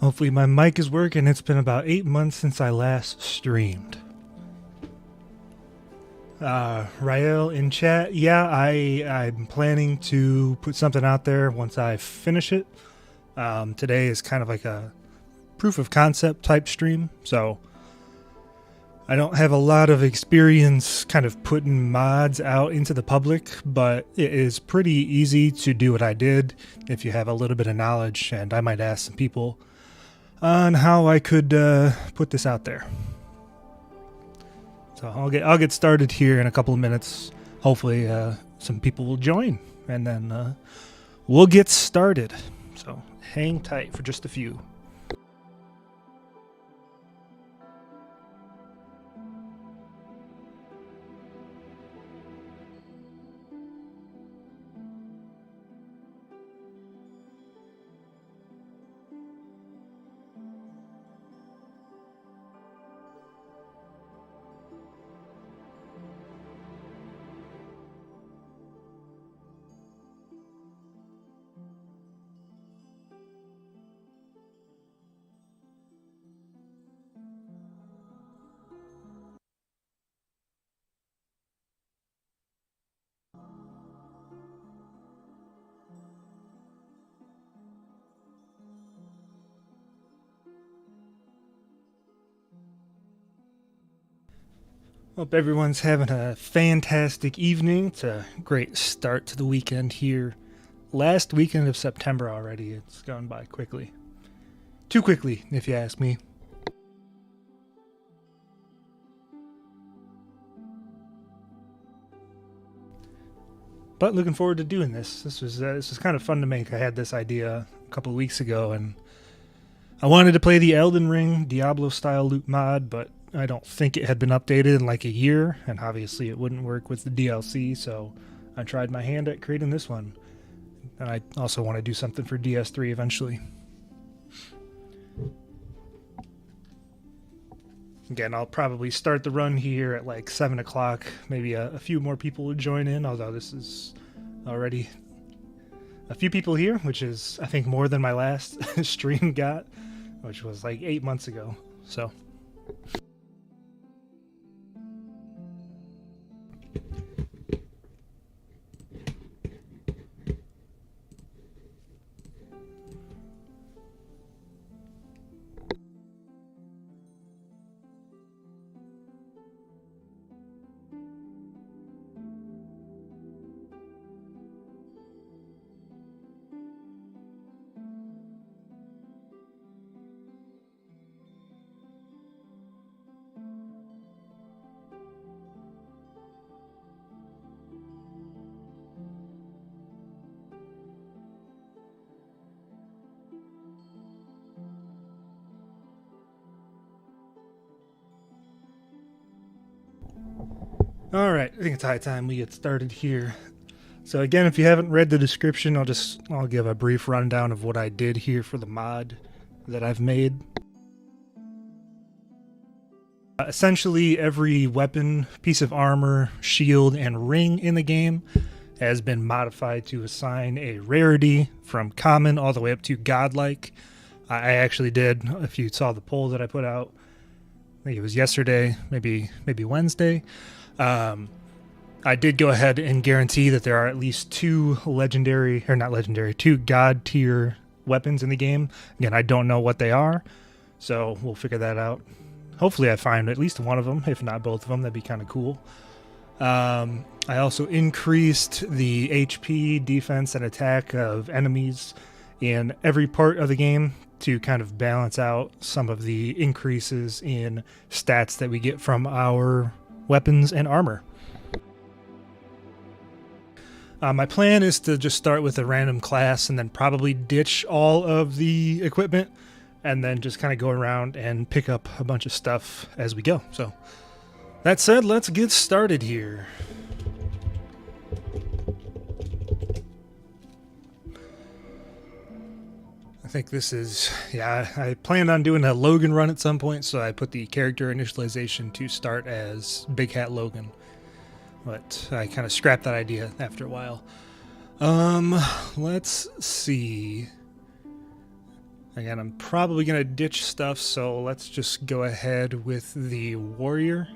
Hopefully my mic is working. It's been about 8 months since I last streamed. Rael in chat. Yeah, I'm planning to put something out there once I finish it. Today is kind of like a proof of concept type stream, so I don't have a lot of experience kind of putting mods out into the public, but it is pretty easy to do what I did if you have a little bit of knowledge, and I might ask some people on how I could put this out there. So I'll get started here in a couple of minutes. Hopefully some people will join, and then we'll get started. So hang tight for just a few. Hope everyone's having a fantastic evening. It's a great start to the weekend here. Last weekend of September already. It's gone by quickly. Too quickly, if you ask me. But looking forward to doing this. This was kind of fun to make. I had this idea a couple of weeks ago, and I wanted to play the Elden Ring Diablo style loot mod, but I don't think it had been updated in like a year, and obviously it wouldn't work with the DLC, so I tried my hand at creating this one. And I also want to do something for DS3 eventually. Again, I'll probably start the run here at like 7 o'clock. Maybe a few more people will join in, although this is already a few people here, which is, I think, more than my last stream got, which was like 8 months ago. So alright, I think it's high time we get started here. So again, if you haven't read the description, I'll give a brief rundown of what I did here for the mod that I've made. Essentially, every weapon, piece of armor, shield, and ring in the game has been modified to assign a rarity from common all the way up to godlike. I actually did, if you saw the poll that I put out, I think it was yesterday, maybe Wednesday. I did go ahead and guarantee that there are at least two god tier weapons in the game. Again, I don't know what they are, so we'll figure that out. Hopefully I find at least one of them, if not both of them. That'd be kind of cool. I also increased the HP, defense, and attack of enemies in every part of the game to kind of balance out some of the increases in stats that we get from our weapons and armor. My plan is to just start with a random class and then probably ditch all of the equipment and then just kind of go around and pick up a bunch of stuff as we go. So that said, let's get started here. I think this is, yeah, I planned on doing a Logan run at some point, so I put the character initialization to start as Big Hat Logan. But I kind of scrapped that idea after a while. Let's see. Again, I'm probably going to ditch stuff, so let's just go ahead with the warrior.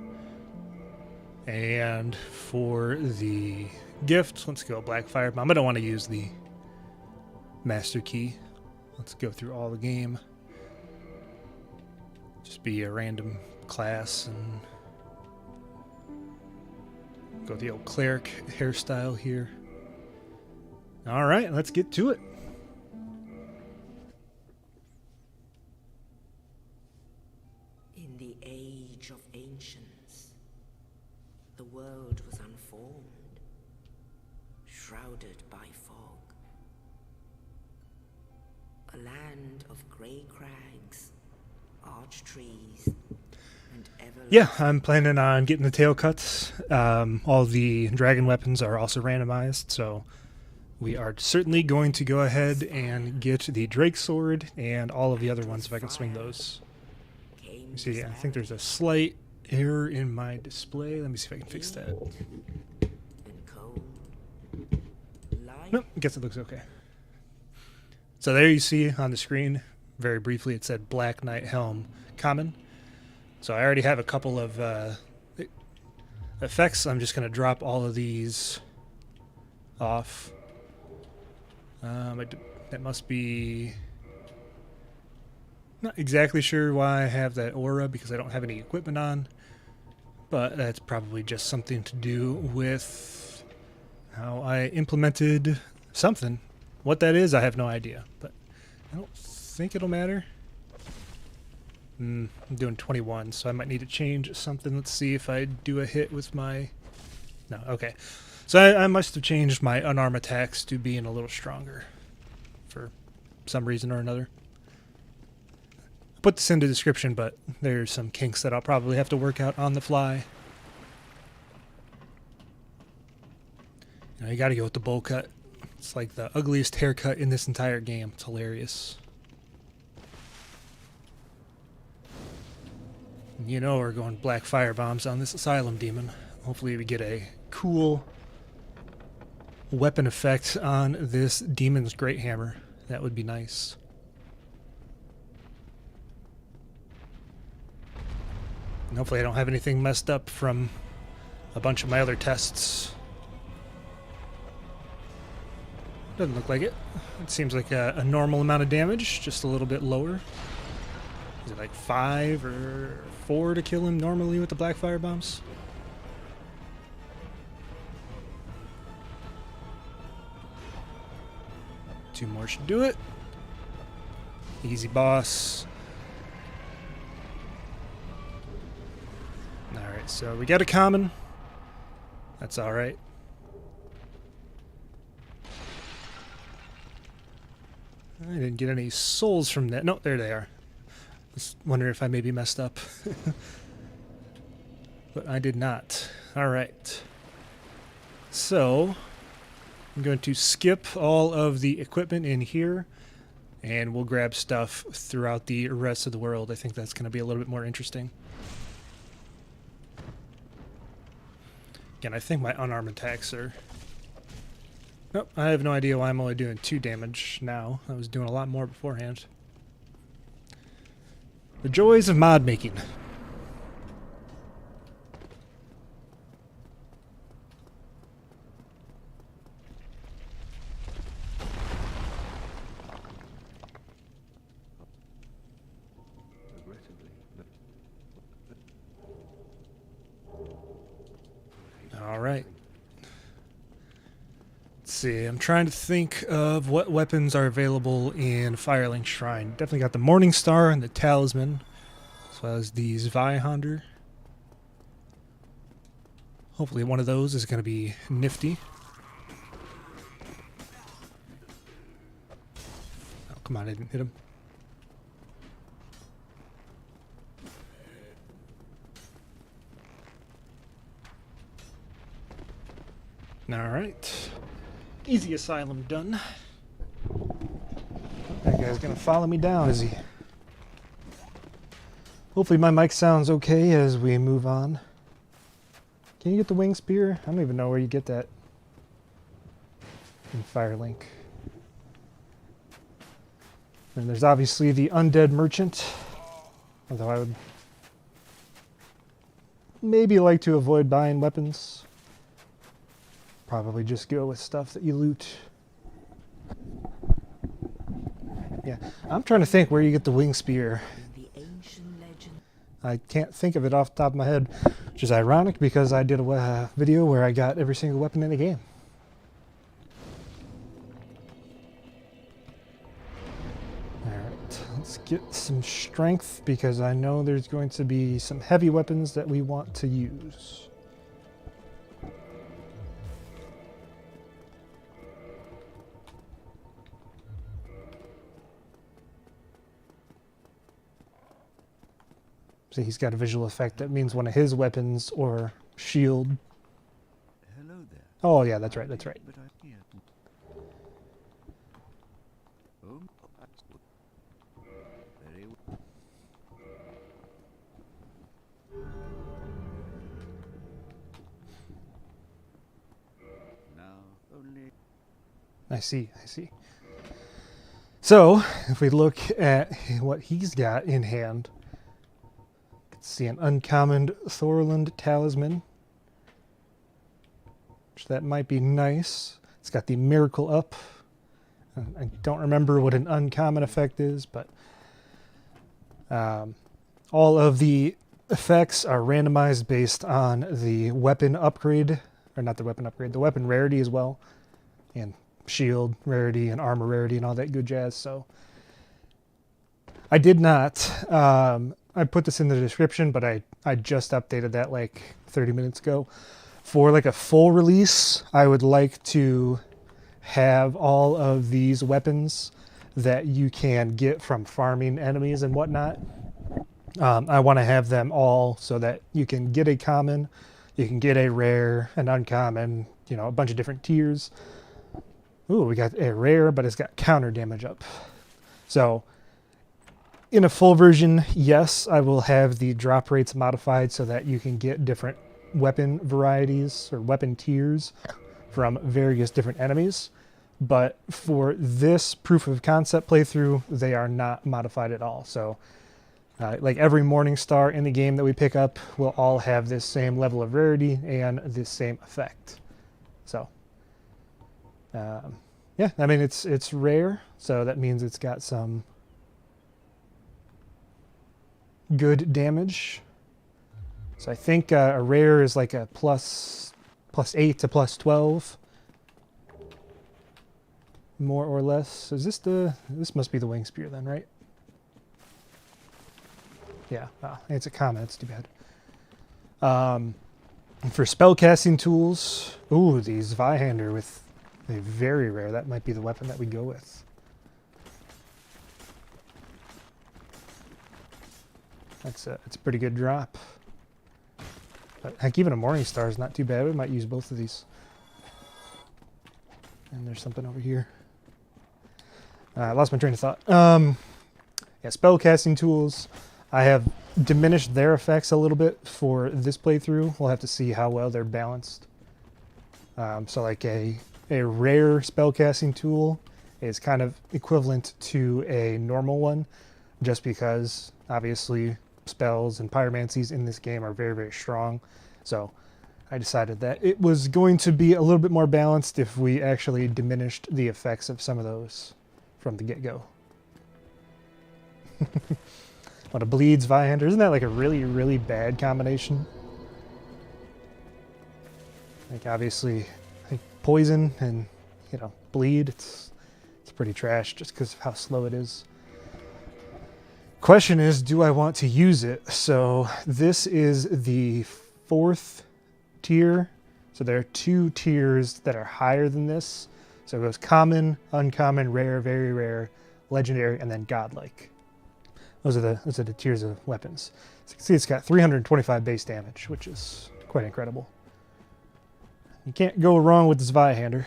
And for the gift, let's go Black Fire Bomb. I don't want to use the master key. Let's go through all the game. Just be a random class and go the old cleric hairstyle here. Alright, let's get to it. In the age of ancients, the world was unformed, shrouded by fog. A land of grey crags, arch trees, and everlasting... Yeah, I'm planning on getting the tail cuts. All the dragon weapons are also randomized, so we are certainly going to go ahead and get the Drake Sword and all of the other ones if I can swing those. You see, I think there's a slight error in my display. Let me see if I can fix that. Nope, I guess it looks okay. So there you see on the screen, very briefly, it said Black Knight Helm Common. So I already have a couple of effects. I'm just going to drop all of these off. That must be... Not exactly sure why I have that aura, because I don't have any equipment on. But that's probably just something to do with how I implemented something. What that is, I have no idea. But I don't think it'll matter. I'm doing 21, so I might need to change something. Let's see if I do a hit with my... No, okay. So I must have changed my unarmed attacks to being a little stronger for some reason or another. I'll put this in the description, but there's some kinks that I'll probably have to work out on the fly. You know, you gotta go with the bowl cut. It's like the ugliest haircut in this entire game. It's hilarious. You know we're going Black Fire Bombs on this Asylum Demon. Hopefully we get a cool weapon effect on this Demon's Great Hammer. That would be nice. And hopefully I don't have anything messed up from a bunch of my other tests. Doesn't look like it. It seems like a normal amount of damage, just a little bit lower. Is it like 5 or 4 to kill him normally with the Black Fire Bombs? Two more should do it. Easy boss. Alright, so we got a common. That's alright. I didn't get any souls from that. No, there they are. Just wondering if I maybe messed up. But I did not. Alright. So, I'm going to skip all of the equipment in here, and we'll grab stuff throughout the rest of the world. I think that's going to be a little bit more interesting. Again, I think my unarmed attacks are... Nope, I have no idea why I'm only doing 2 damage now. I was doing a lot more beforehand. The joys of mod making. All right. Let's see. I'm trying to think of what weapons are available in Firelink Shrine. Definitely got the Morning Star and the Talisman, as well as the Zweihander. Hopefully one of those is going to be nifty. Oh, come on, I didn't hit him. Alright. Easy Asylum done. That guy's gonna follow me down, is he? Hopefully my mic sounds okay as we move on. Can you get the wing spear? I don't even know where you get that in Firelink. And there's obviously the Undead Merchant, although I would maybe like to avoid buying weapons. Probably just go with stuff that you loot. Yeah, I'm trying to think where you get the wing spear. The ancient legend. I can't think of it off the top of my head, which is ironic because I did a video where I got every single weapon in the game. Alright, let's get some strength because I know there's going to be some heavy weapons that we want to use. See, he's got a visual effect that means one of his weapons or shield. Hello there. Oh yeah, that's right, that's right. But I'm here. Oh, very well. Now only. I see, I see. So, if we look at what he's got in hand, let's see an uncommon Thorland Talisman, which that might be nice. It's got the Miracle Up. I don't remember what an uncommon effect is, but all of the effects are randomized based on the weapon upgrade, or not the weapon upgrade, the weapon rarity as well, and shield rarity and armor rarity and all that good jazz. So I did not, I put this in the description, but I just updated that like 30 minutes ago. For like a full release, I would like to have all of these weapons that you can get from farming enemies and whatnot. I want to have them all so that you can get a common, you can get a rare, an uncommon, you know, a bunch of different tiers. Ooh, we got a rare, but it's got counter damage up. So in a full version, yes, I will have the drop rates modified so that you can get different weapon varieties or weapon tiers from various different enemies. But for this proof of concept playthrough, they are not modified at all. So like every morning star in the game that we pick up will all have this same level of rarity and this same effect. So yeah, I mean it's rare, so that means it's got some good damage. So I think a rare is like a plus 8 to plus 12, more or less. Is this this must be the wing spear then, right? Yeah, oh, it's a common, it's too bad. For spellcasting tools, ooh, the Zweihander with a very rare, that might be the weapon that we go with. It's a pretty good drop. But heck, even a Morning Star is not too bad. We might use both of these. And there's something over here. I lost my train of thought. Yeah, spellcasting tools. I have diminished their effects a little bit for this playthrough. We'll have to see how well they're balanced. So like a rare spellcasting tool is kind of equivalent to a normal one, just because obviously spells and pyromancies in this game are very, very strong. So I decided that it was going to be a little bit more balanced if we actually diminished the effects of some of those from the get-go. What a bleeds Zweihander. Isn't that like a really, really bad combination? Like obviously like poison and, you know, bleed, it's pretty trash just because of how slow it is. Question is, do I want to use it? So this is the 4th tier. So there are 2 tiers that are higher than this. So it goes common, uncommon, rare, very rare, legendary, and then godlike. Those are the tiers of weapons. So you can see it's got 325 base damage, which is quite incredible. You can't go wrong with the Zweihander.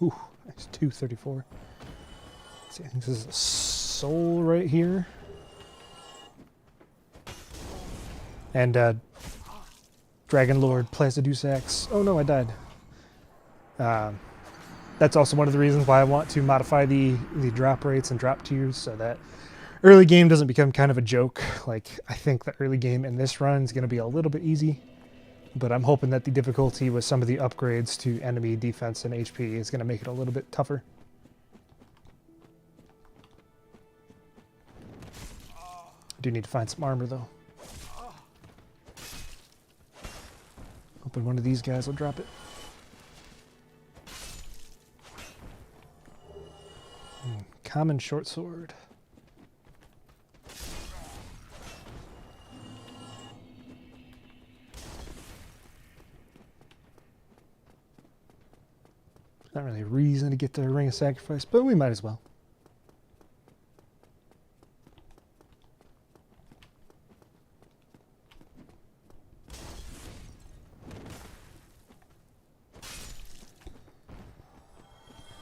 Ooh, that's 234. Let's see, I think this is a soul right here. And Dragon Lord Placidusax. Oh no, I died. That's also one of the reasons why I want to modify the drop rates and drop tiers so that early game doesn't become kind of a joke. Like, I think the early game in this run is going to be a little bit easy, but I'm hoping that the difficulty with some of the upgrades to enemy defense and HP is going to make it a little bit tougher. I do need to find some armor, though. Hoping one of these guys will drop it. Common short sword. Not really a reason to get the Ring of Sacrifice, but we might as well.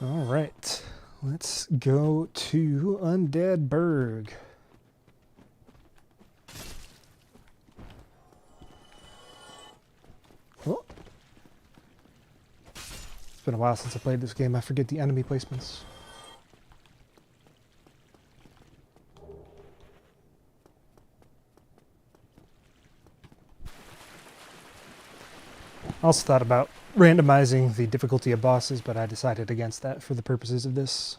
All right, let's go to Undead Burg. Oh. It's been a while since I played this game. I forget the enemy placements. I also thought about randomizing the difficulty of bosses, but I decided against that for the purposes of this.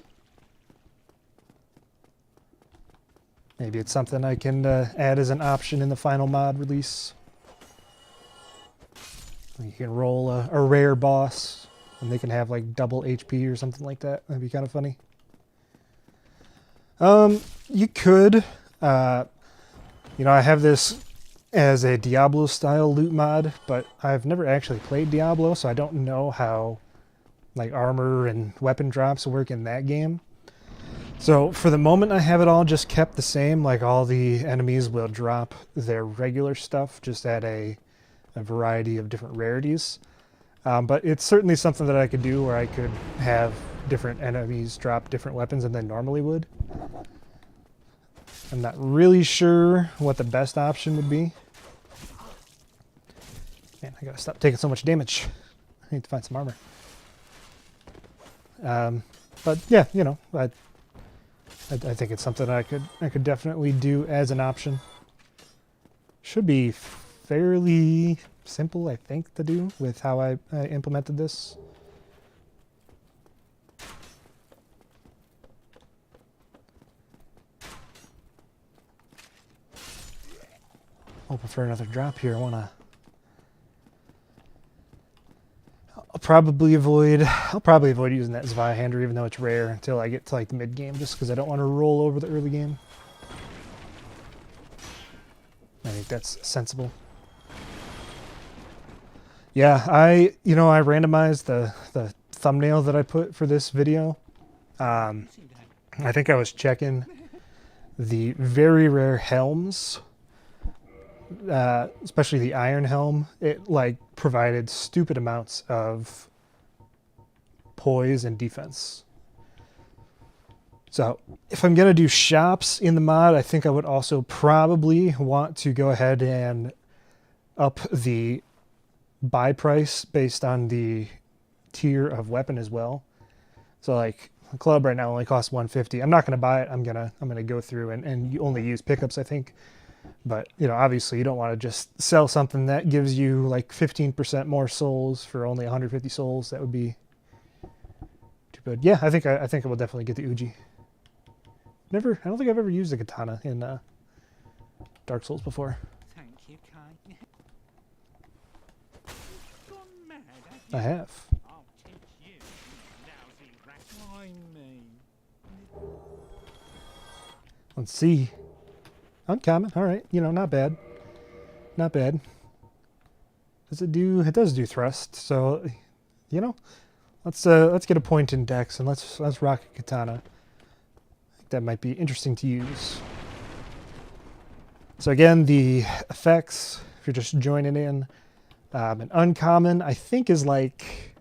Maybe it's something I can add as an option in the final mod release. You can roll a rare boss, and they can have like double HP or something like that. That'd be kind of funny. You could, you know, I have this as a Diablo style loot mod, but I've never actually played Diablo, so I don't know how like armor and weapon drops work in that game. So for the moment I have it all just kept the same, like all the enemies will drop their regular stuff just at a variety of different rarities. But it's certainly something that I could do where I could have different enemies drop different weapons than they normally would. I'm not really sure what the best option would be. Man, I gotta stop taking so much damage. I need to find some armor. But yeah, you know, I think it's something I could definitely do as an option. Should be fairly simple, I think, to do with how I implemented this. Hoping for another drop here. I'll probably avoid using that Zweihander, even though it's rare, until I get to like the mid game, just because I don't want to roll over the early game. I think that's sensible. Yeah, I randomized the thumbnail that I put for this video. I think I was checking the very rare helms. Especially the iron helm, it like provided stupid amounts of poise and defense. So if I'm gonna do shops in the mod, I think I would also probably want to go ahead and up the buy price based on the tier of weapon as well. So like the club right now only costs 150. I'm not gonna buy it. I'm gonna go through and you only use pickups, I think. But, you know, obviously you don't want to just sell something that gives you like 15% more souls for only 150 souls. That would be too good. Yeah, I think I will definitely get the Uji. I don't think I've ever used a katana in Dark Souls before. Thank you, Kai. Gone mad, I have. I'll teach you, lousy rat. Why me? Let's see. Uncommon. All right. You know, not bad. Not bad. Does it do? It does do thrust. So, you know, let's get a point in dex and let's rock a katana. I think that might be interesting to use. So again, the effects, if you're just joining in, an uncommon I think is like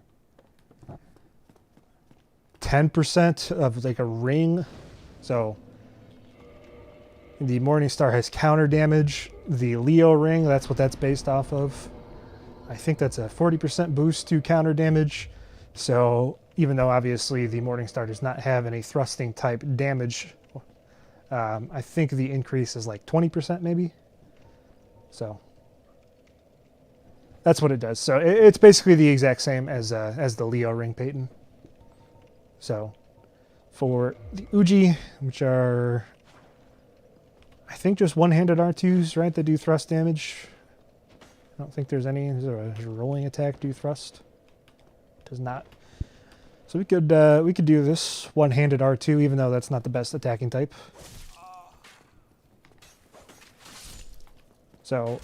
10% of like a ring. So the Morningstar has counter damage. The Leo ring, that's what that's based off of. I think that's a 40% boost to counter damage. So, even though obviously the Morningstar does not have any thrusting type damage, I think the increase is like 20% maybe. So that's what it does. So it's basically the exact same as the Leo Ring Payton. So for the Uji, which are I think just one-handed R2s, right, that do thrust damage. I don't think there's any. Is there a rolling attack do thrust? Does not. So we could do this one-handed R2, even though that's not the best attacking type. So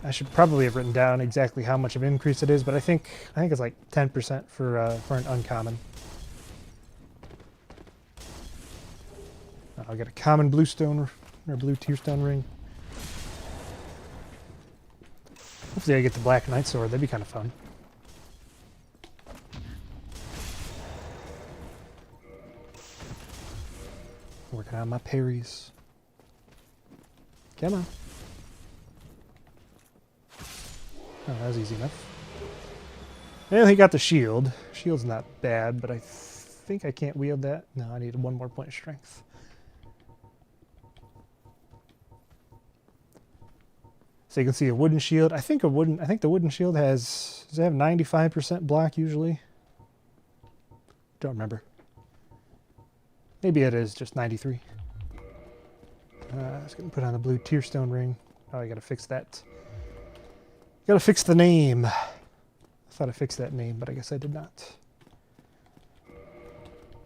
I should probably have written down exactly how much of an increase it is, but I think it's like 10% for an uncommon. I'll get a common bluestone or blue tearstone ring. Hopefully I get the Black Knight sword. That'd be kind of fun. Working on my parries. Come on. Oh, that was easy enough. Well, he got the shield. Shield's not bad, but I think I can't wield that. No, I need one more point of strength. So you can see a wooden shield. I think the wooden shield does it have 95% block usually? Don't remember. Maybe it is just 93. I was gonna put on the blue tearstone ring. Oh, I gotta fix that. Gotta fix the name. I thought I fixed that name, but I guess I did not.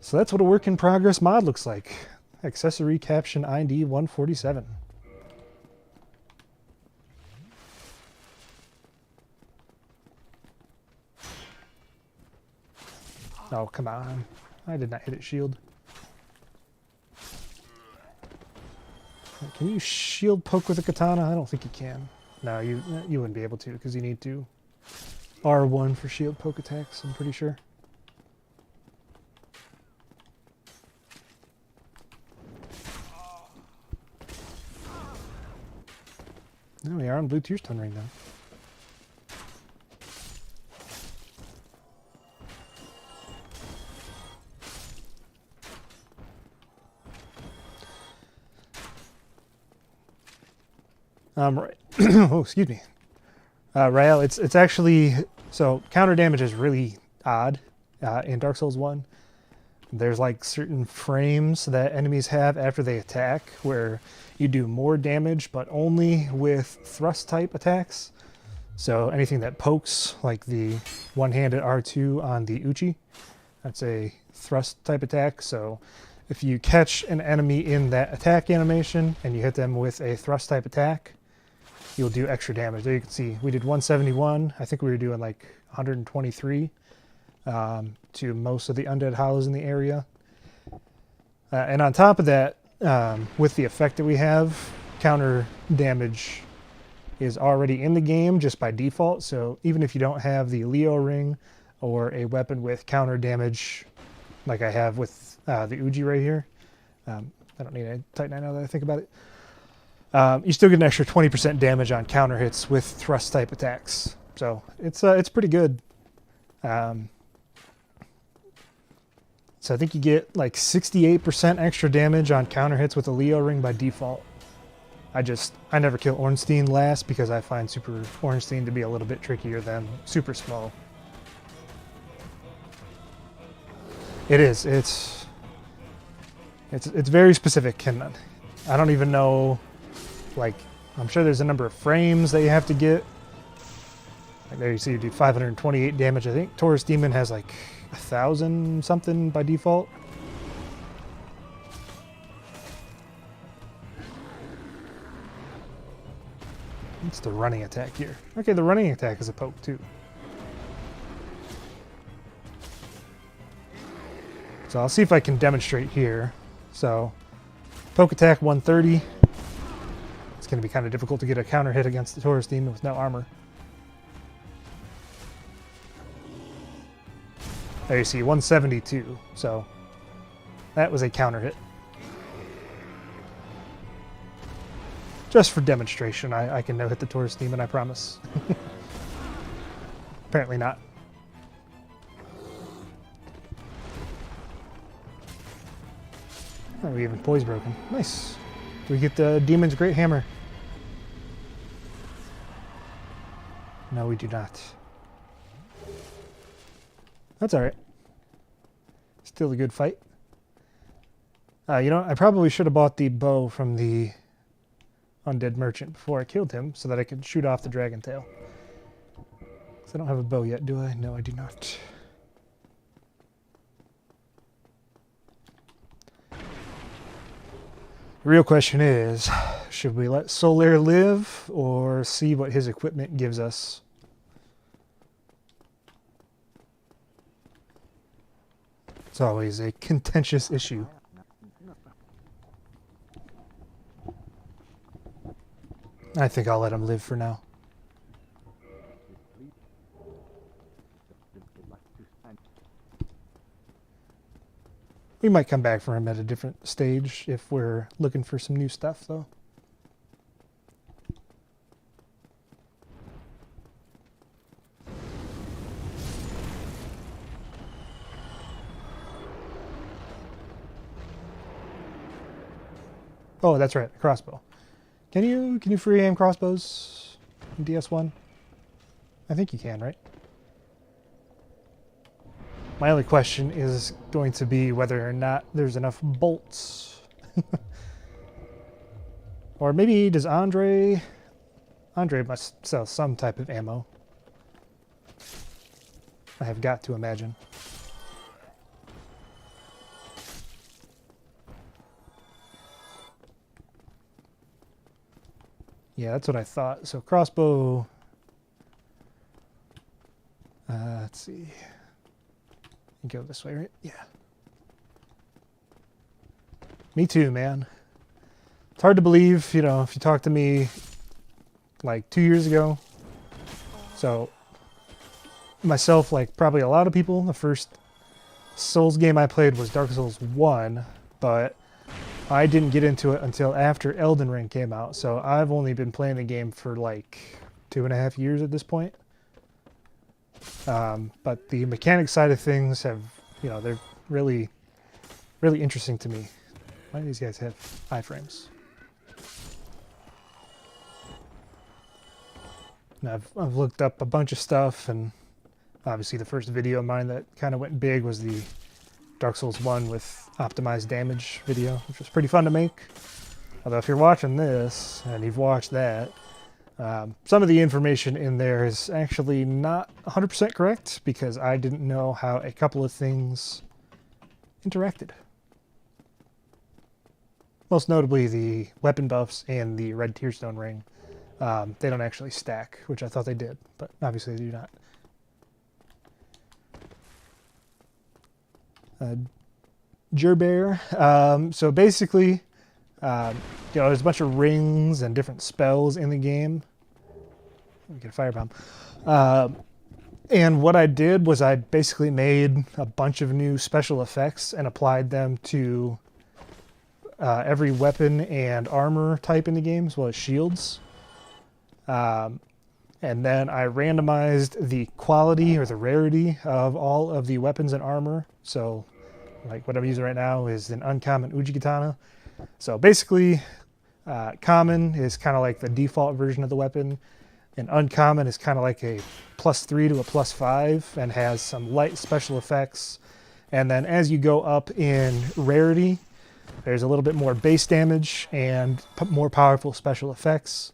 So that's what a work in progress mod looks like. Accessory caption ID 147. Oh, come on. I did not hit its shield. Can you shield poke with a katana? I don't think you can. No, you wouldn't be able to because you need to R1 for shield poke attacks, I'm pretty sure. No, we are on blue tearstone ring though. Right. Oh, excuse me. Rael, it's actually, so counter damage is really odd in Dark Souls 1. There's like certain frames that enemies have after they attack where you do more damage, but only with thrust type attacks. So anything that pokes, like the one-handed R2 on the Uchi, that's a thrust type attack. So if you catch an enemy in that attack animation and you hit them with a thrust type attack, you'll do extra damage. There you can see we did 171. I think we were doing like 123 to most of the undead hollows in the area. And on top of that, with the effect that we have, counter damage is already in the game just by default. So even if you don't have the Leo ring or a weapon with counter damage like I have with the Uji right here, I don't need a Titan now that I think about it. You still get an extra 20% damage on counter hits with thrust type attacks. So it's pretty good. So I think you get like 68% extra damage on counter hits with a Leo ring by default. I never kill Ornstein last because I find Super Ornstein to be a little bit trickier than Super Smough. It is. It's very specific, and I don't even know. Like, I'm sure there's a number of frames that you have to get. Like there you see you do 528 damage. I think Taurus Demon has like 1,000 something by default. What's the running attack here? Okay, the running attack is a poke too. So I'll see if I can demonstrate here. So poke attack 130. It's going to be kind of difficult to get a counter hit against the Taurus Demon with no armor. There you see 172. So that was a counter hit. Just for demonstration, I can no hit the Taurus Demon, I promise. Oh, we even poise broken. Nice. Do we get the Demon's Great Hammer? No, we do not. That's alright. Still a good fight. You know, I probably should have bought the bow from the Undead Merchant before I killed him so that I could shoot off the dragon tail. Because I don't have a bow yet, do I? No, I do not. The real question is, should we let Solaire live or see what his equipment gives us? It's always a contentious issue. I think I'll let him live for now. We might come back for him at a different stage if we're looking for some new stuff, though. Oh, that's right, a crossbow. Can you free aim crossbows in DS1? I think you can, right? My only question is going to be whether or not there's enough bolts. Or maybe does Andre must sell some type of ammo. I have got to imagine. Yeah, that's what I thought. So crossbow. Let's see. Go this way, right? Yeah. Me too, man. It's hard to believe, you know, if you talk to me like 2 years ago. So myself, like probably a lot of people, the first Souls game I played was Dark Souls 1, but I didn't get into it until after Elden Ring came out. So I've only been playing the game for like 2.5 years at this point. But the mechanic side of things have, you know, they're really, really interesting to me. Why do these guys have iframes? Now I've looked up a bunch of stuff, and obviously the first video of mine that kind of went big was the Dark Souls 1 with optimized damage video, which was pretty fun to make. Although if you're watching this, and you've watched that, some of the information in there is actually not 100% correct because I didn't know how a couple of things interacted. Most notably the weapon buffs and the red tearstone ring. They don't actually stack, which I thought they did, but obviously they do not. Gerbear. So basically, you know, there's a bunch of rings and different spells in the game. We get a firebomb. And what I did was I basically made a bunch of new special effects and applied them to every weapon and armor type in the game, as well as shields. And then I randomized the quality or the rarity of all of the weapons and armor. So, like what I'm using right now is an uncommon Uji-Katana. So basically, common is kind of like the default version of the weapon, and uncommon is kind of like a +3 to a +5 and has some light special effects. And then as you go up in rarity, there's a little bit more base damage and more powerful special effects,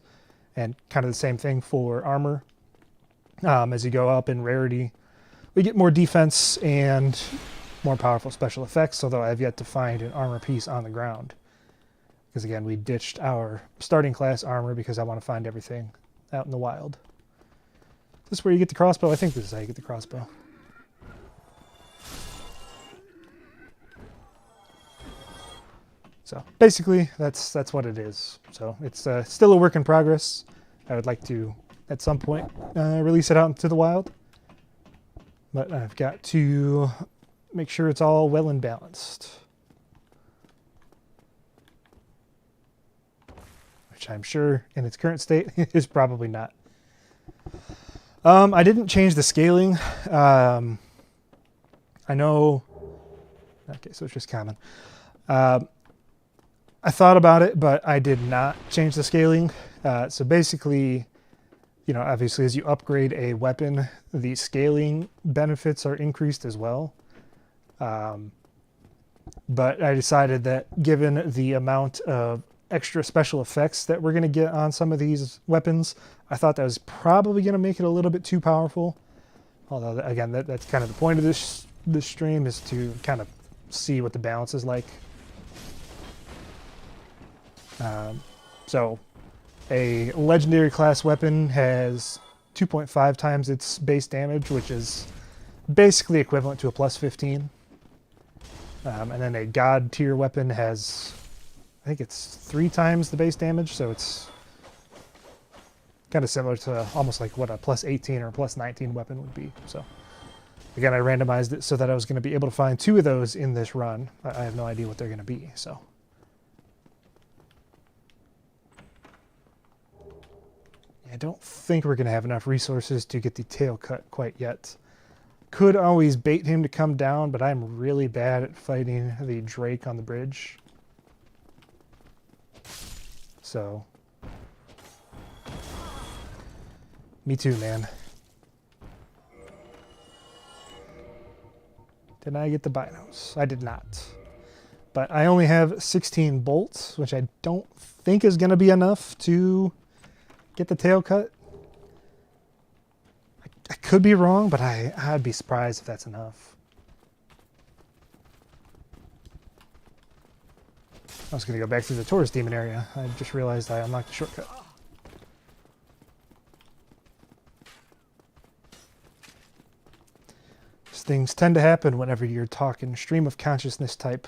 and kind of the same thing for armor. As you go up in rarity, we get more defense and more powerful special effects, although I've yet to find an armor piece on the ground. Because again, we ditched our starting class armor because I want to find everything out in the wild. Is this where you get the crossbow? I think this is how you get the crossbow. So basically, that's what it is. So it's still a work in progress. I would like to, at some point, release it out into the wild. But I've got to make sure it's all well and balanced. Which I'm sure in its current state is probably not. I didn't change the scaling. I know... Okay, so it's just common. I thought about it, but I did not change the scaling. So basically, you know, obviously as you upgrade a weapon, the scaling benefits are increased as well. But I decided that given the amount of extra special effects that we're going to get on some of these weapons, I thought that was probably going to make it a little bit too powerful. Although, again, that's kind of the point of this stream, is to kind of see what the balance is like. So a legendary class weapon has 2.5 times its base damage, which is basically equivalent to a plus 15. And then a god tier weapon has, I think it's 3 times the base damage, so it's kind of similar to almost like what a plus 18 or a plus 19 weapon would be. So again, I randomized it so that I was going to be able to find 2 of those in this run. I have no idea what they're going to be, so. I don't think we're going to have enough resources to get the tail cut quite yet. Could always bait him to come down, but I'm really bad at fighting the Drake on the bridge. So. Me too, man. Did I get the binos? I did not. But I only have 16 bolts, which I don't think is going to be enough to get the tail cut. I could be wrong, but I'd be surprised if that's enough. I was going to go back through the Taurus Demon area. I just realized I unlocked the shortcut. These things tend to happen whenever you're talking stream of consciousness type.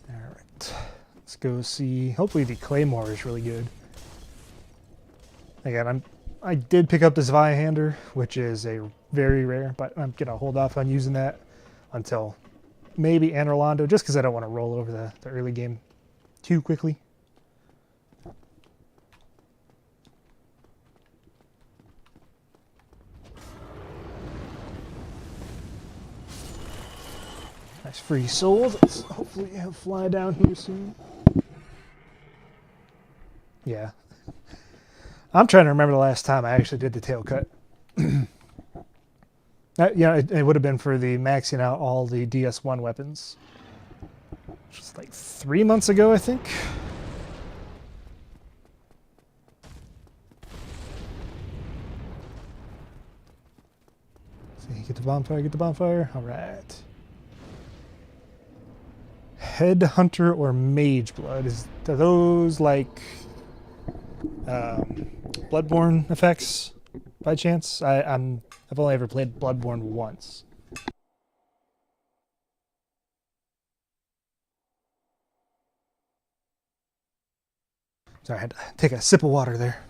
Alright. Let's go see. Hopefully the Claymore is really good. Again, I did pick up this Vihander, which is a very rare, but I'm going to hold off on using that until maybe Anor Londo, just because I don't want to roll over the early game too quickly. Nice free souls. Let's hopefully he'll fly down here soon. Yeah. I'm trying to remember the last time I actually did the tail cut. Yeah, it would have been for the maxing out all the DS1 weapons. Just like 3 months ago, I think. See, get the bonfire, get the bonfire. All right. Headhunter or Mage Blood, are those like Bloodborne effects by chance? I've only ever played Bloodborne once. Sorry, I had to take a sip of water there.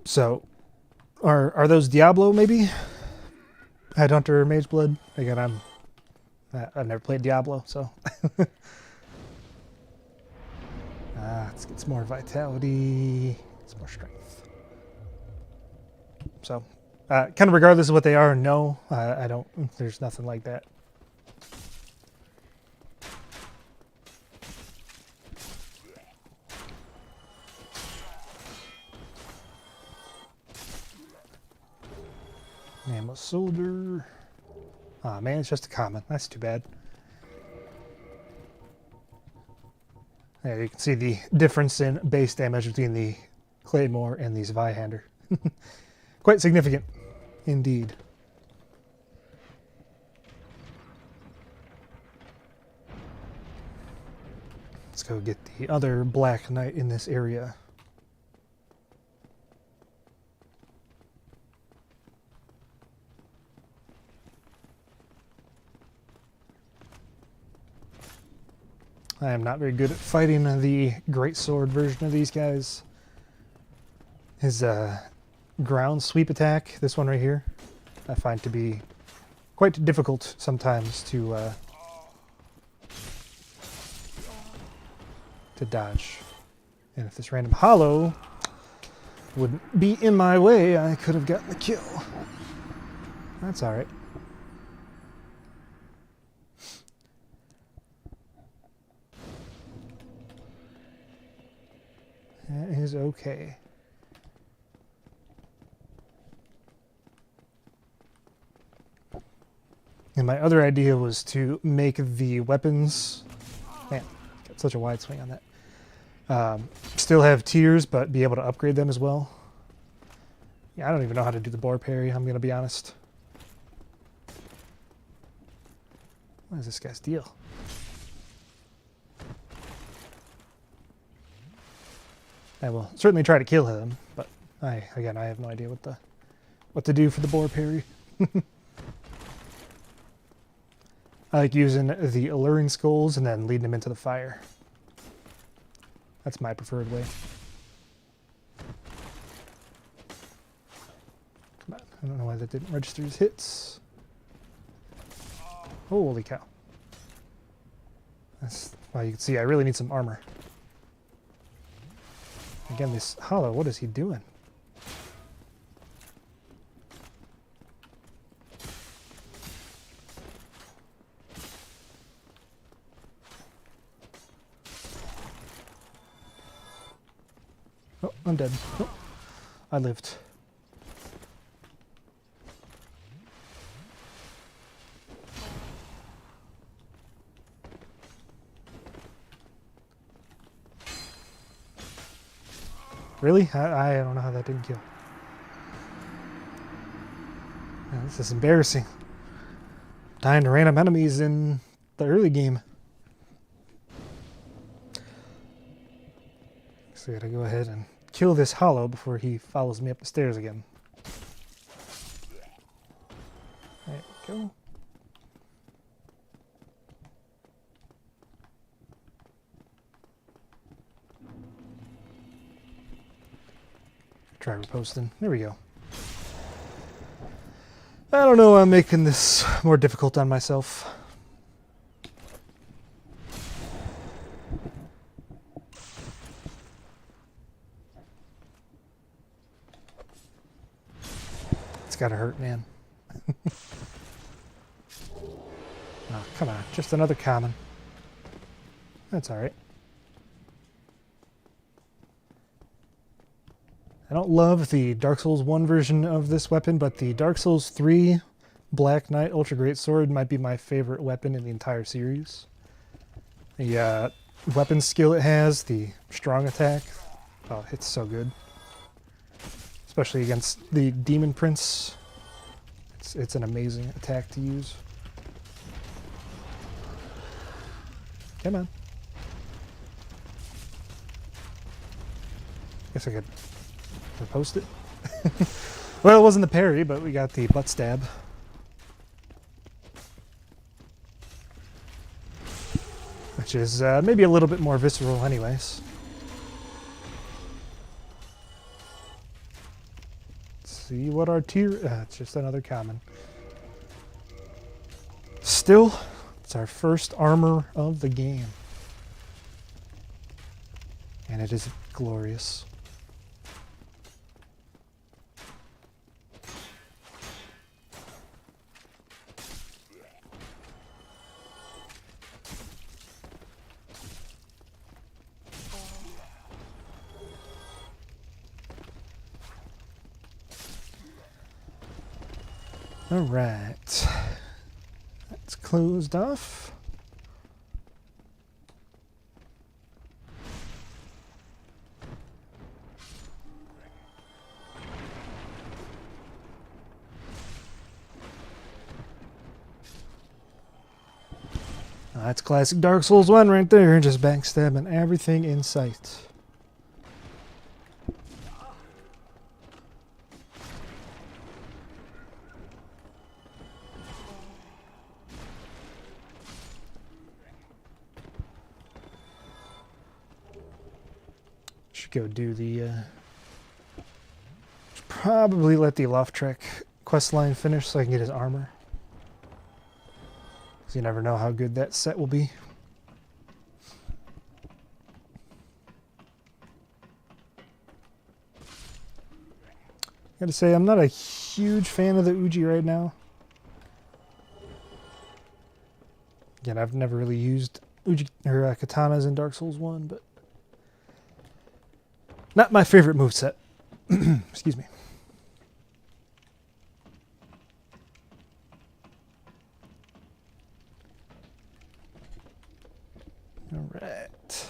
So are those Diablo maybe? Headhunter or Mage Blood? Again, I've never played Diablo, so. Let's get some more vitality, some more strength. So, kind of regardless of what they are, no, I don't, there's nothing like that. Ammo soldier. Ah, man, it's just a common. That's too bad. There you can see the difference in base damage between the Claymore and these Vihander. Quite significant, indeed. Let's go get the other Black Knight in this area. I am not very good at fighting the greatsword version of these guys. His ground sweep attack, this one right here, I find to be quite difficult sometimes to dodge. And if this random hollow wouldn't be in my way, I could have gotten the kill. That's alright. That is okay. And my other idea was to make the weapons... Man, got such a wide swing on that. Still have tiers, but be able to upgrade them as well. Yeah, I don't even know how to do the boar parry, I'm going to be honest. What is this guy's deal? I will certainly try to kill him, but I have no idea what to do for the boar parry. I like using the alluring skulls and then leading them into the fire. That's my preferred way. Come on, I don't know why that didn't register as hits. Holy cow. That's why you can see I really need some armor. Again, this hollow, what is he doing? Oh, I'm dead. Oh, I lived. Really? I don't know how that didn't kill. Man, this is embarrassing. Dying to random enemies in the early game. So I gotta go ahead and kill this hollow before he follows me up the stairs again. There we go. Try reposting. There we go. I don't know why I'm making this more difficult on myself. It's gotta hurt, man. Oh, come on. Just another common. That's alright. I don't love the Dark Souls 1 version of this weapon, but the Dark Souls 3 Black Knight Ultra Great Sword might be my favorite weapon in the entire series. The weapon skill it has, the strong attack, oh, it's so good. Especially against the Demon Prince. It's an amazing attack to use. Come on. Guess I could post it. Well, it wasn't the parry, but we got the butt stab. Which is maybe a little bit more visceral anyways. Let's see what our tier... it's just another common. Still, it's our first armor of the game. And it is glorious. All right, that's closed off. That's classic Dark Souls 1 right there, just backstabbing everything in sight. Should go do the should probably let the Loftrek questline finish so I can get his armor. Because you never know how good that set will be. Gotta say, I'm not a huge fan of the Uji right now. Again, I've never really used katanas in Dark Souls 1, but not my favorite moveset. Excuse me. All right.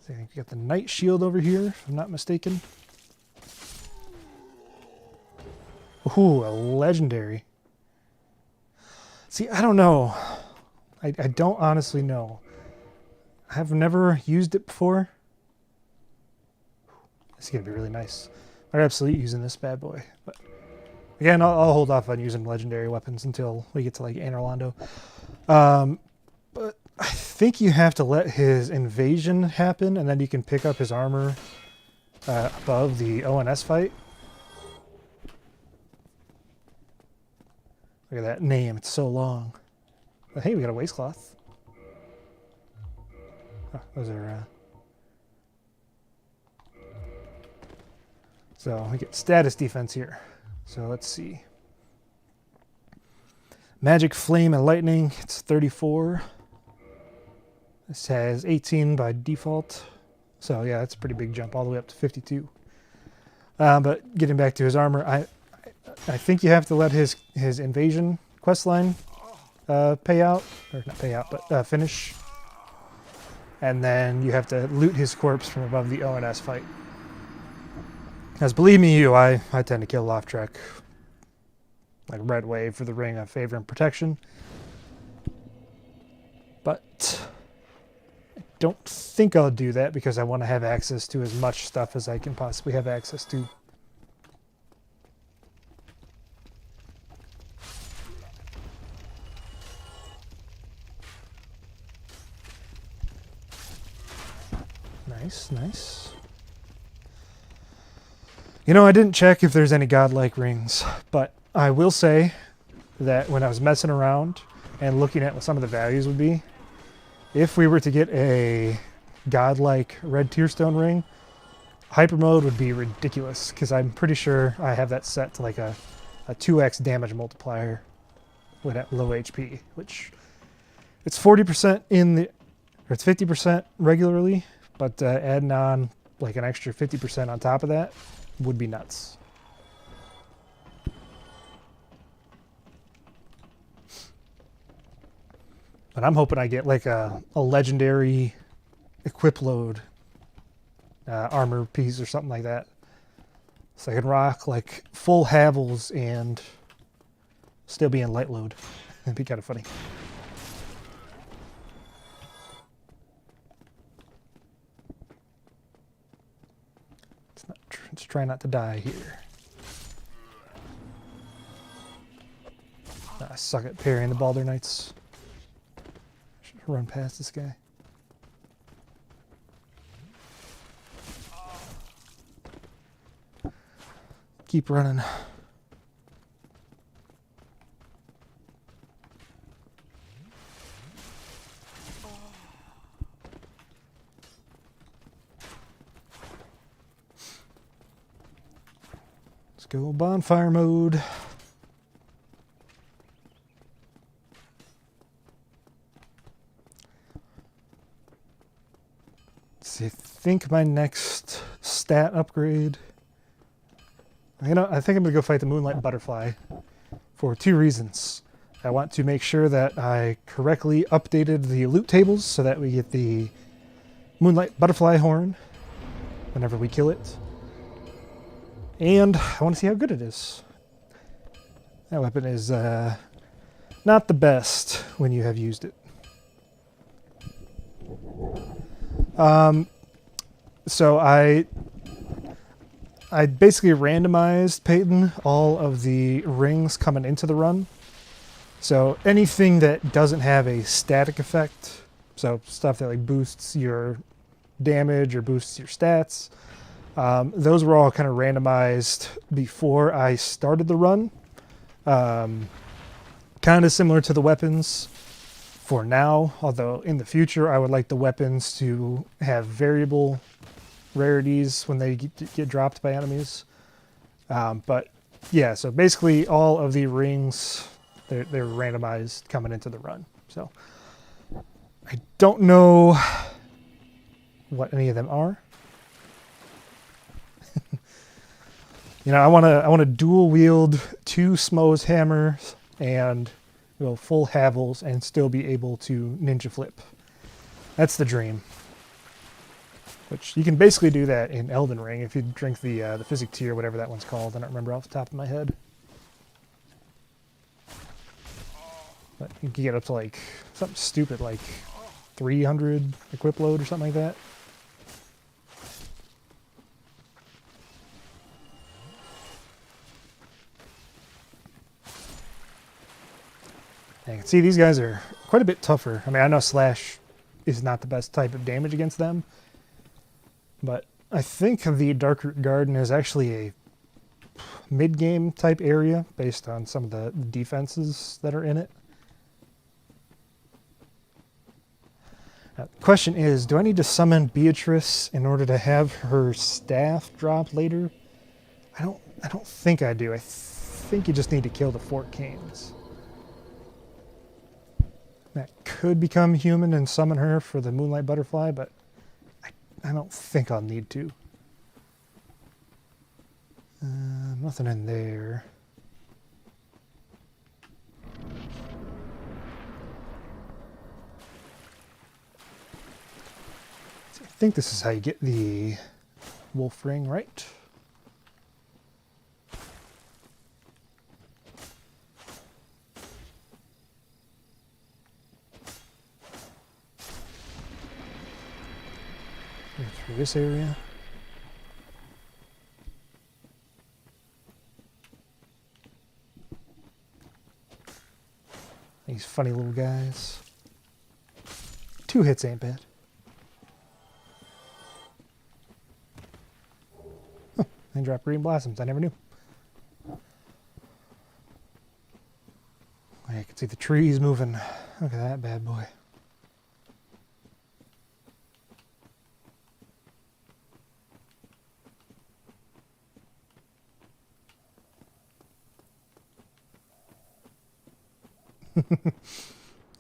I think we got the Knight Shield over here, if I'm not mistaken. Ooh, a legendary. See, I don't know. I don't honestly know. I've never used it before. This is going to be really nice. I'm absolutely using this bad boy. But again, I'll hold off on using legendary weapons until we get to like Anor Londo. But I think you have to let his invasion happen, and then you can pick up his armor above the ONS fight. Look at that name, it's so long. But hey, we got a waistcloth. Oh, those are... So we get status defense here. So let's see. Magic, Flame, and Lightning, it's 34. This has 18 by default. So yeah, that's a pretty big jump all the way up to 52. But getting back to his armor, I think you have to let his invasion questline pay out. Or not pay out, but finish. And then you have to loot his corpse from above the ONS fight. Because believe me you, I tend to kill off track. Like right away for the Ring of Favor and Protection. But I don't think I'll do that because I want to have access to as much stuff as I can possibly have access to. Nice, nice. You know, I didn't check if there's any godlike rings, but I will say that when I was messing around and looking at what some of the values would be, if we were to get a godlike red tearstone ring, hyper mode would be ridiculous because I'm pretty sure I have that set to like a 2x damage multiplier with at low HP, which it's 40% in the, or it's 50% regularly, but adding on like an extra 50% on top of that would be nuts. But I'm hoping I get like a legendary equip load armor piece or something like that. So I can rock like full Havels and still be in light load. That'd be kind of funny. Let's try not to die here. I suck at parrying the Baldur Knights. Should run past this guy. Keep running. Let's go bonfire mode. See, I think my next stat upgrade. You know, I think I'm gonna go fight the Moonlight Butterfly for two reasons. I want to make sure that I correctly updated the loot tables so that we get the Moonlight Butterfly horn whenever we kill it. And I want to see how good it is. That weapon is not the best when you have used it. So I basically randomized, Peyton, all of the rings coming into the run. So anything that doesn't have a static effect, so stuff that like boosts your damage or boosts your stats, those were all kind of randomized before I started the run. Kind of similar to the weapons for now, although in the future I would like the weapons to have variable rarities when they get dropped by enemies. But yeah, so basically all of the rings, they're randomized coming into the run. So I don't know what any of them are. You know, I want to dual wield 2 Smough's hammers and full Havels and still be able to ninja flip. That's the dream. Which you can basically do that in Elden Ring if you drink the physic tea or whatever that one's called. I don't remember off the top of my head. But you can get up to like something stupid like 300 equip load or something like that. You can see these guys are quite a bit tougher. I mean, I know Slash is not the best type of damage against them, but I think the Darkroot Garden is actually a mid-game type area based on some of the defenses that are in it. Now, the question is, do I need to summon Beatrice in order to have her staff drop later? I don't think I do. I think you just need to kill the Fort Canes. That could become human and summon her for the Moonlight Butterfly, but I don't think I'll need to. Nothing in there. I think this is how you get the wolf ring, right? Through this area. These funny little guys. 2 hits ain't bad. Huh, they drop green blossoms. I never knew. I can see the trees moving. Look at that bad boy.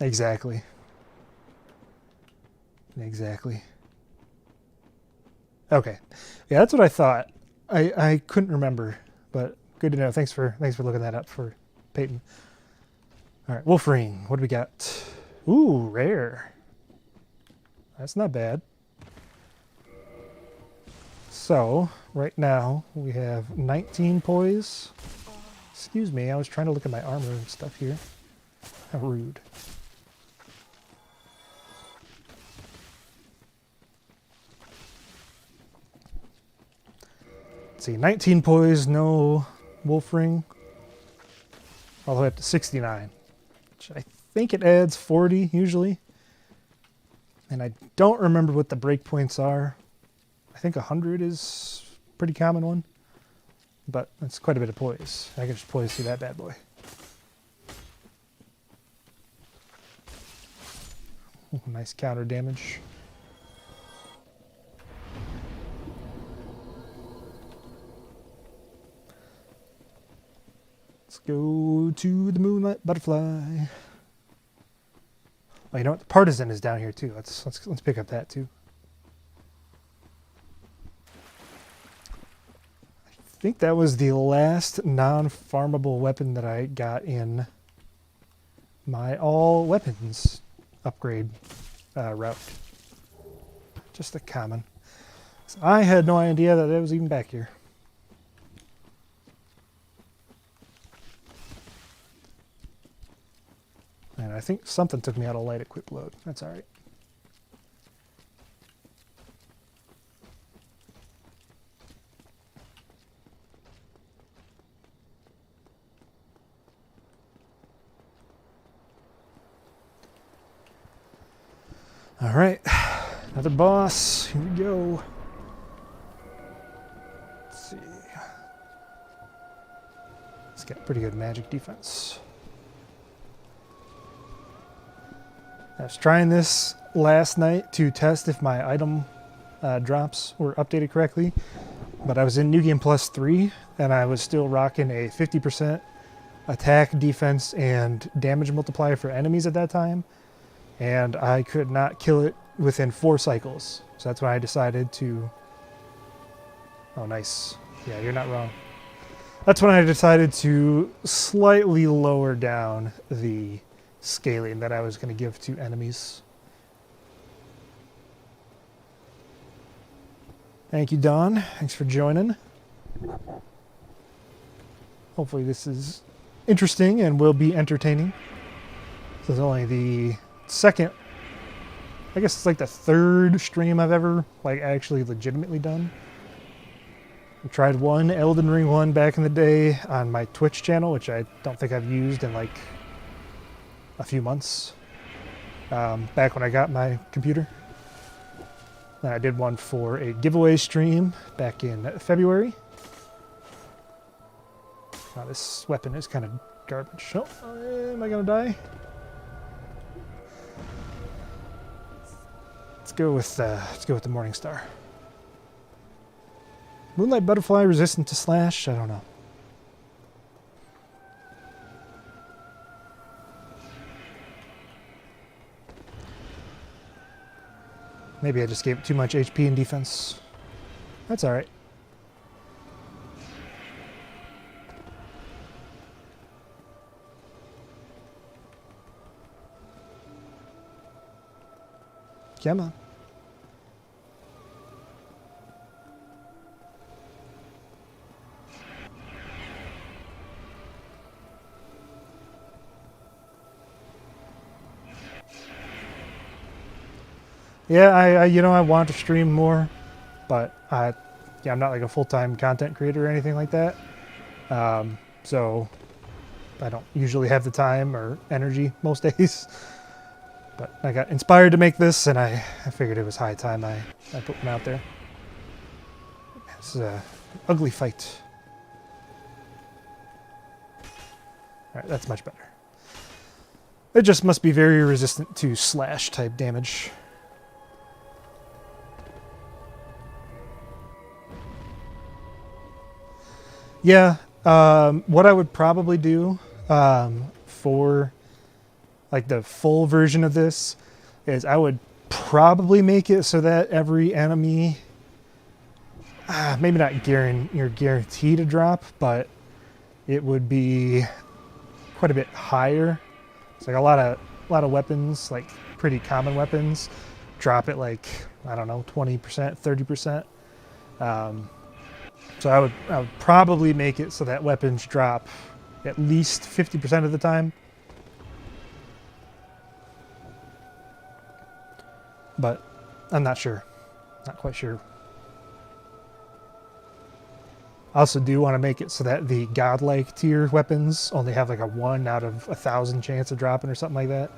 Exactly. Okay. Yeah, that's what I thought. I couldn't remember, but good to know. Thanks for looking that up for Peyton. All right, wolf ring. What do we got? Ooh, rare. That's not bad. So, right now we have 19 poise. Excuse me, I was trying to look at my armor and stuff here. How rude. Let's see, 19 poise, no wolf ring. All the way up to 69. Which I think it adds 40 usually. And I don't remember what the breakpoints are. I think 100 is a pretty common one. But that's quite a bit of poise. I can just poise through that bad boy. Ooh, nice counter damage. Let's go to the Moonlight Butterfly. Oh, you know what? The Partisan is down here too. Let's pick up that too. I think that was the last non-farmable weapon that I got in my all weapons upgrade route. Just a common. So I had no idea that it was even back here. And I think something took me out of light equip load. That's alright. Alright, another boss. Here we go. Let's see. It's got pretty good magic defense. I was trying this last night to test if my item drops were updated correctly, but I was in New Game Plus 3 and I was still rocking a 50% attack, defense, and damage multiplier for enemies at that time, and I could not kill it within 4 cycles. So that's when I decided to... Oh, nice. Yeah, you're not wrong. That's when I decided to slightly lower down the scaling that I was going to give to enemies. Thank you, Don. Thanks for joining. Hopefully this is interesting and will be entertaining. This is only the second, I guess it's like the third stream I've ever like actually legitimately done. I tried one Elden Ring one back in the day on my Twitch channel, which I don't think I've used in like a few months, back when I got my computer. And I did one for a giveaway stream back in February. Oh, this weapon is kind of garbage. Oh, am I gonna die? Let's go with the Morning Star. Moonlight Butterfly resistant to slash? I don't know. Maybe I just gave it too much HP and defense. That's alright. Come on. Yeah, I want to stream more, but I'm not like a full-time content creator or anything like that. So I don't usually have the time or energy most days. But I got inspired to make this, and I figured it was high time I put one out there. This is an ugly fight. Alright, that's much better. It just must be very resistant to slash type damage. Yeah, what I would probably do for like the full version of this is I would probably make it so that every enemy, maybe not you're guaranteed to drop, but it would be quite a bit higher. It's like a lot of weapons, like pretty common weapons, drop it like, I don't know, 20%, 30%. So I would probably make it so that weapons drop at least 50% of the time. But I'm not sure. Not quite sure. I also do want to make it so that the godlike tier weapons only have like a 1 out of 1,000 chance of dropping or something like that.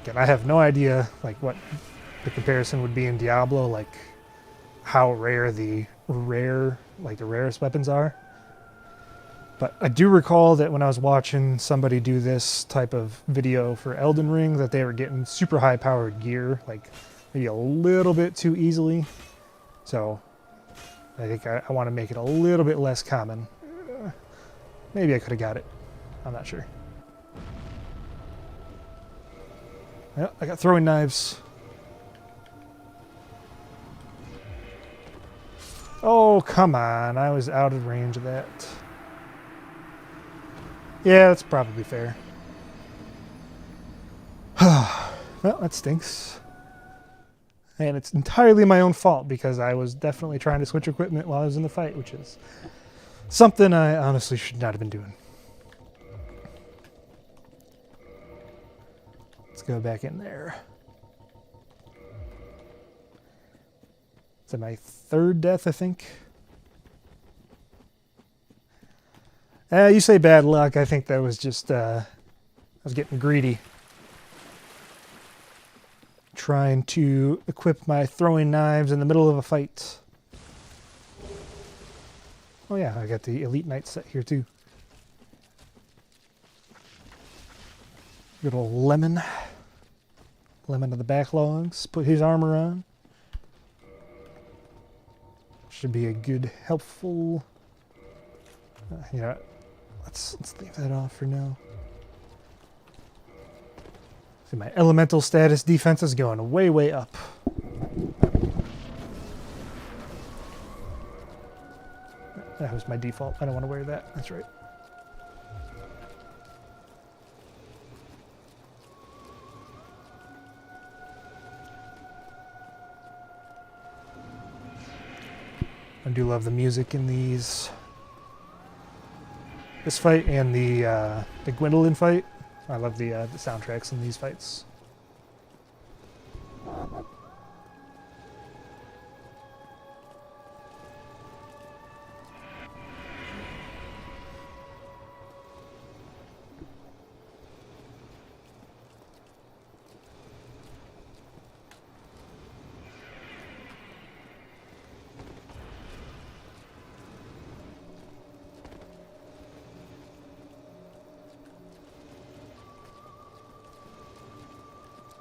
Again, I have no idea like what the comparison would be in Diablo, like how rare the rarest weapons are. But I do recall that when I was watching somebody do this type of video for Elden Ring, that they were getting super high powered gear, like maybe a little bit too easily. So I think I want to make it a little bit less common. Maybe I could have got it. I'm not sure. Well, I got throwing knives. Oh, come on. I was out of range of that. Yeah, that's probably fair. Well, that stinks. And it's entirely my own fault because I was definitely trying to switch equipment while I was in the fight, which is something I honestly should not have been doing. Let's go back in there. Is that my third death, I think? You say bad luck. I think that was just, I was getting greedy. Trying to equip my throwing knives in the middle of a fight. Oh yeah, I got the Elite Knight set here too. Good old Lemon. Lemon of the backlogs. Put his armor on. Should be a good, helpful... let's leave that off for now. See, my elemental status defense is going way, way up. That was my default. I don't want to wear that. That's right. I do love the music in this fight and the Gwendolyn fight. I love the soundtracks in these fights.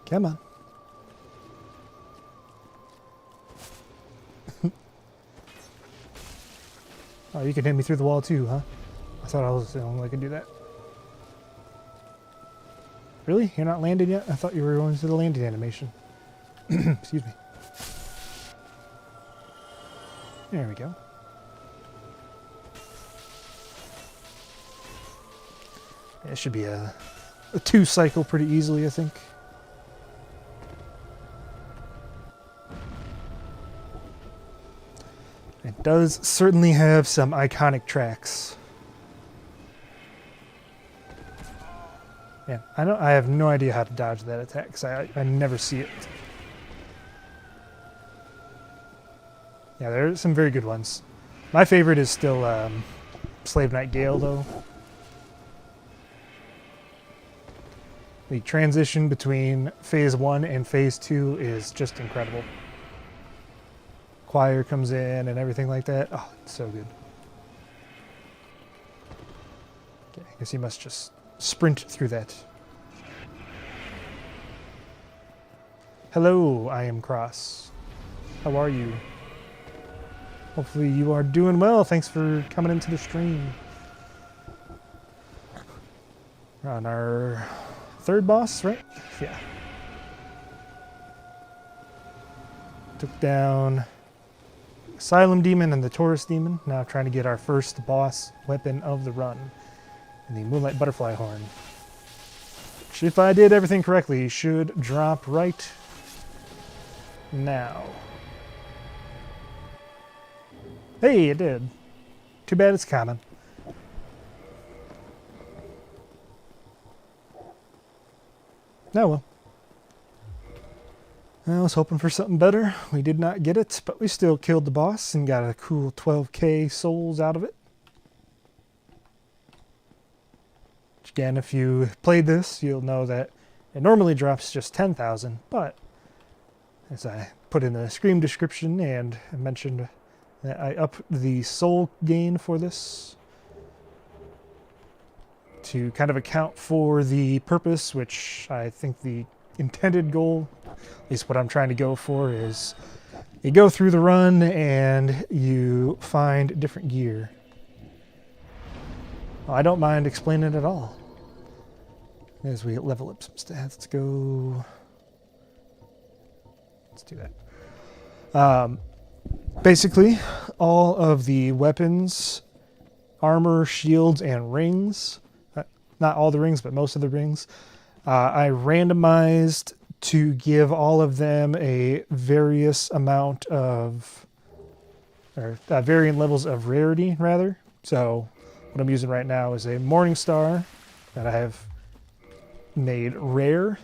Come on. Oh, you can hit me through the wall too, huh? I thought I was the only one that could do that. Really? You're not landed yet? I thought you were going to the landing animation. Excuse me. There we go. Yeah, it should be a 2 cycle pretty easily, I think. It does certainly have some iconic tracks. Yeah, I have no idea how to dodge that attack because I never see it. Yeah, there are some very good ones. My favorite is still Slave Knight Gale, though. The transition between Phase 1 and Phase 2 is just incredible. Choir comes in and everything like that. Oh, it's so good. Okay, I guess you must just sprint through that. Hello, I am Cross. How are you? Hopefully you are doing well. Thanks for coming into the stream. We're on our 3rd boss, right? Yeah. Took down Asylum Demon and the Taurus Demon. Now trying to get our first boss weapon of the run. And the Moonlight Butterfly horn. Which, if I did everything correctly, should drop right now. Hey, it did. Too bad it's common. Oh well. I was hoping for something better. We did not get it, but we still killed the boss and got a cool 12k souls out of it. Which again, if you played this, you'll know that it normally drops just 10,000, but as I put in the stream description and I mentioned that I upped the soul gain for this to kind of account for the purpose, which I think the intended goal, at least what I'm trying to go for, is you go through the run and you find different gear. Well, I don't mind explaining it at all. As we level up some stats, let's go. Let's do that. Basically, all of the weapons, armor, shields, and rings, not all the rings, but most of the rings, I randomized to give all of them a various amount of, or varying levels of rarity, rather. So what I'm using right now is a Morning Star that I have made rare,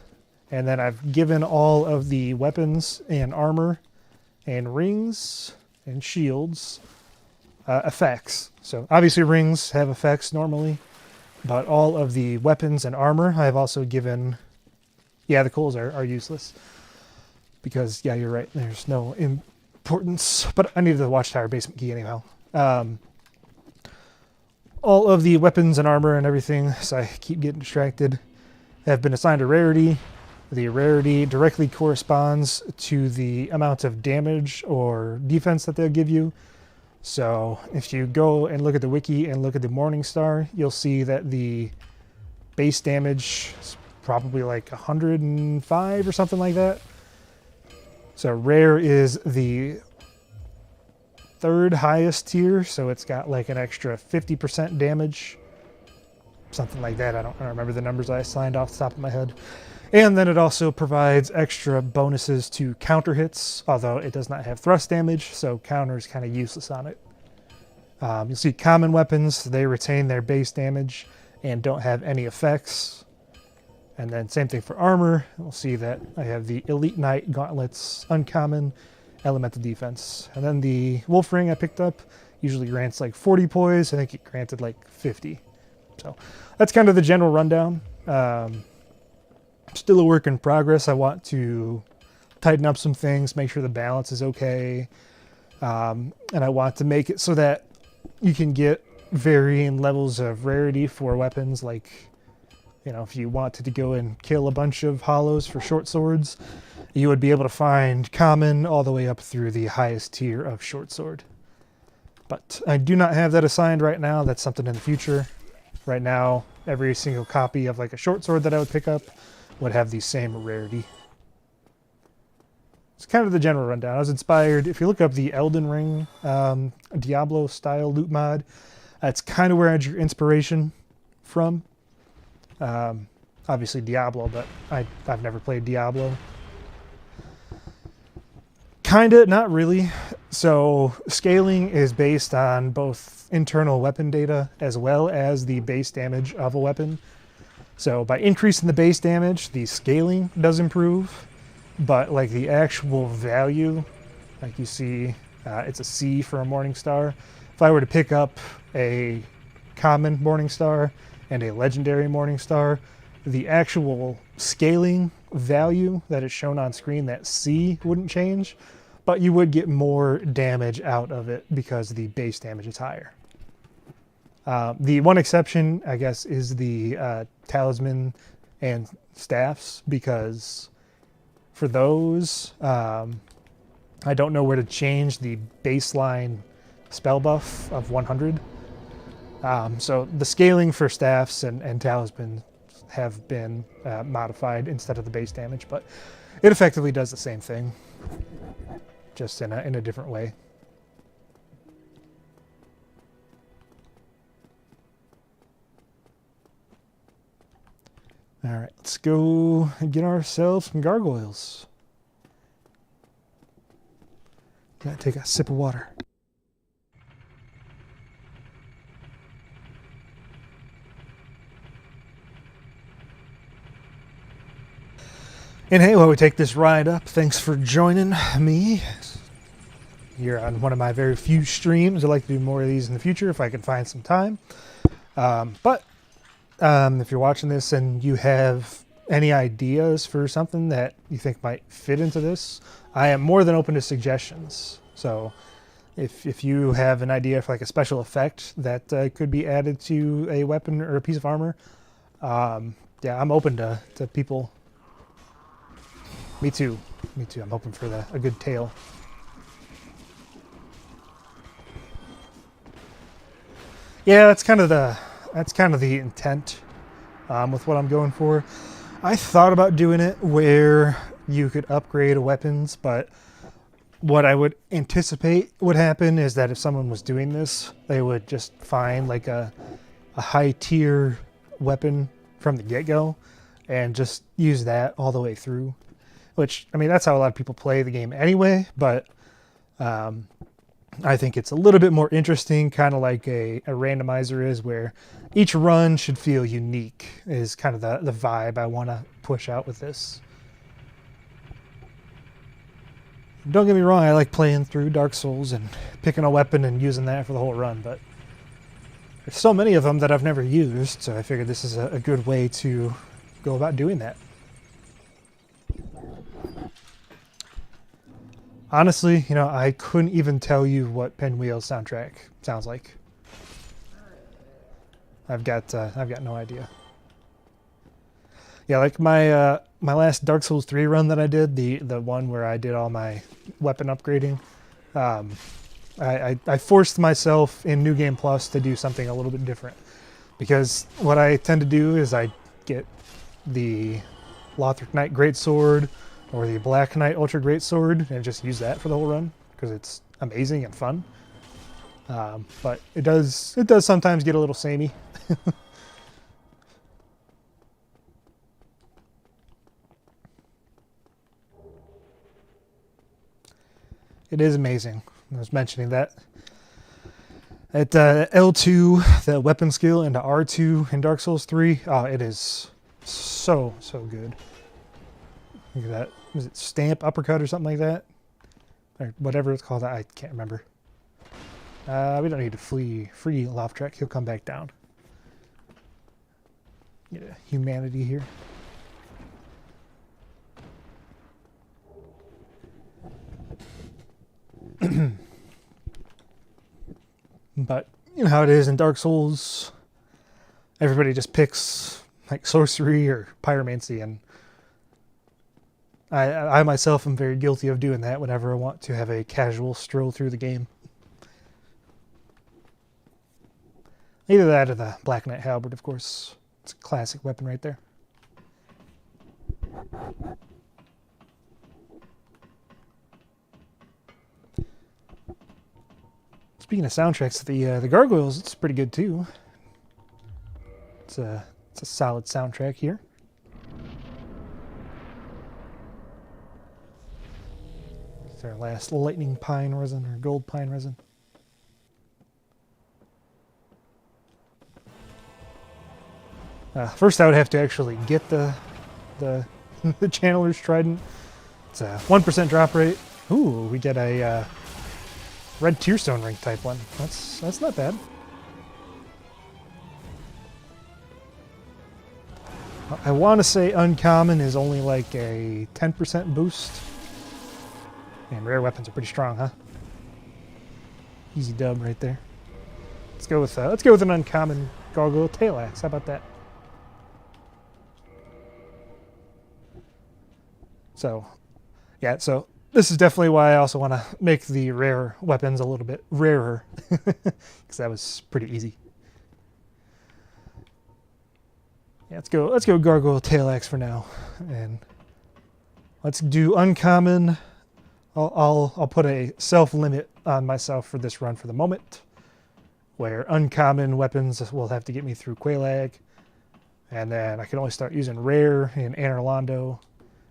and then I've given all of the weapons and armor and rings and shields effects. So obviously rings have effects normally, but all of the weapons and armor I've also given... Yeah, the coals are useless. Because, yeah, you're right, there's no importance. But I needed the Watchtower basement key anyhow. All of the weapons and armor and everything, so I keep getting distracted. have been assigned a rarity. The rarity directly corresponds to the amount of damage or defense that they'll give you. So if you go and look at the wiki and look at the Morningstar, you'll see that the base damage is probably like 105 or something like that. So rare is the third highest tier, so it's got like an extra 50% damage, something like that. I don't remember the numbers I assigned off the top of my head. And then it also provides extra bonuses to counter hits, although it does not have thrust damage, so counter is kind of useless on it. You'll see common weapons, they retain their base damage and don't have any effects. And then same thing for armor. We'll see that I have the Elite Knight Gauntlets, uncommon, elemental defense. And then the Wolf Ring I picked up usually grants like 40 poise. I think it granted like 50. So that's kind of the general rundown. Still a work in progress. I want to tighten up some things, make sure the balance is okay. And I want to make it so that you can get varying levels of rarity for weapons. Like, you know, if you wanted to go and kill a bunch of hollows for short swords, you would be able to find common all the way up through the highest tier of short sword. But I do not have that assigned right now. That's something in the future. Right now, every single copy of like a short sword that I would pick up would have the same rarity. It's kind of the general rundown. I was inspired, if you look up the Elden Ring Diablo style loot mod, that's kind of where I had your inspiration from. Obviously Diablo, but I've never played Diablo. Kinda, not really. So scaling is based on both internal weapon data as well as the base damage of a weapon. So by increasing the base damage, the scaling does improve, but like the actual value, like you see, it's a C for a Morningstar. If I were to pick up a common Morningstar and a legendary Morningstar, the actual scaling value that is shown on screen, that C, wouldn't change, but you would get more damage out of it because the base damage is higher. The one exception, I guess, is the talisman and staffs, because for those, I don't know where to change the baseline spell buff of 100. So the scaling for staffs and talisman have been modified instead of the base damage, but it effectively does the same thing, just in a different way. All right, let's go and get ourselves some gargoyles. Gotta take a sip of water. And hey, while we take this ride up, thanks for joining me. You're on one of my very few streams. I'd like to do more of these in the future if I can find some time. If you're watching this and you have any ideas for something that you think might fit into this, I am more than open to suggestions. So if you have an idea for like a special effect that could be added to a weapon or a piece of armor, yeah, I'm open to people. Me too. I'm hoping for a good tale. Yeah, that's kind of the intent with what I'm going for. I thought about doing it where you could upgrade weapons, but what I would anticipate would happen is that if someone was doing this, they would just find like a high tier weapon from the get-go and just use that all the way through. Which, I mean, that's how a lot of people play the game anyway, but I think it's a little bit more interesting, kind of like a randomizer is, where each run should feel unique, is kind of the vibe I want to push out with this. Don't get me wrong, I like playing through Dark Souls and picking a weapon and using that for the whole run, but there's so many of them that I've never used, so I figured this is a good way to go about doing that. Honestly, you know, I couldn't even tell you what Pinwheel's soundtrack sounds like. I've got no idea. Yeah, like my last Dark Souls 3 run that I did, the one where I did all my weapon upgrading, I forced myself in New Game Plus to do something a little bit different. Because what I tend to do is I get the Lothric Knight Greatsword or the Black Knight Ultra Greatsword and just use that for the whole run because it's amazing and fun. But it does sometimes get a little samey. It is amazing. I was mentioning that. At L2, the weapon skill, into R2 in Dark Souls 3, oh, it is so good. Look at that. Was it Stamp Uppercut or something like that? Or whatever it's called. I can't remember. We don't need to free Lothric. He'll come back down. Get a humanity here. But you know how it is in Dark Souls. Everybody just picks like sorcery or pyromancy, and I myself am very guilty of doing that whenever I want to have a casual stroll through the game. Either that or the Black Knight Halberd, of course. It's a classic weapon right there. Speaking of soundtracks, the Gargoyles, it's pretty good too. It's a solid soundtrack here. It's our last lightning pine resin or gold pine resin. First, I would have to actually get the the Channeler's Trident. It's a 1% drop rate. Ooh, we get a red Tearstone ring type one. That's not bad. I want to say uncommon is only like a 10% boost. And rare weapons are pretty strong, huh? Easy dub right there. Let's go with an uncommon Gargoyle tail axe. How about that? So, yeah. So this is definitely why I also want to make the rare weapons a little bit rarer, because that was pretty easy. Yeah, let's go Gargoyle tail axe for now, and let's do uncommon. I'll put a self limit on myself for this run for the moment, where uncommon weapons will have to get me through Quelaag, and then I can only start using rare in Anor Londo,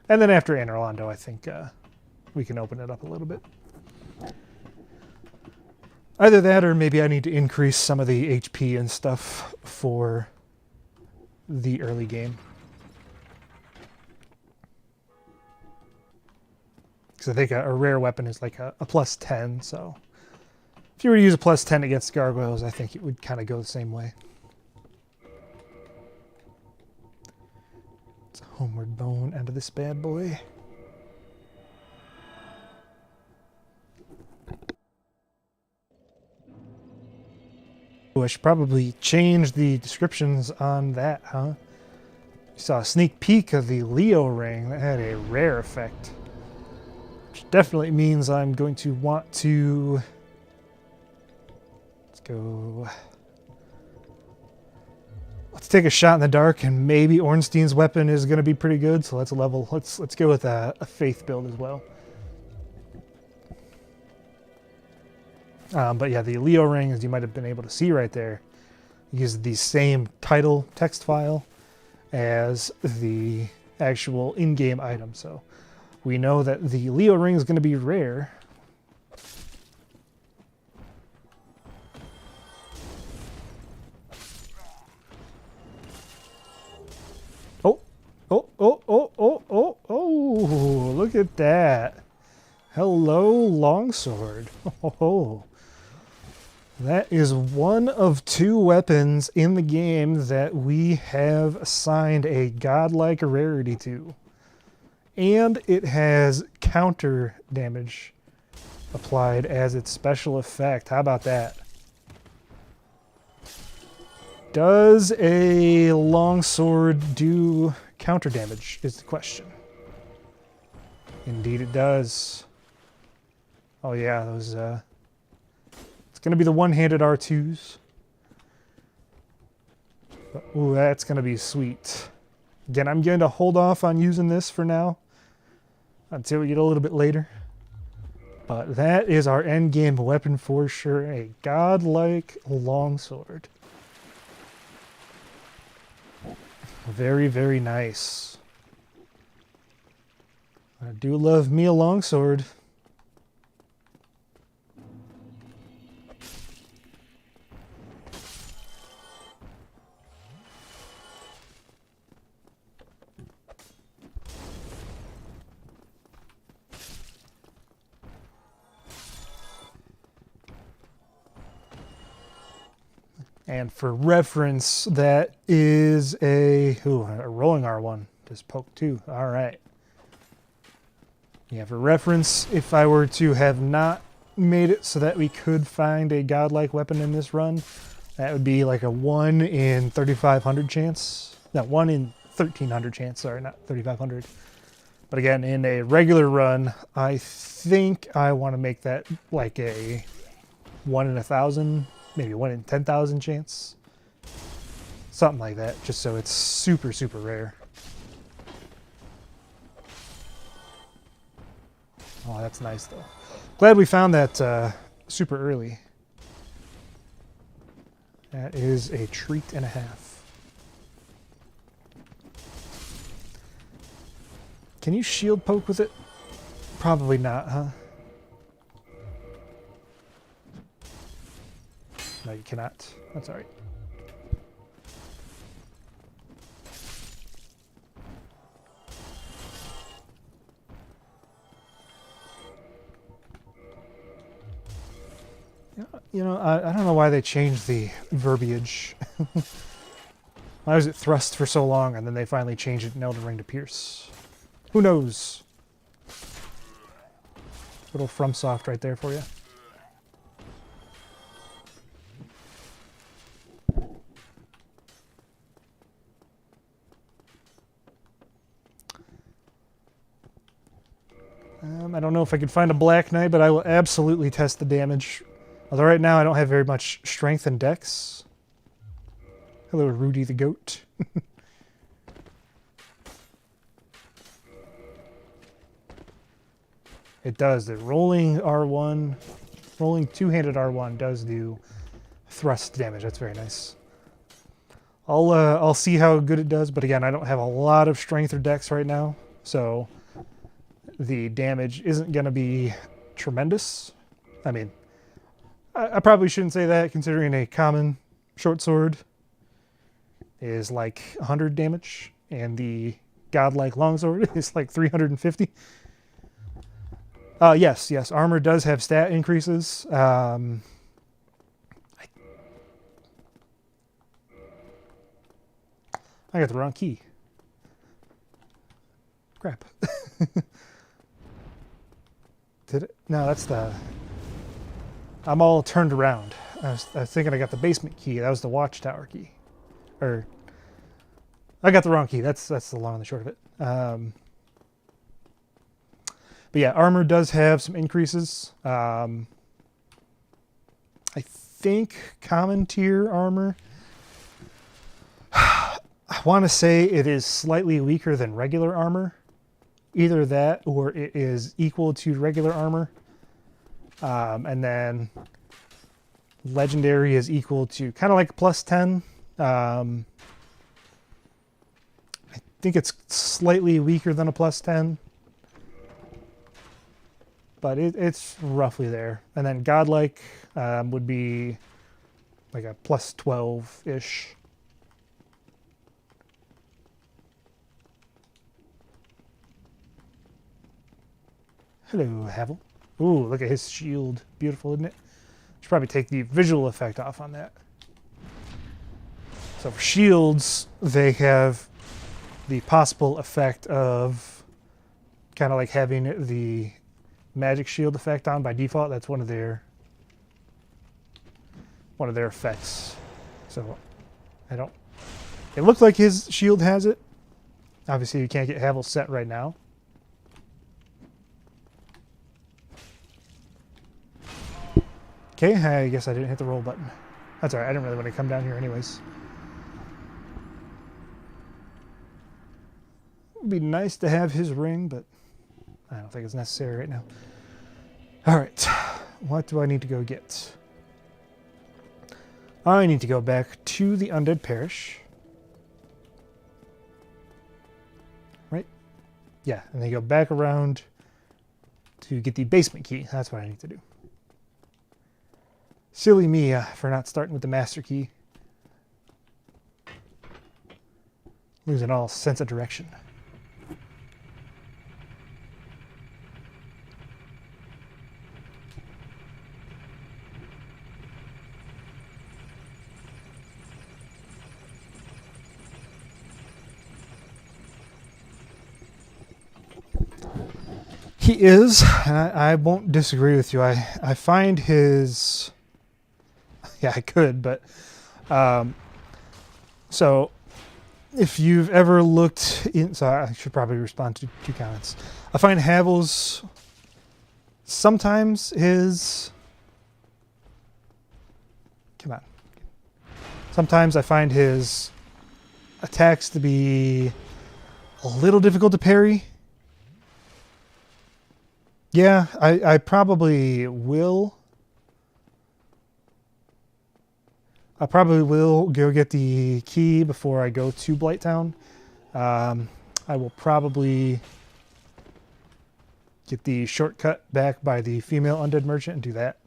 and then after Anor Londo, I think we can open it up a little bit. Either that, or maybe I need to increase some of the HP and stuff for the early game. Because I think a rare weapon is like a plus 10, so if you were to use a plus 10 against Gargoyles, I think it would kind of go the same way. It's a homeward bone out of this bad boy. Oh, I should probably change the descriptions on that, huh? You saw a sneak peek of the Leo ring that had a rare effect. Which definitely means I'm going to want to... Let's take a shot in the dark, and maybe Ornstein's weapon is going to be pretty good, so let's go with a faith build as well. But yeah, the Leo ring, as you might have been able to see right there, uses the same title text file as the actual in-game item. So we know that the Leo ring is going to be rare. Oh, look at that. Hello, longsword. Oh. That is one of 2 weapons in the game that we have assigned a godlike rarity to. And it has counter damage applied as its special effect. How about that? Does a longsword do counter damage is the question. Indeed it does. Oh yeah, those it's gonna be the one-handed R2s. But, ooh, that's gonna be sweet. Again, I'm going to hold off on using this for now until we get a little bit later. But that is our endgame weapon for sure. A godlike longsword. Very, very nice. I do love me a longsword. And for reference, that is a rolling R1. Just poke 2. All right. Yeah, for reference, if I were to have not made it so that we could find a godlike weapon in this run, that would be like a 1 in 3,500 chance. No, 1 in 1,300 chance. Sorry, not 3,500. But again, in a regular run, I think I want to make that like a 1 in 1,000. Maybe 1 in 10,000 chance. Something like that, just so it's super, super rare. Oh, that's nice though. Glad we found that super early. That is a treat and a half. Can you shield poke with it? Probably not, huh? No, you cannot. That's all right. You know, I don't know why they changed the verbiage. Why was it thrust for so long and then they finally changed it in Elden Ring to pierce? Who knows? Little FromSoft right there for you. I don't know if I could find a Black Knight, but I will absolutely test the damage. Although right now I don't have very much strength and dex. Hello, Rudy the goat. It does. The rolling R1, rolling two-handed R1 does do thrust damage. That's very nice. I'll see how good it does, but again, I don't have a lot of strength or dex right now, so the damage isn't going to be tremendous. I mean, I probably shouldn't say that considering a common short sword is like 100 damage and the godlike longsword is like 350. Yes, armor does have stat increases. I got the wrong key. Crap. Did it? No, that's the... I'm all turned around. I was thinking I got the basement key. That was the watchtower key. Or... I got the wrong key. That's the long and the short of it. But yeah, armor does have some increases. I think common tier armor... I want to say it is slightly weaker than regular armor. Either that or it is equal to regular armor. And then legendary is equal to kind of like plus 10. I think it's slightly weaker than a plus 10. But it's roughly there. And then godlike would be like a plus 12-ish. Hello, Havel. Ooh, look at his shield. Beautiful, isn't it? Should probably take the visual effect off on that. So for shields, they have the possible effect of kind of like having the magic shield effect on by default. That's one of their effects. So I don't... It looks like his shield has it, Obviously, you can't get Havel's set right now. Okay, I guess I didn't hit the roll button. That's alright, I didn't really want to come down here anyways. It would be nice to have his ring, but I don't think it's necessary right now. Alright, what do I need to go get? I need to go back to the Undead Parish. Right? Yeah, and then go back around to get the basement key. That's what I need to do. Silly me for not starting with the master key. Losing all sense of direction. He is, and I won't disagree with you. I find his... Yeah, I could, but... so, if you've ever looked in... So I should probably respond to 2 comments. I find Havel's... Sometimes his... Come on. Sometimes I find his attacks to be a little difficult to parry. Yeah, I probably will. I probably will go get the key before I go to Blighttown. I will probably get the shortcut back by the female undead merchant and do that.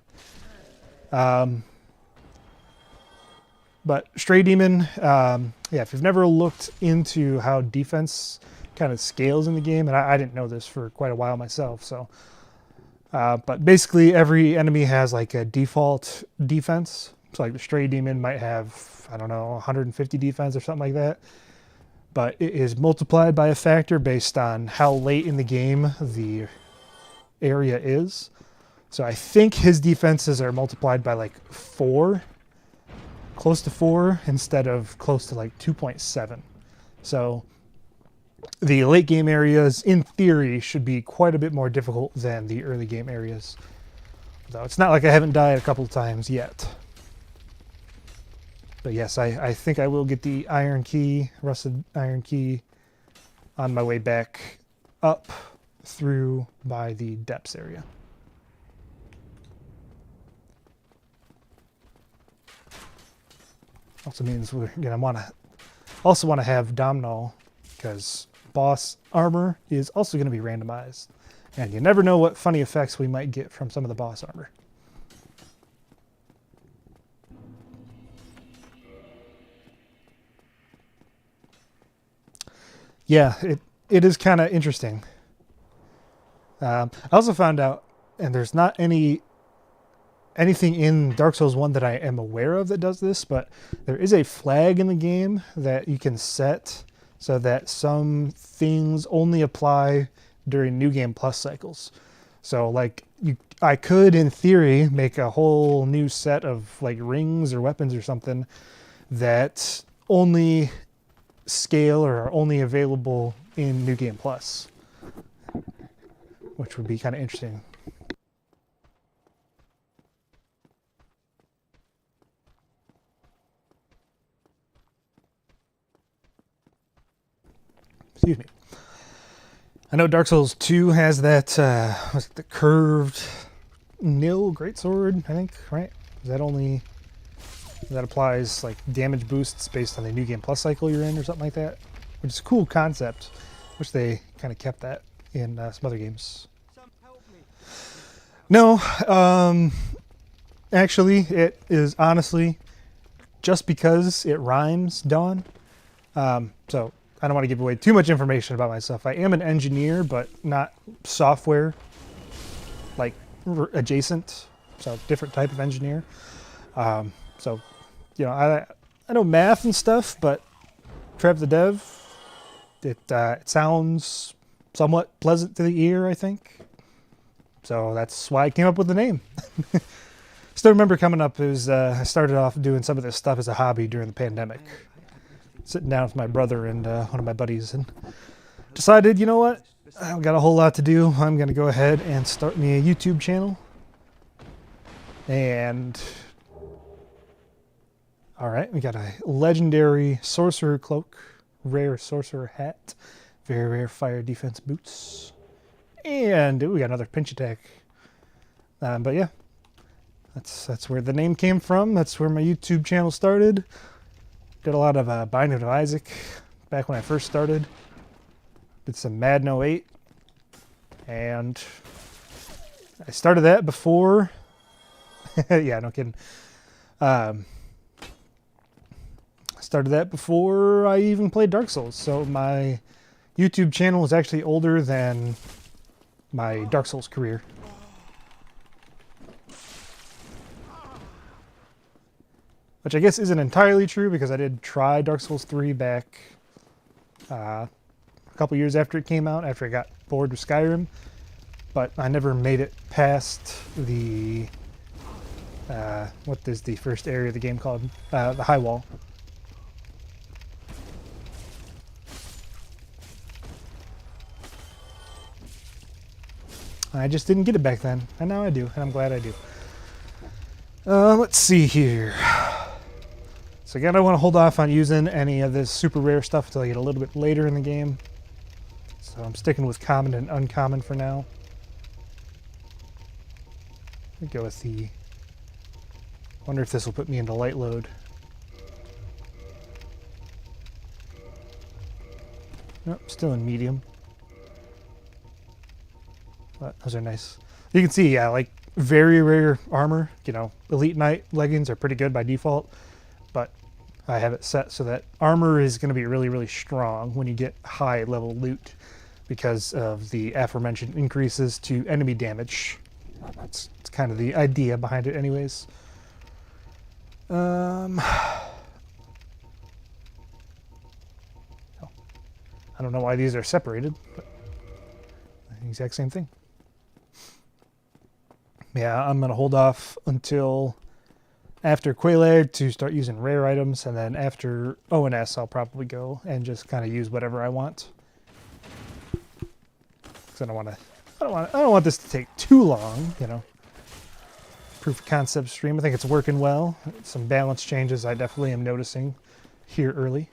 But Stray Demon, yeah, if you've never looked into how defense kind of scales in the game, and I didn't know this for quite a while myself, so... but basically every enemy has like a default defense. So like the Stray Demon might have, I don't know, 150 defense or something like that. But it is multiplied by a factor based on how late in the game the area is. So I think his defenses are multiplied by like 4, close to 4, instead of close to like 2.7. So the late game areas, in theory, should be quite a bit more difficult than the early game areas. Though it's not like I haven't died a couple of times yet. But yes, I think I will get the iron key, rusted iron key, on my way back up through by the depths area. Also means we're gonna also want to have Domhnall, because boss armor is also going to be randomized. And you never know what funny effects we might get from some of the boss armor. Yeah, it is kind of interesting. I also found out, and there's not anything in Dark Souls 1 that I am aware of that does this, but there is a flag in the game that you can set so that some things only apply during New Game Plus cycles. So like I could, in theory, make a whole new set of like rings or weapons or something that only scale or are only available in New Game Plus, which would be kind of interesting. Excuse me. I know Dark Souls 2 has that, what's it, the curved nil greatsword, I think, right? That applies like damage boosts based on the New Game Plus cycle you're in or something like that, which is a cool concept. Wish they kind of kept that in some other games. No, actually, it is honestly just because it rhymes, Dawn. So I don't want to give away too much information about myself. I am an engineer, but not software, like adjacent, so different type of engineer. So, you know, I know math and stuff, but Trev the Dev, it sounds somewhat pleasant to the ear, I think. So that's why I came up with the name. Still remember coming up, it was, I started off doing some of this stuff as a hobby during the pandemic. sitting down with my brother and one of my buddies and decided, you know what? I've got a whole lot to do. I'm going to go ahead and start me a YouTube channel. And all right, we got a legendary sorcerer cloak, rare sorcerer hat, very rare fire defense boots, and we got another pinch attack. But yeah, that's where the name came from. That's where my YouTube channel started. Did a lot of Binding of Isaac back when I first started. Did some Madden 08, and I started that before. Yeah, no kidding. I started that before I even played Dark Souls, so my YouTube channel is actually older than my Dark Souls career. Which I guess isn't entirely true, because I did try Dark Souls 3 back a couple years after it came out, after I got bored with Skyrim, but I never made it past the what is the first area of the game called? The High Wall. I just didn't get it back then, and now I do, and I'm glad I do. Let's see here. So again, I want to hold off on using any of this super rare stuff until I get a little bit later in the game. So I'm sticking with common and uncommon for now. I'll go with the... wonder if this will put me into light load. Nope, still in medium. But those are nice. You can see, yeah, like very rare armor. You know, Elite Knight leggings are pretty good by default, but I have it set so that armor is going to be really, really strong when you get high level loot because of the aforementioned increases to enemy damage. That's kind of the idea behind it anyways. I don't know why these are separated, but the exact same thing. Yeah, I'm going to hold off until after Quelaag to start using rare items, and then after ONS I'll probably go and just kind of use whatever I want. Because I don't want this to take too long, you know. Proof of concept stream. I think it's working well. Some balance changes I definitely am noticing here early.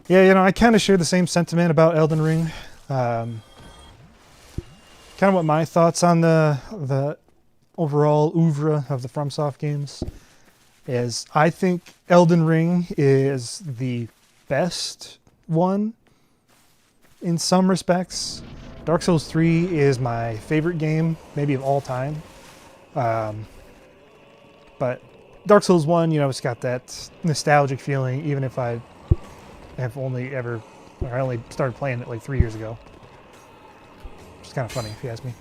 Yeah, you know, I kind of share the same sentiment about Elden Ring. Kind of what my thoughts on the overall oeuvre of the FromSoft games is. I think Elden Ring is the best one in some respects. Dark Souls 3 is my favorite game, maybe of all time. But Dark Souls 1, you know, it's got that nostalgic feeling, even if I have I only started playing it like 3 years ago. Which is kind of funny, if you ask me.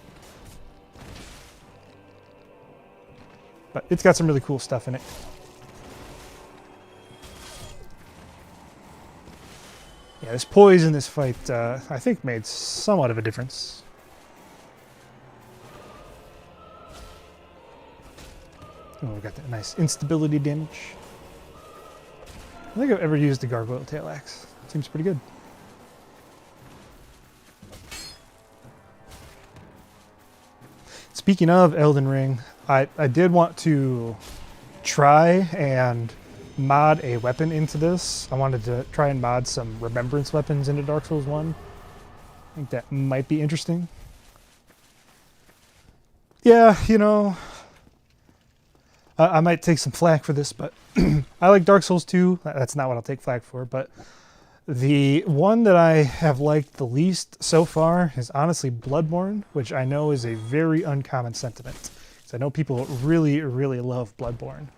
But it's got some really cool stuff in it. Yeah, this poise in this fight, I think, made somewhat of a difference. Oh, we got that nice instability damage. I don't think I've ever used the Gargoyle tail axe. Seems pretty good. Speaking of Elden Ring, I did want to try and mod a weapon into this. I wanted to try and mod some remembrance weapons into Dark Souls 1. I think that might be interesting. Yeah, you know, I might take some flack for this, but I like Dark Souls 2. That's not what I'll take flack for, but the one that I have liked the least so far is honestly Bloodborne, which I know is a very uncommon sentiment. Because I know people really, really love Bloodborne.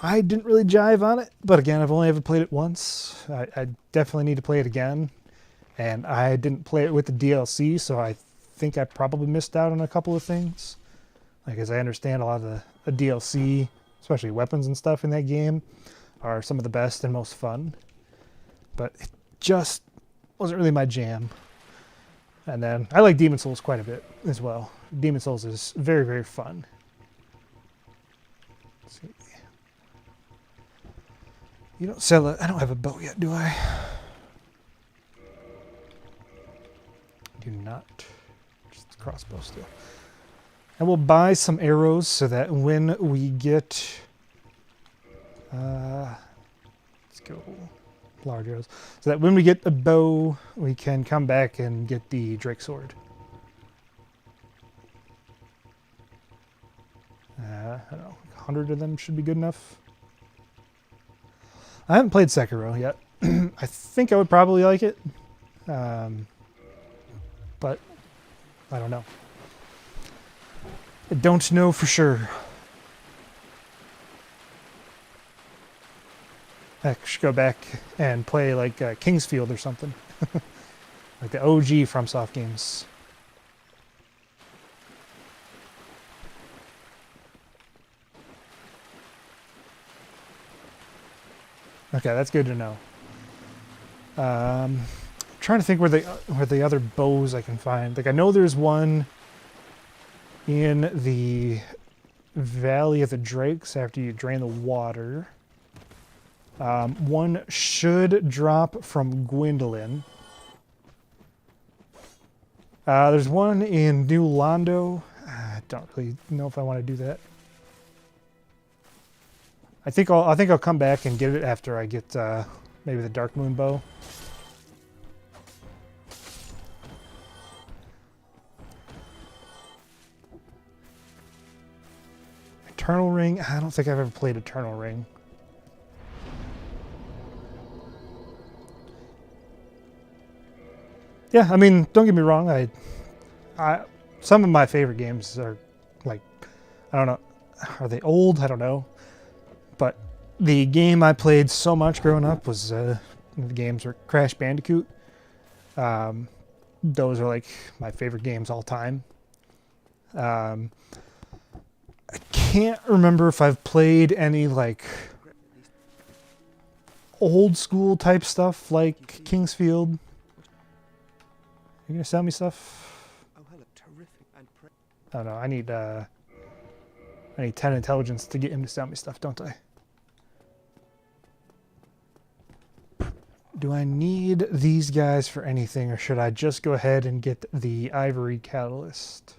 I didn't really jive on it, but again, I've only ever played it once. I definitely need to play it again. And I didn't play it with the DLC, so I think I probably missed out on a couple of things. Like, as I understand, a lot of the DLC, especially weapons and stuff in that game, are some of the best and most fun. But it just wasn't really my jam. And then I like Demon Souls quite a bit as well. Demon Souls is very, very fun. Let's see. You don't sell it. I don't have a bow yet, do I? Do not. Just crossbow still. And we'll buy some arrows so that when we get... let's go large arrows. So that when we get a bow, we can come back and get the Drake Sword. I don't know, 100 of them should be good enough. I haven't played Sekiro yet. I think I would probably like it. But I don't know. I don't know for sure. I should go back and play like Kingsfield or something. Like the OG FromSoft games. Okay, that's good to know. Trying to think where the other bows I can find. Like I know there's one in the Valley of the Drakes after you drain the water. One should drop from Gwendolyn. There's one in New Londo. I don't really know if I want to do that. I think I'll come back and get it after I get maybe the Dark Moon bow. Eternal Ring. I don't think I've ever played Eternal Ring. Yeah, I mean, don't get me wrong. I some of my favorite games are like, I don't know, are they old? I don't know. But the game I played so much growing up was the games were Crash Bandicoot. Those are like my favorite games all time. I can't remember if I've played any like old school type stuff like Kingsfield. You gonna sell me stuff? Oh no, I need 10 intelligence to get him to sell me stuff, don't I? Do I need these guys for anything, or should I just go ahead and get the Ivory Catalyst?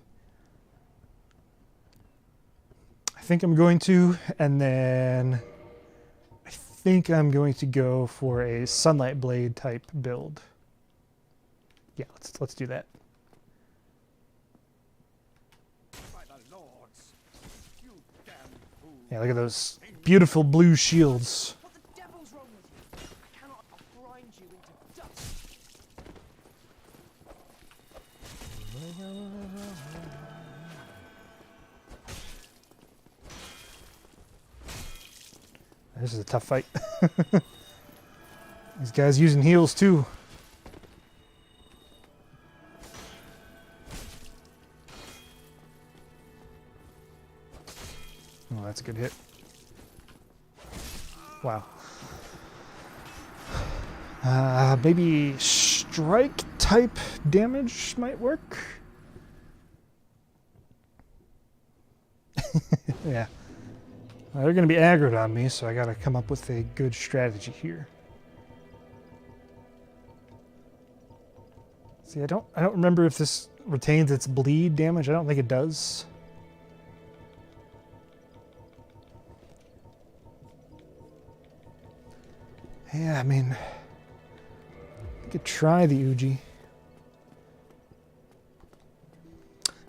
I think I'm going to, and then I think I'm going to go for a Sunlight Blade type build. Yeah, let's do that. Yeah, look at those beautiful blue shields. What the devil's wrong with you? I cannot grind you into dust. This is a tough fight. These guys using heals too. Oh, that's a good hit. Wow. Maybe strike type damage might work. Yeah. Well, they're going to be aggroed on me, so I got to come up with a good strategy here. See, I don't remember if this retains its bleed damage. I don't think it does. Yeah, I mean, I could try the Uji.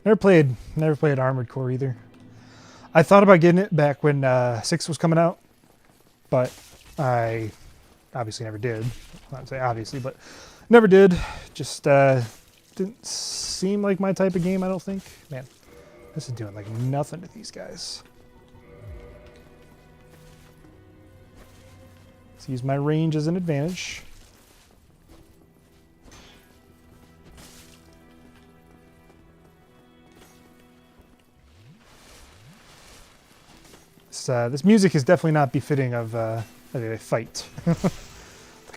Never played Armored Core either. I thought about getting it back when 6 was coming out, but I obviously never did. I don't say obviously, but never did. Just didn't seem like my type of game, I don't think. Man, this is doing like nothing to these guys. Let's use my range as an advantage. This music is definitely not befitting of a fight. The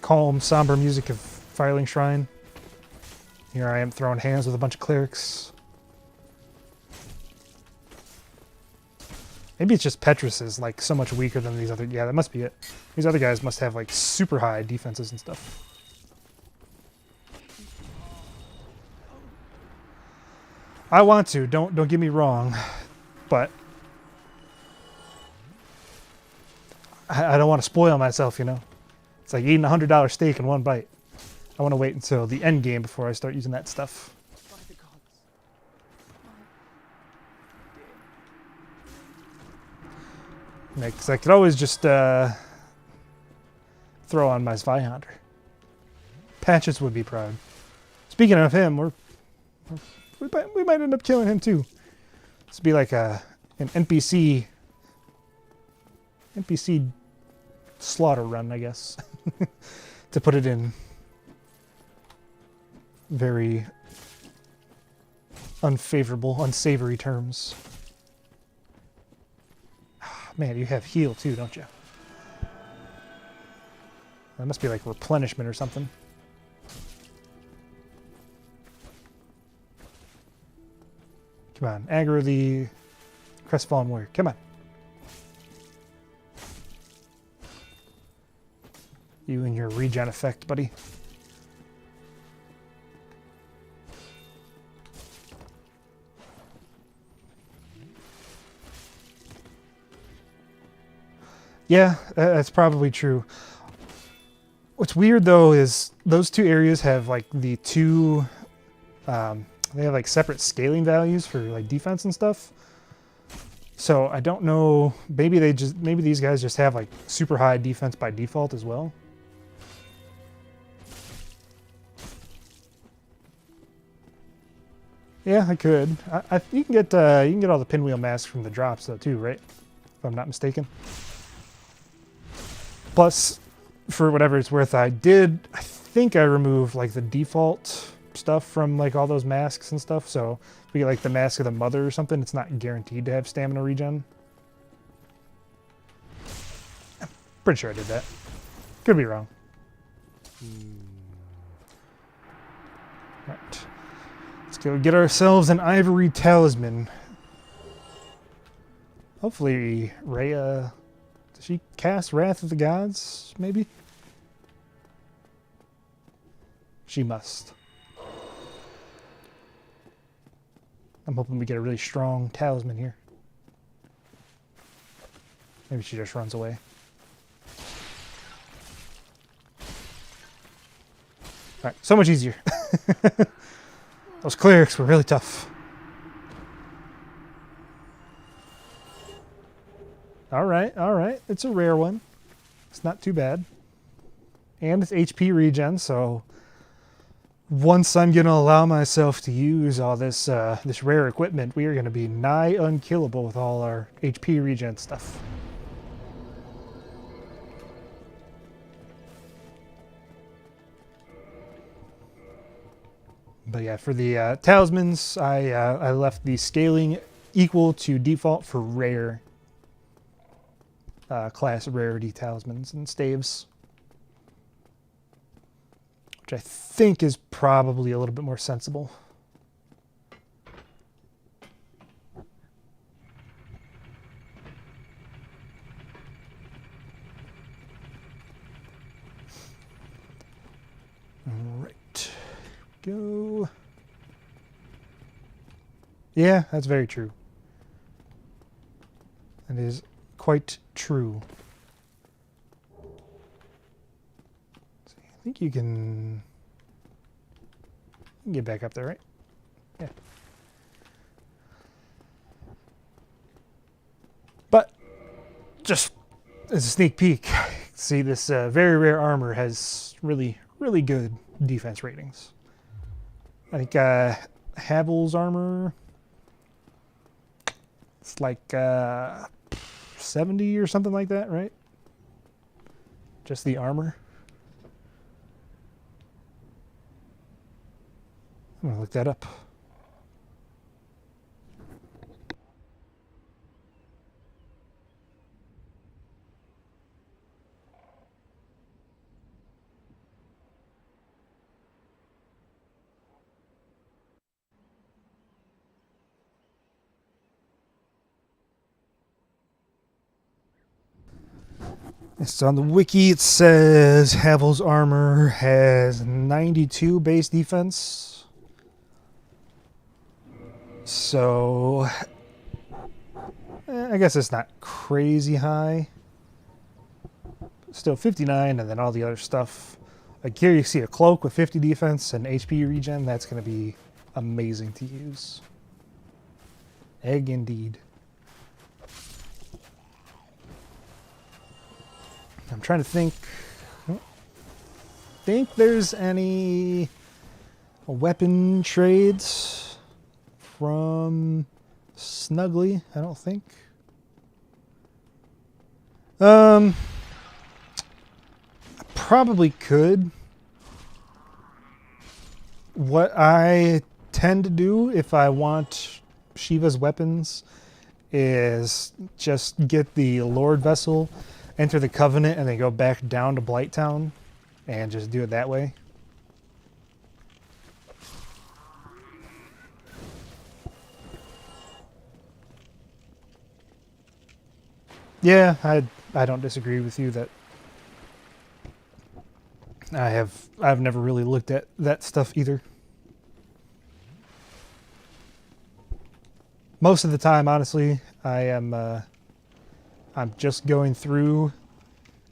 calm, somber music of Firelink Shrine. Here I am throwing hands with a bunch of clerics. Maybe it's just Petrus is like so much weaker than these other. Yeah, that must be it. These other guys must have like super high defenses and stuff. I want to. Don't get me wrong, but I don't want to spoil myself. You know, it's like eating $100 steak in one bite. I want to wait until the end game before I start using that stuff. By the gods. Because I could always just throw on my Zweihänder. Patches would be proud. Speaking of him, we might end up killing him too. This would be like an NPC slaughter run, I guess, to put it in very unfavorable, unsavory terms. Man, you have heal too, don't you? That must be like replenishment or something. Come on, aggro the crestfallen warrior. Come on. You and your regen effect, buddy. Yeah, that's probably true. What's weird though is those two areas have like the two, they have like separate scaling values for like defense and stuff. So I don't know. Maybe these guys just have like super high defense by default as well. Yeah, I could. You can get all the pinwheel masks from the drops though too, right? If I'm not mistaken. Plus, for whatever it's worth, I think I removed like the default stuff from like all those masks and stuff. So if we get like the Mask of the Mother or something, it's not guaranteed to have stamina regen. I'm pretty sure I did that. Could be wrong. Right. Let's go get ourselves an ivory talisman. Hopefully Rhea... Does she cast Wrath of the Gods, maybe? She must. I'm hoping we get a really strong talisman here. Maybe she just runs away. Alright, so much easier. Those clerics were really tough. Alright. It's a rare one. It's not too bad. And it's HP regen, so once I'm going to allow myself to use all this this rare equipment, we are going to be nigh unkillable with all our HP regen stuff. But yeah, for the talismans, I left the scaling equal to default for rare class rarity talismans and staves, which I think is probably a little bit more sensible. All right, go. Yeah, that's very true. That is quite true. I think you can get back up there, right? Yeah. But just as a sneak peek, see this very rare armor has really, really good defense ratings. I think Havel's armor, it's like 70 or something like that, right? Just the armor. I'm gonna look that up. So on the wiki it says Havel's armor has 92 base defense. So I guess it's not crazy high. Still 59, and then all the other stuff. Like here you see a cloak with 50 defense and HP regen. That's going to be amazing to use. Egg indeed. I'm trying to think. Think there's any weapon trades from Snuggly? I don't think. I probably could. What I tend to do if I want Shiva's weapons is just get the Lord Vessel, enter the Covenant, and then go back down to Blighttown and just do it that way. Yeah, I don't disagree with you that I've never really looked at that stuff either. Most of the time, honestly, I'm just going through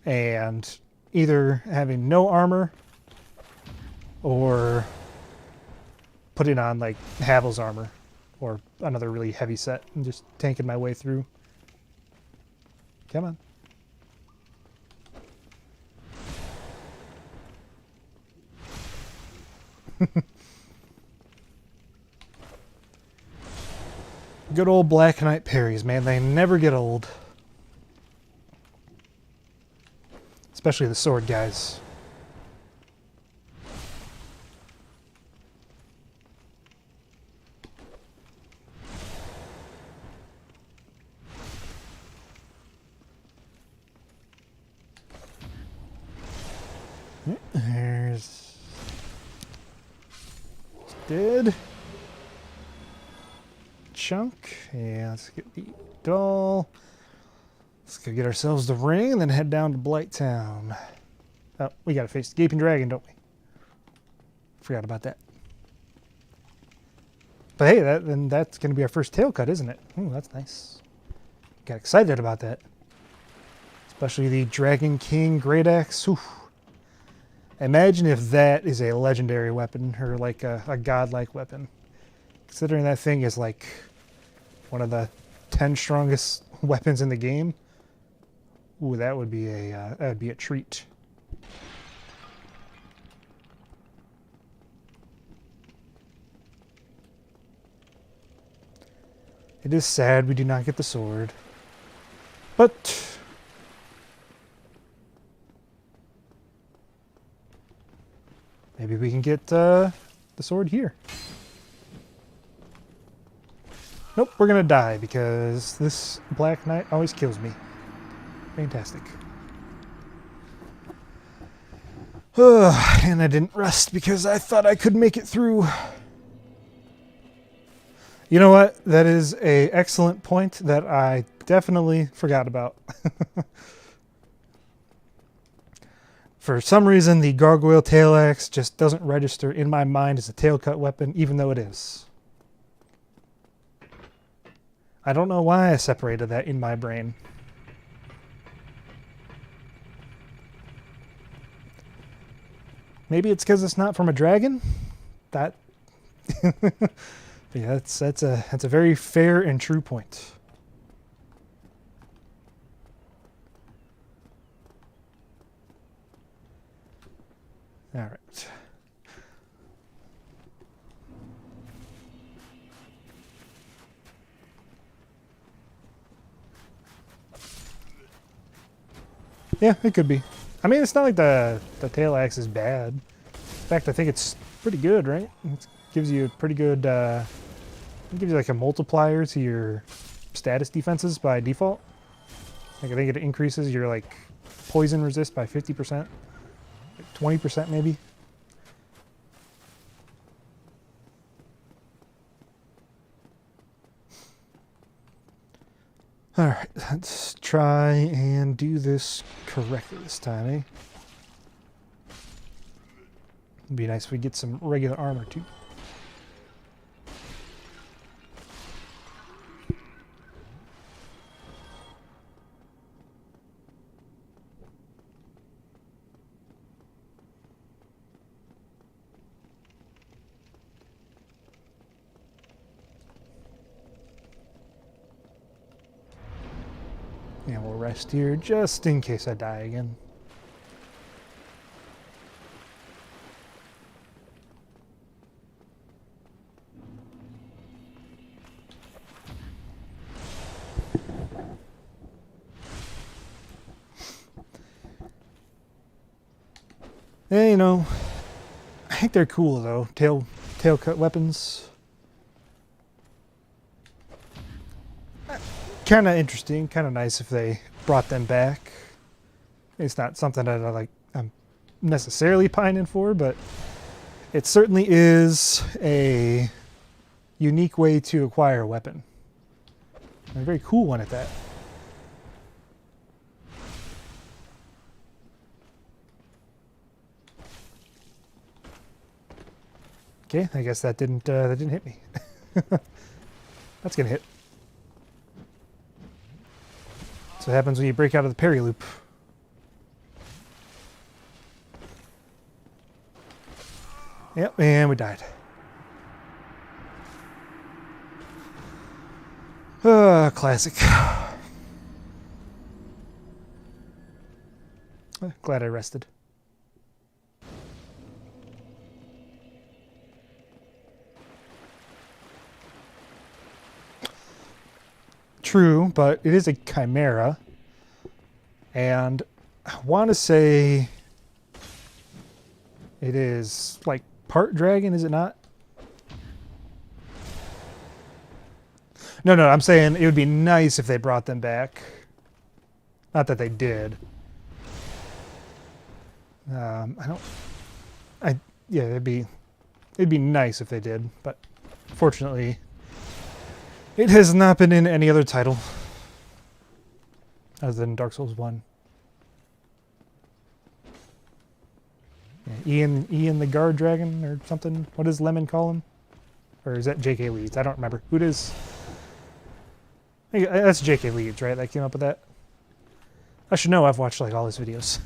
and either having no armor or putting on like Havel's armor or another really heavy set and just tanking my way through. Come on. Good old Black Knight parries, man. They never get old. Especially the sword guys. There's dead chunk. Yeah, let's get the doll. Let's go get ourselves the ring and then head down to Blighttown. Oh, we gotta face the Gaping Dragon, don't we? Forgot about that. But hey, that's gonna be our first tail cut, isn't it? Ooh, that's nice. Got excited about that. Especially the Dragon King Great Axe. Oof. Imagine if that is a legendary weapon, or like a godlike weapon. Considering that thing is like one of the 10 strongest weapons in the game. Ooh, that would be a treat. It is sad we do not get the sword, but maybe we can get the sword here. Nope, we're gonna die because this Black Knight always kills me. Fantastic. And I didn't rest because I thought I could make it through. You know what? That is an excellent point that I definitely forgot about. For some reason, the Gargoyle tail axe just doesn't register in my mind as a tail cut weapon, even though it is. I don't know why I separated that in my brain. Maybe it's because it's not from a dragon? That... yeah, that's a very fair and true point. All right. Yeah, it could be. I mean, it's not like the tail axe is bad. In fact, I think it's pretty good, right? It gives you a pretty good... it gives you like a multiplier to your status defenses by default. Like I think it increases your like poison resist by 50%. 20% maybe. Alright, let's try and do this correctly this time, eh? It'd be nice if we get some regular armor too. And we'll rest here just in case I die again. Yeah, you know, I think they're cool though. Tail cut weapons. Kind of interesting, kind of nice if they brought them back. It's not something that I'm necessarily pining for, but it certainly is a unique way to acquire a weapon. And a very cool one at that. Okay, I guess that didn't hit me. That's gonna hit. That's what happens when you break out of the parry loop. Yep, and we died. Classic. Glad I rested. True, but it is a chimera, and I want to say it is like part dragon, is it not? No, I'm saying it would be nice if they brought them back. Not that they did. Yeah, it'd be nice if they did, but fortunately, it has not been in any other title other than Dark Souls 1. Yeah, Ian the Guard Dragon or something. What does Lemon call him? Or is that J.K. Leeds? I don't remember. Who does... That's J.K. Leeds, right? That came up with that? I should know. I've watched like all his videos.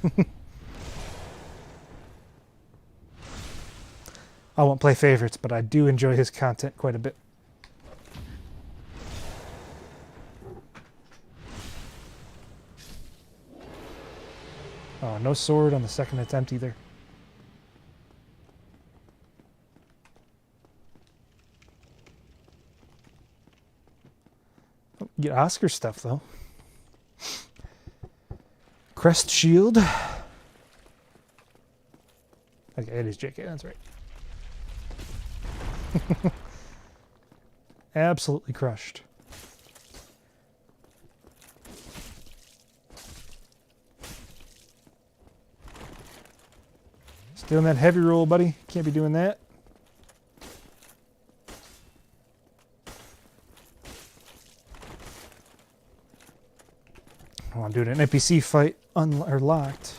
I won't play favorites, but I do enjoy his content quite a bit. Oh, no sword on the second attempt either. Get Oscar stuff though. Crest shield. Okay, it is JK, that's right. Absolutely crushed. Doing that heavy roll, buddy. Can't be doing that. Oh, I'm doing an NPC fight locked.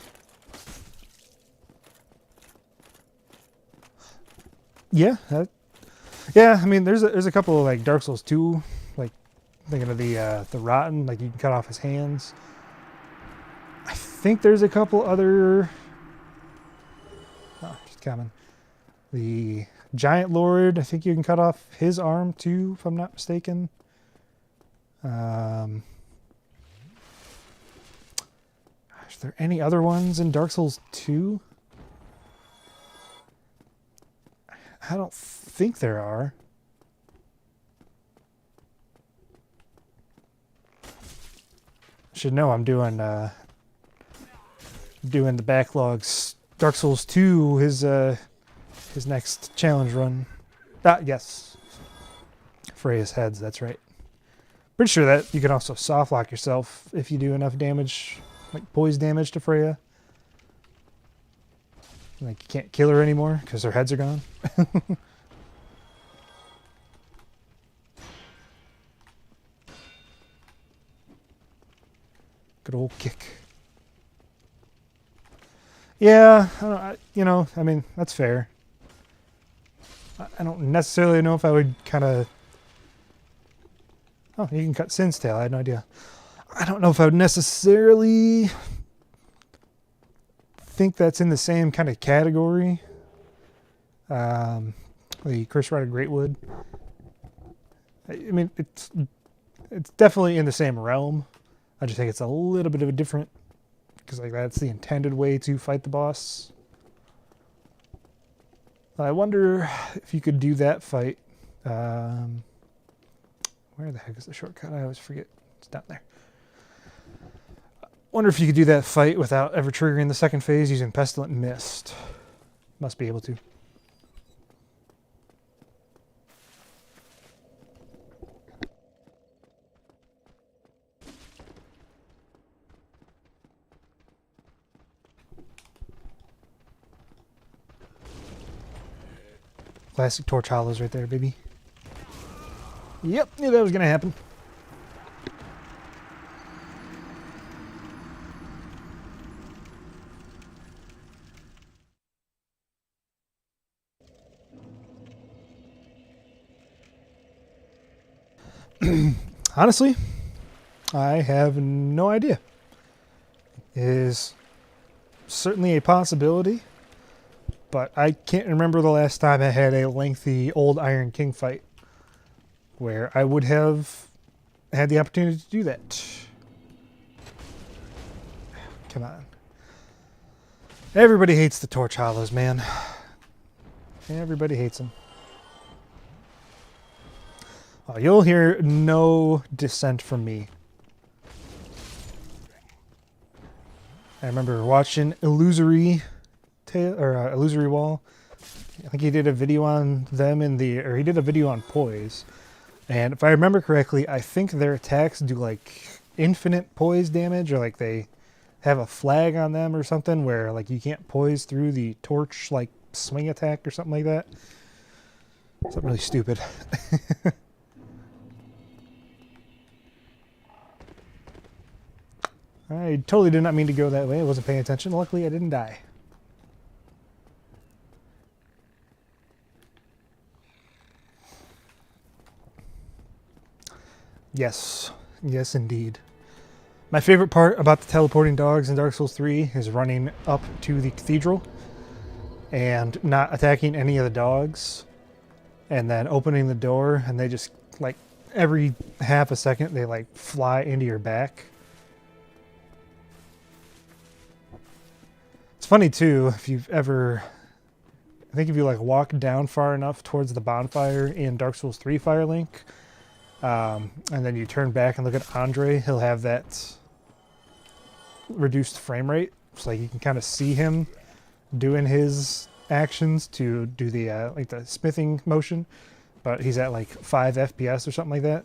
Yeah, yeah. I mean, there's a couple of like Dark Souls 2, like thinking of the Rotten, like you can cut off his hands. I think there's a couple other. Oh, just coming. The Giant Lord, I think you can cut off his arm too, if I'm not mistaken. Is there any other ones in Dark Souls 2? I don't think there are. Should know I'm doing the backlogs. Dark Souls 2, his next challenge run. Yes. Freya's heads, that's right. Pretty sure that you can also soft lock yourself if you do enough damage, like poise damage to Freya. Like you can't kill her anymore because her heads are gone. Good old kick. Yeah, you know, I mean, that's fair. I don't necessarily know if I would kind of... Oh, you can cut Sin's tail. I had no idea. I don't know if I would necessarily think that's in the same kind of category. The Curse Rod of Greatwood. I mean, it's definitely in the same realm. I just think it's a little bit of a different, because like that's the intended way to fight the boss. I wonder if you could do that fight. Where the heck is the shortcut? I always forget. It's down there. Wonder if you could do that fight without ever triggering the second phase using Pestilent Mist. Must be able to. Classic Torch Hollows right there, baby. Yep, knew that was going to happen. Honestly, I have no idea. It is certainly a possibility, but I can't remember the last time I had a lengthy old Iron King fight where I would have had the opportunity to do that. Come on. Everybody hates the Torch Hollows, man. Everybody hates them. Oh, you'll hear no dissent from me. I remember watching Illusory Wall. I think he did a video on them he did a video on Poise. And if I remember correctly, I think their attacks do like infinite poise damage, or like they have a flag on them or something where like you can't poise through the torch like swing attack or something like that. Something really stupid. I totally did not mean to go that way. I wasn't paying attention. Luckily, I didn't die. Yes. Yes, indeed. My favorite part about the teleporting dogs in Dark Souls 3 is running up to the cathedral and not attacking any of the dogs, and then opening the door, and they just, like, every half a second, they, like, fly into your back. It's funny, too, if you've ever... I think if you, like, walk down far enough towards the bonfire in Dark Souls 3 Firelink, and then you turn back and look at Andre, he'll have that reduced frame rate. So, like, you can kind of see him doing his actions to do the, like, the smithing motion, but he's at, like, 5 FPS or something like that.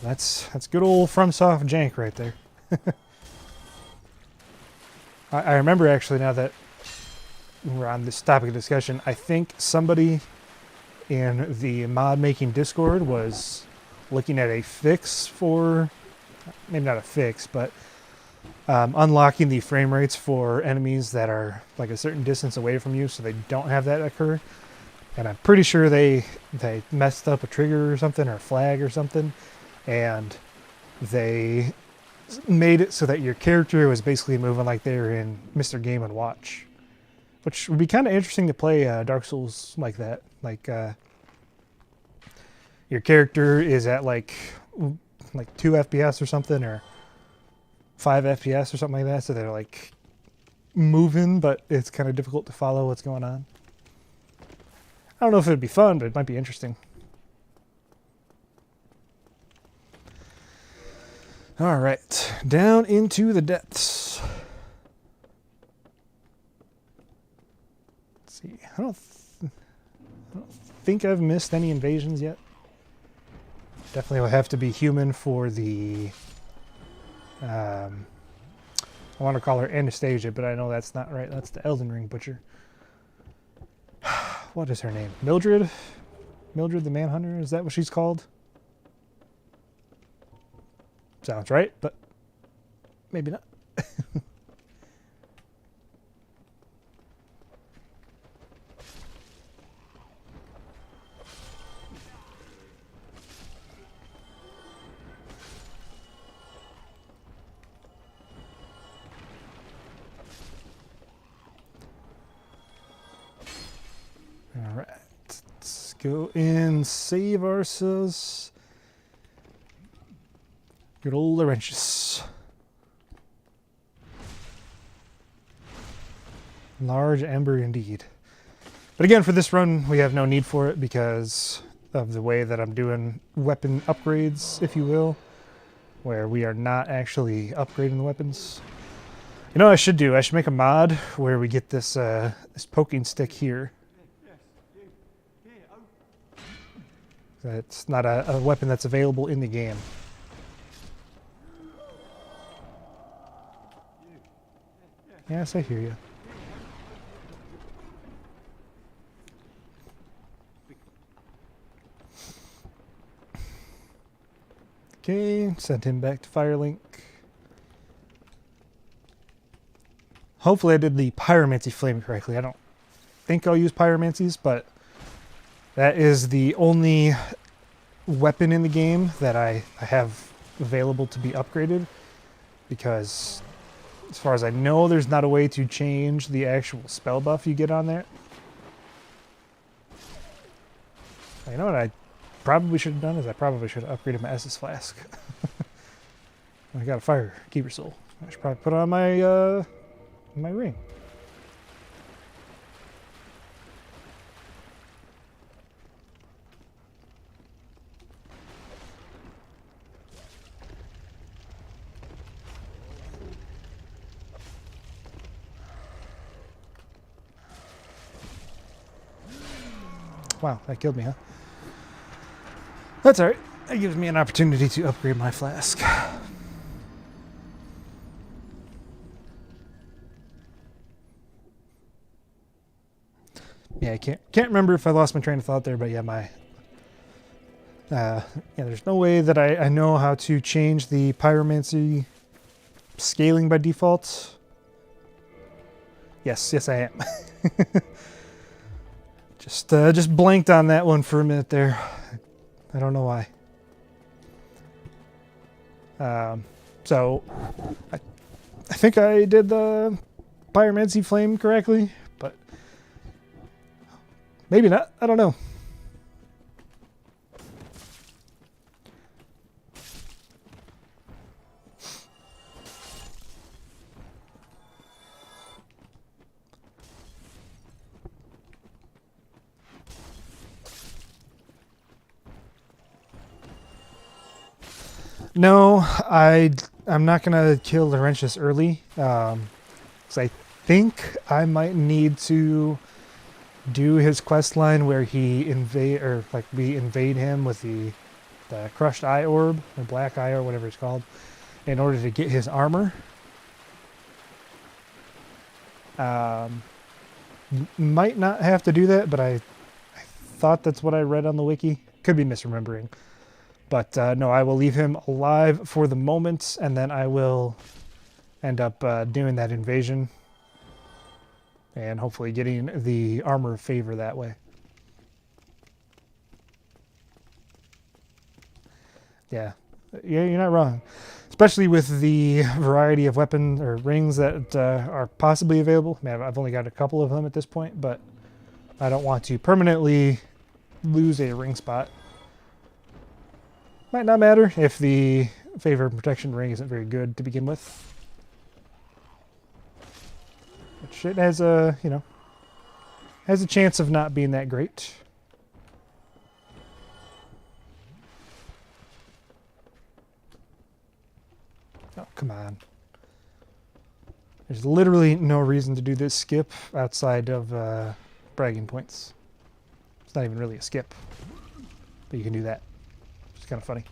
That's good old FromSoft jank right there. I remember, actually, now that we're on this topic of discussion, I think somebody in the mod making Discord was looking at a fix for, maybe not a fix, but unlocking the frame rates for enemies that are like a certain distance away from you so they don't have that occur. And I'm pretty sure they messed up a trigger or something, or a flag or something, and they made it so that your character was basically moving like they were in Mr. Game & Watch, which would be kind of interesting to play Dark Souls like that. Like your character is at like 2 FPS or something, or 5 FPS or something like that, so they're like moving, but it's kind of difficult to follow what's going on. I don't know if it'd be fun, but it might be interesting. All right, down into the depths. Let's see. I don't think I've missed any invasions yet. Definitely will have to be human for the... I want to call her Anastasia, but I know that's not right. That's the Elden Ring butcher. What is her name? Mildred? Mildred the Manhunter? Is that what she's called? Sounds right, but maybe not. All right, let's go and save ourselves. Good old wrenches. Large ember indeed. But again, for this run, we have no need for it because of the way that I'm doing weapon upgrades, if you will, where we are not actually upgrading the weapons. You know what I should do? I should make a mod where we get this this poking stick here. It's not a weapon that's available in the game. Yes, I hear you. Okay, sent him back to Firelink. Hopefully I did the Pyromancy Flame correctly. I don't think I'll use Pyromancies, but that is the only weapon in the game that I have available to be upgraded, because as far as I know, there's not a way to change the actual spell buff you get on there. You know what I probably should have done is I probably should have upgraded my Estus Flask. I got a fire keeper soul. I should probably put on my my ring. Wow, that killed me, huh? That's alright. That gives me an opportunity to upgrade my flask. Yeah, I can't remember if I lost my train of thought there, but yeah, yeah, there's no way that I know how to change the pyromancy scaling by default. Yes, I am. Just blanked on that one for a minute there. I don't know why. So I think I did the pyromancy flame correctly, but maybe not. I don't know. No, I'm not gonna kill the wrenches early, because I think I might need to do his quest line where he we invade him with the crushed eye orb or black eye or whatever it's called, in order to get his armor. Might not have to do that, but I thought that's what I read on the wiki. Could be misremembering. But no, I will leave him alive for the moment, and then I will end up doing that invasion and hopefully getting the armor of favor that way. Yeah, you're not wrong. Especially with the variety of weapons or rings that are possibly available. Man, I've only got a couple of them at this point, but I don't want to permanently lose a ring spot. Might not matter if the favor and protection ring isn't very good to begin with. Which it has a, has a chance of not being that great. Oh, come on. There's literally no reason to do this skip outside of bragging points. It's not even really a skip, but you can do that. It's kind of funny.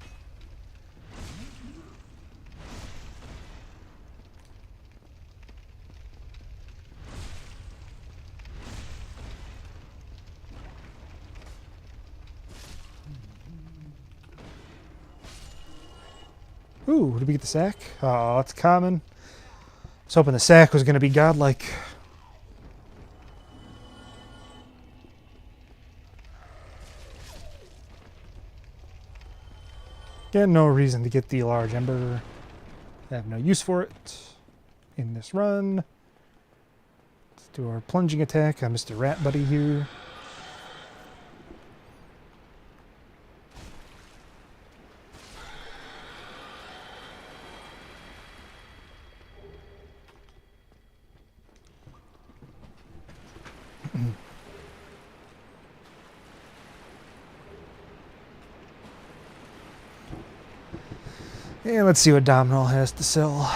Ooh, did we get the sack? Oh, it's common. I was hoping the sack was going to be godlike. Again, no reason to get the large ember. I have no use for it in this run. Let's do our plunging attack on Mr. Rat Buddy here. And let's see what Domhnall has to sell.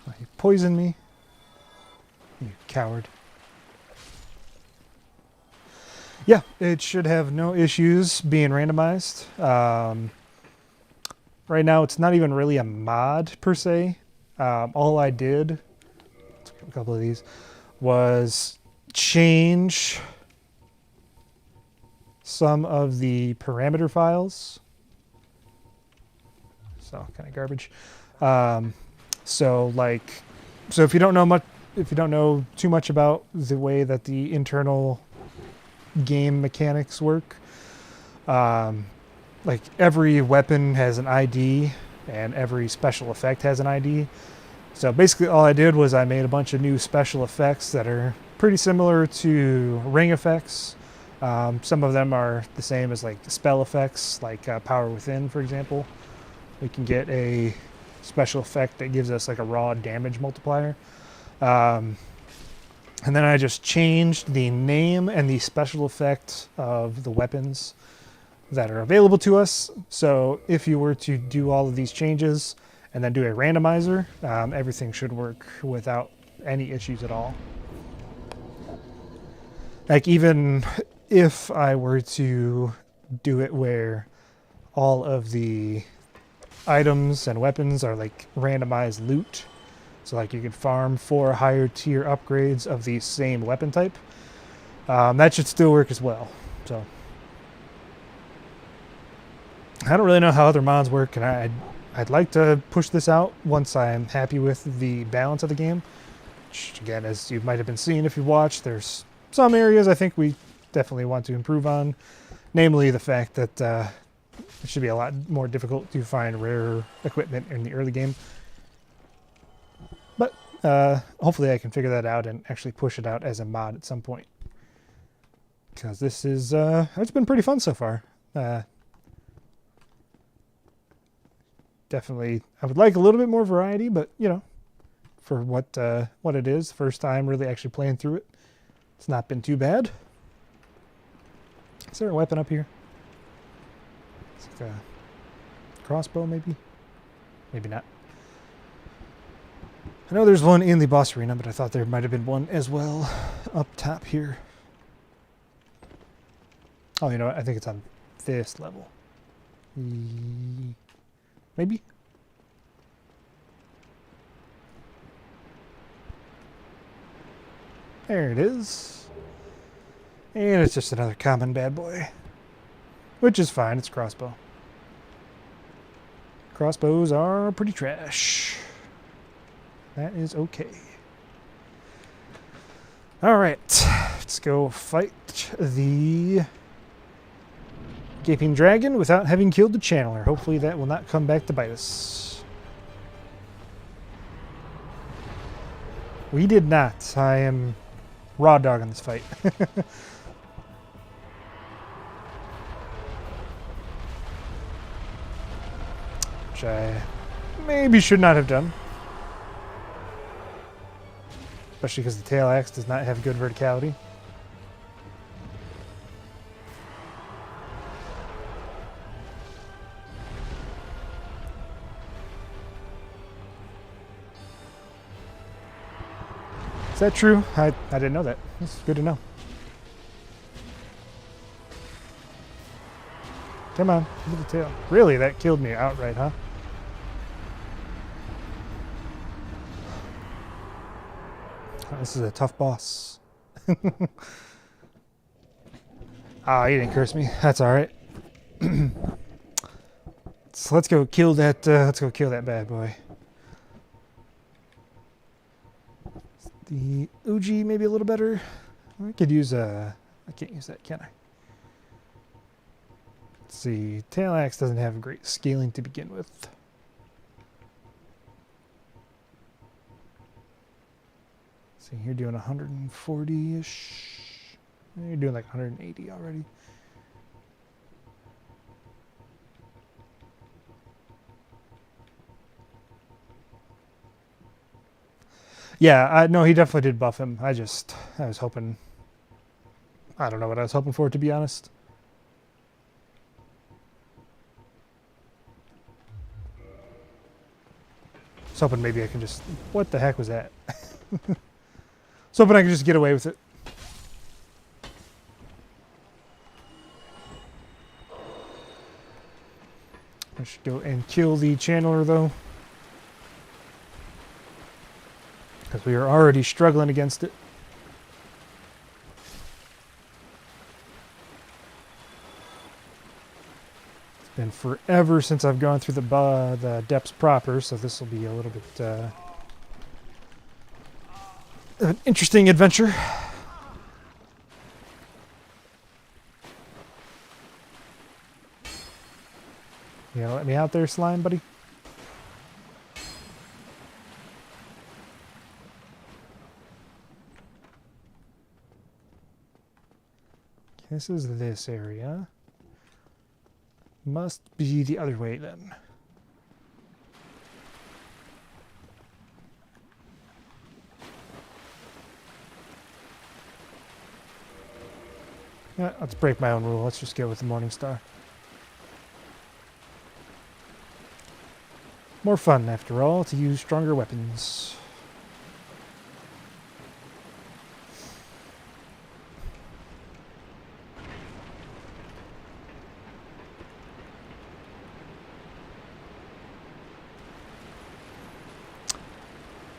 Oh, you poisoned me. You coward. Yeah, it should have no issues being randomized. Right now, it's not even really a mod per se. All I did, a couple of these, was change some of the parameter files. So kind of garbage. So if you don't know too much about the way that the internal game mechanics work, like every weapon has an ID and every special effect has an ID. So basically all I did was I made a bunch of new special effects that are pretty similar to ring effects. Some of them are the same as like spell effects, like Power Within, for example. We can get a special effect that gives us like a raw damage multiplier. And then I just changed the name and the special effect of the weapons that are available to us. So if you were to do all of these changes and then do a randomizer, everything should work without any issues at all. Like even if I were to do it where all of the items and weapons are like randomized loot, so like you could farm 4 higher tier upgrades of the same weapon type, that should still work as well. So I don't really know how other mods work, and I'd like to push this out once I'm happy with the balance of the game. Which, again, as you might have been seeing if you watched, there's some areas I think we definitely want to improve on. Namely, the fact that it should be a lot more difficult to find rare equipment in the early game. But hopefully I can figure that out and actually push it out as a mod at some point. Because this is, it's been pretty fun so far. Definitely, I would like a little bit more variety, but you know, for what it is, first time really actually playing through it, it's not been too bad. Is there a weapon up here? It's like a crossbow, maybe? Maybe not. I know there's one in the boss arena, but I thought there might have been one as well up top here. Oh, you know what? I think it's on this level. Maybe? There it is. And it's just another common bad boy. Which is fine, it's a crossbow. Crossbows are pretty trash. That is okay. Alright, let's go fight the Gaping Dragon without having killed the Channeler. Hopefully that will not come back to bite us. We did not. I am raw dog in this fight. Which I maybe should not have done. Especially because the tail axe does not have good verticality. Is that true? I didn't know that. That's good to know. Come on, look at the tail. Really, that killed me outright, huh? This is a tough boss. Ah, he didn't curse me. That's all right. So let's go kill that. Let's go kill that bad boy. The Uji maybe a little better. I could use a. I can't use that, can I? Let's see. Tail axe doesn't have great scaling to begin with. See, you're doing 140-ish. You're doing like 180 already. Yeah, no, he definitely did buff him. I was hoping. I don't know what I was hoping for, to be honest. I was hoping maybe I can just. What the heck was that? So hoping I can just get away with it. I should go and kill the channeler though, because we are already struggling against it. It's been forever since I've gone through the depths proper, so this will be a little bit an interesting adventure. You gonna let me out there, slime buddy? This is this area. Must be the other way then. Yeah, let's break my own rule. Let's just go with the Morning Star. More fun, after all, to use stronger weapons.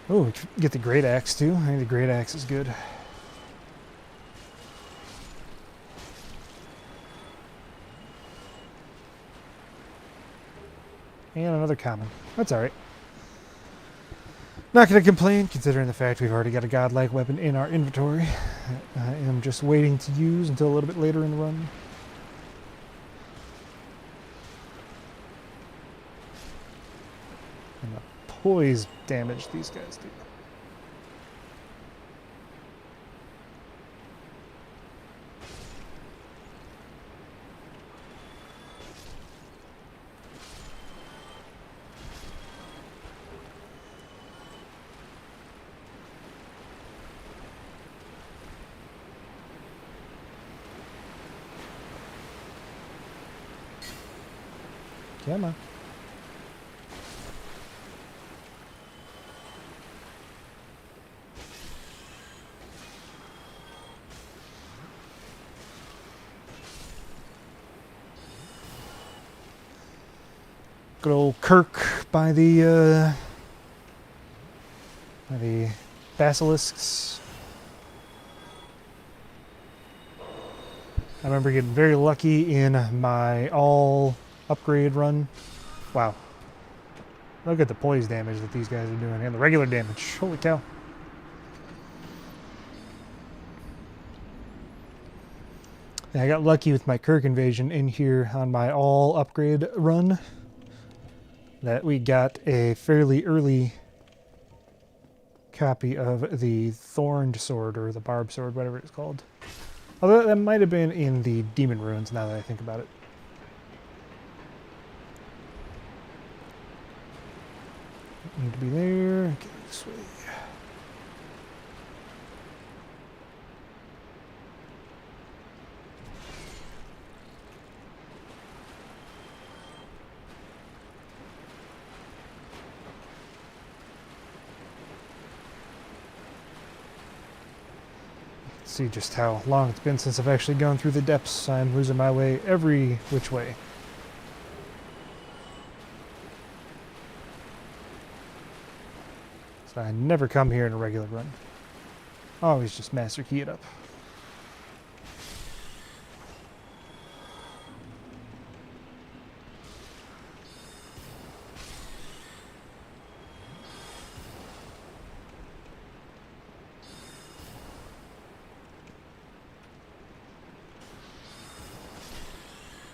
Oh, we can get the Great Axe too. I think the Great Axe is good. And another common. That's alright. Not going to complain, considering the fact we've already got a godlike weapon in our inventory. I am just waiting to use until a little bit later in the run. And the poise damage these guys do. Come on. Good old Kirk by the basilisks. I remember getting very lucky in my all upgrade run. Wow. Look at the poise damage that these guys are doing and the regular damage. Holy cow. And I got lucky with my Kirk invasion in here on my all upgrade run that we got a fairly early copy of the Thorned Sword or the Barbed Sword, whatever it's called. Although that might have been in the Demon Ruins now that I think about it. Need to be there. Get this way. Let's see just how long it's been since I've actually gone through the depths. I'm losing my way every which way. I never come here in a regular run. Always just master key it up.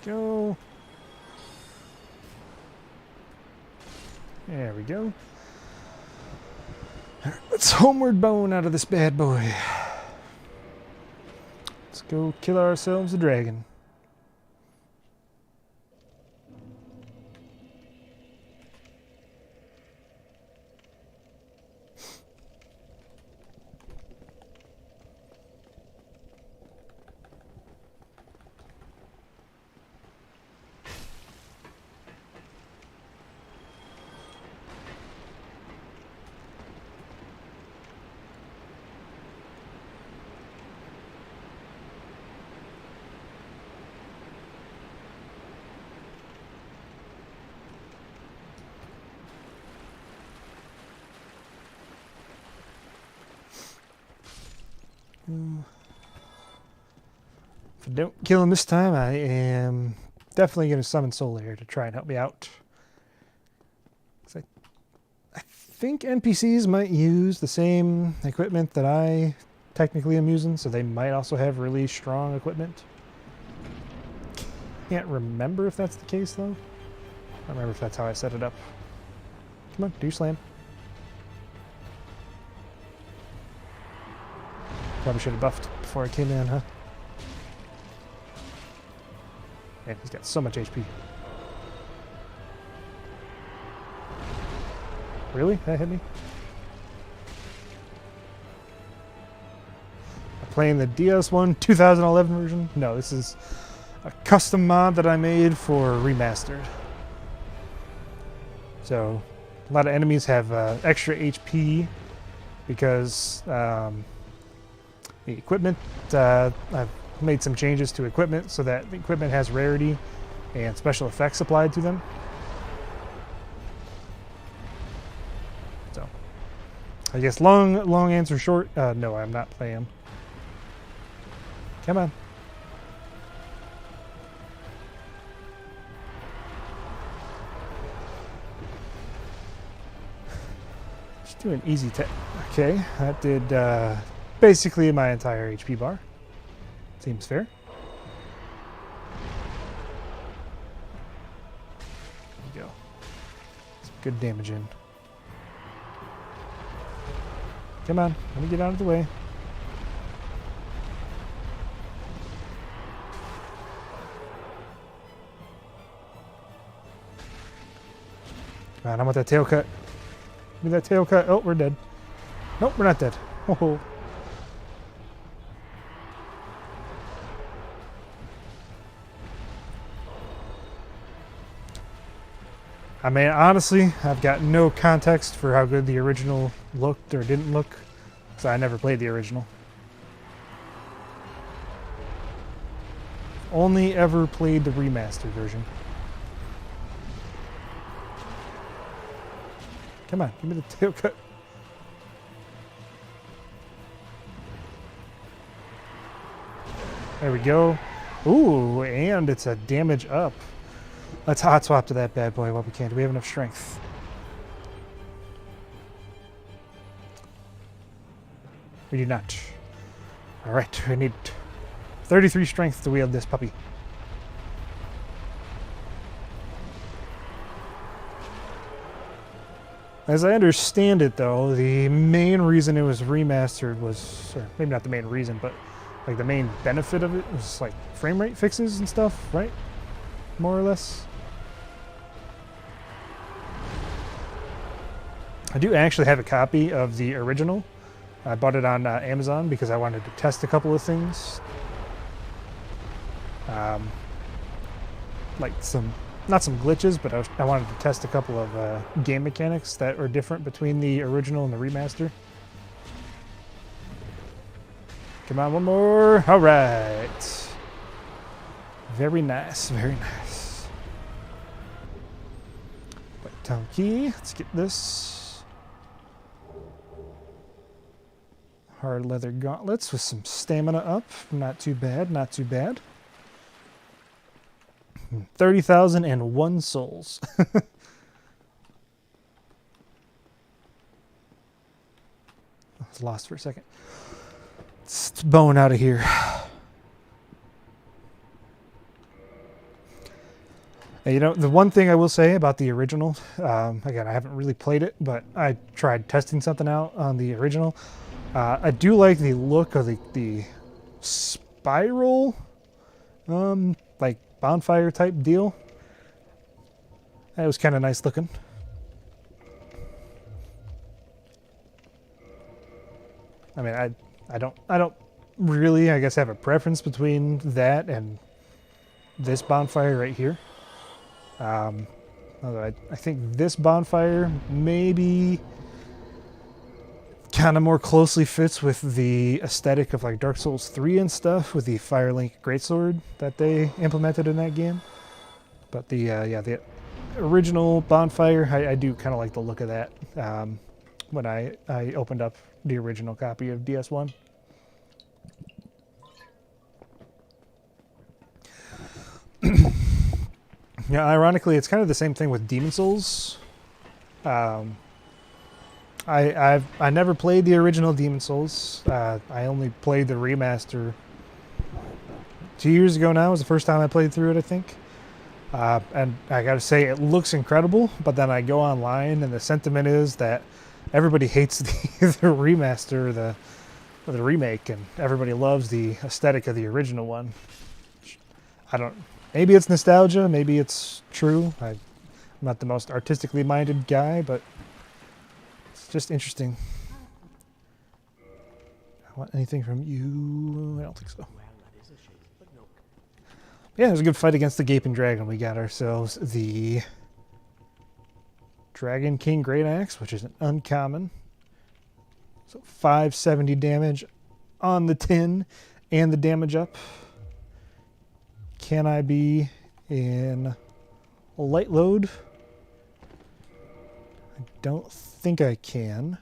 Go. There we go. Alright, let's homeward bone out of this bad boy. Let's go kill ourselves a dragon. If I don't kill him this time, I am definitely going to summon Soul here to try and help me out. 'Cause I think NPCs might use the same equipment that I technically am using, so they might also have really strong equipment. Can't remember if that's the case, though. I don't remember if that's how I set it up. Come on, do your slam. Probably should have buffed before I came in, huh? Man, he's got so much HP. Really? That hit me? I'm playing the DS1 2011 version? No, this is a custom mod that I made for Remastered. So, a lot of enemies have extra HP because the equipment, I've made some changes to equipment so that the equipment has rarity and special effects applied to them. So, I guess long answer short, no, I'm not playing. Come on. Just do an easy tap. Okay, that did basically my entire HP bar. Seems fair. There we go. Some good damage in. Come on, let me get out of the way. Come on, I want that tail cut. Give me that tail cut. Oh, we're dead. Nope, we're not dead. Oh. I mean, honestly, I've got no context for how good the original looked or didn't look, because I never played the original. Only ever played the remastered version. Come on, give me the tail cut. There we go. Ooh, and it's a damage up. Let's hot swap to that bad boy while we can. Do we have enough strength? We do not. Alright, we need 33 strength to wield this puppy. As I understand it, though, the main reason it was remastered was, or maybe not the main reason, but like the main benefit of it was like frame rate fixes and stuff, right? More or less. I do actually have a copy of the original. I bought it on Amazon because I wanted to test a couple of things. Like not some glitches, but I wanted to test a couple of game mechanics that are different between the original and the remaster. Come on, one more. All right. Very nice, very nice. Blighttown key. Let's get this. hard leather gauntlets with some stamina up. Not too bad, not too bad. 30,001 souls. I was lost for a second. Let's bone out of here. You know, the one thing I will say about the original, again, I haven't really played it, but I tried testing something out on the original. I do like the look of the spiral, like bonfire type deal. That was kind of nice looking. I mean, I don't really, I guess, have a preference between that and this bonfire right here. Although I think this bonfire maybe kind of more closely fits with the aesthetic of like Dark Souls 3 and stuff with the Firelink greatsword that they implemented in that game. But the the original bonfire, I do kind of like the look of that when I opened up the original copy of DS1. Yeah, ironically, it's kind of the same thing with Demon Souls. I never played the original Demon Souls. I only played the remaster 2 years ago now was the first time I played through it, I think. And I gotta say, it looks incredible, but then I go online and the sentiment is that everybody hates the remaster, or the remake, and everybody loves the aesthetic of the original one. Maybe it's nostalgia, maybe it's true. I'm not the most artistically minded guy, but it's just interesting. I want anything from you? I don't think so. Yeah, it was a good fight against the Gaping Dragon. We got ourselves the Dragon King Great Axe, which is an uncommon. So 570 damage on the tin and the damage up. Can I be in a light load? I don't think I can.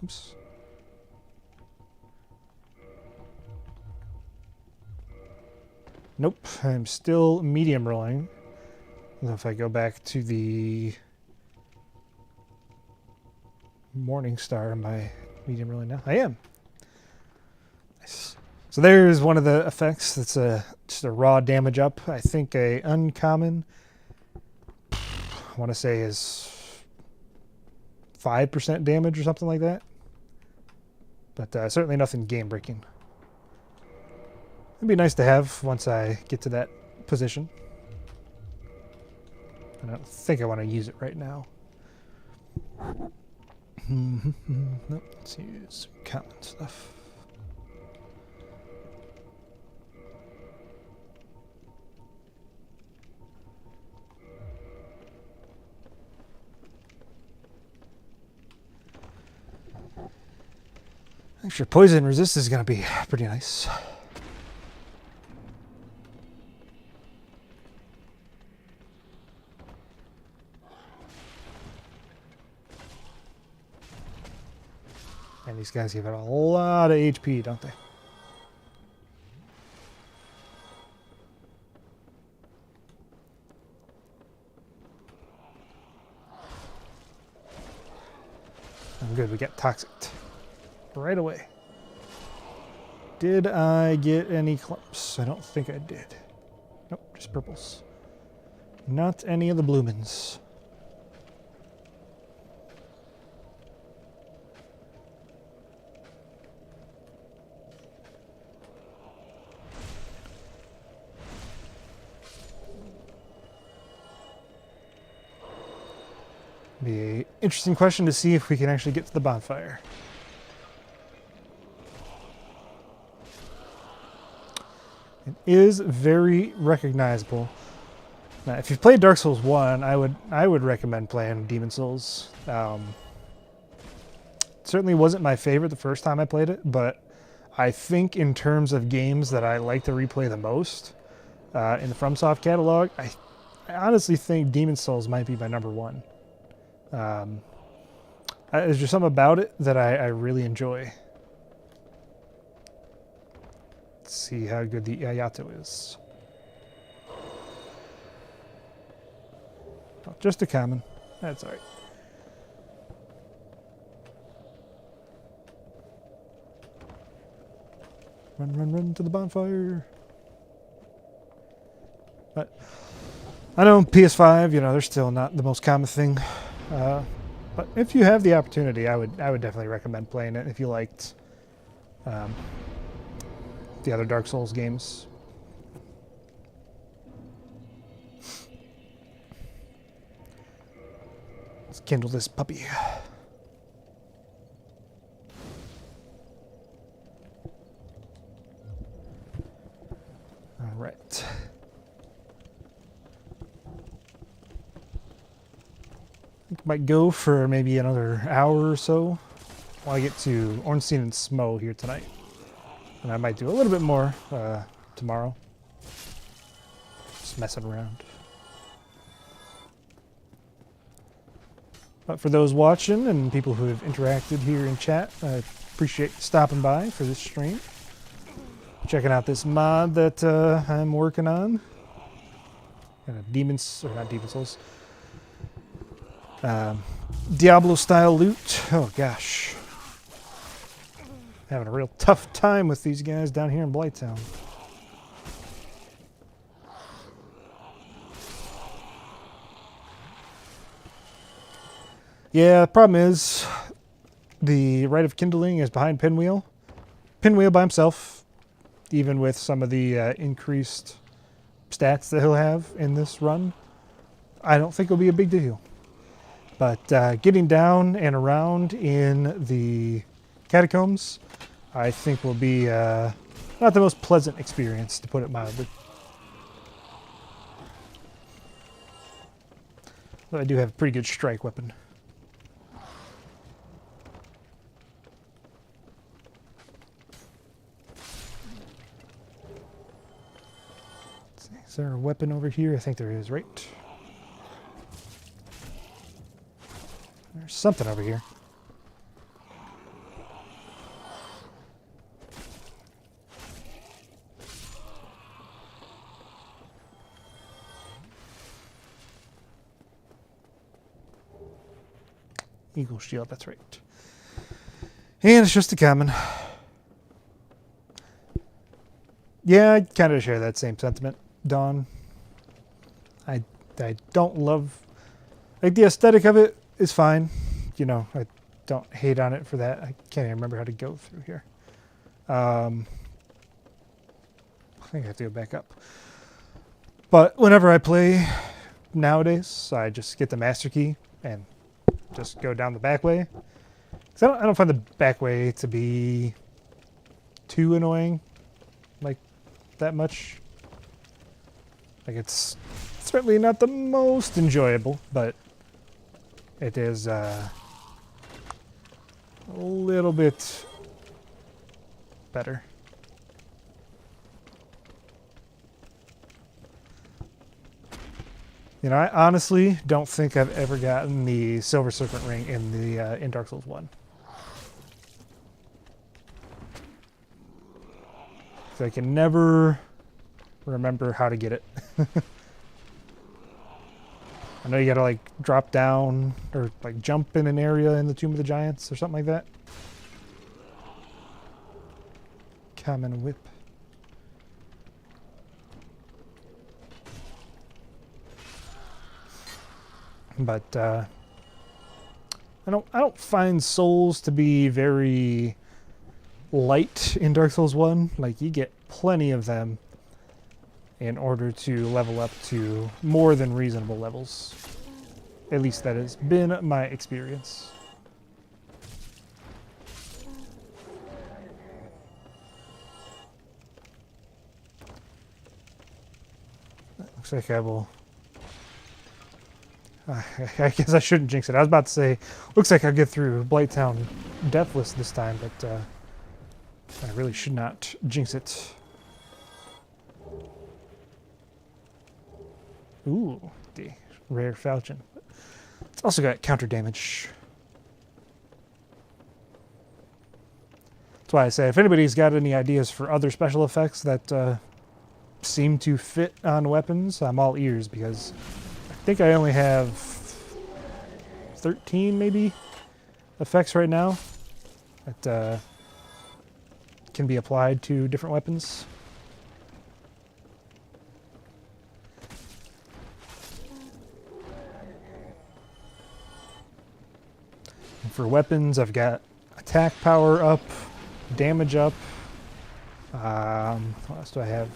Oops. Nope, I'm still medium rolling. If I go back to the Morning Star, am I medium rolling now? I am. Nice. So there's one of the effects. That's just a raw damage up. I think a uncommon, I want to say is 5% damage or something like that. But certainly nothing game breaking. It'd be nice to have once I get to that position. I don't think I want to use it right now. Nope, let's use common stuff. Extra poison resist is going to be pretty nice. And these guys give it a lot of HP, don't they? I'm good, we got toxic right away. Did I get any clumps? I don't think I did. Nope, just purples. Not any of the bloomins. Be an interesting question to see if we can actually get to the bonfire. It is very recognizable. Now, if you've played Dark Souls 1, I would recommend playing Demon Souls. Certainly wasn't my favorite the first time I played it, but I think in terms of games that I like to replay the most in the FromSoft catalog, I honestly think Demon Souls might be my number one. There's just something about it that I really enjoy. Let's see how good the Ayato is. Oh, just a common. That's alright. Run, run, run to the bonfire. But I know PS5, you know, they're still not the most common thing. But if you have the opportunity, I would definitely recommend playing it if you liked the other Dark Souls games. Let's kindle this puppy. All right. I think I might go for maybe another hour or so while I get to Ornstein and Smough here tonight. And I might do a little bit more tomorrow. Just messing around. But for those watching and people who have interacted here in chat, I appreciate you stopping by for this stream. Checking out this mod that I'm working on. Demons, or not Demon Souls. Diablo style loot. Oh gosh. Having a real tough time with these guys down here in Blighttown. Yeah, the problem is the Rite of Kindling is behind Pinwheel. Pinwheel by himself, even with some of the increased stats that he'll have in this run, I don't think it'll be a big deal. But getting down and around in the catacombs, I think will be not the most pleasant experience, to put it mildly. Though I do have a pretty good strike weapon. Is there a weapon over here? I think there is, right? There's something over here. Eagle shield, that's right. And it's just a common. Yeah, I kind of share that same sentiment, Dawn. I don't love... Like, the aesthetic of it is fine. You know, I don't hate on it for that. I can't even remember how to go through here. I think I have to go back up. But whenever I play nowadays, I just get the master key and just go down the back way. 'Cause I don't find the back way to be too annoying, like that much. Like, it's certainly not the most enjoyable, but it is a little bit better. You know, I honestly don't think I've ever gotten the Silver Serpent Ring in Dark Souls 1. So I can never remember how to get it. I know you gotta like drop down or like jump in an area in the Tomb of the Giants or something like that. Common whip. But I don't find souls to be very light in Dark Souls 1. Like, you get plenty of them in order to level up to more than reasonable levels. At least that has been my experience. Looks like I will... I guess I shouldn't jinx it. I was about to say, looks like I'll get through Blighttown deathless this time, but I really should not jinx it. Ooh, the rare falchion. It's also got counter damage. That's why I say if anybody's got any ideas for other special effects that seem to fit on weapons, I'm all ears, because I think I only have 13 maybe effects right now that can be applied to different weapons. And for weapons, I've got attack power up, damage up. What else do I have?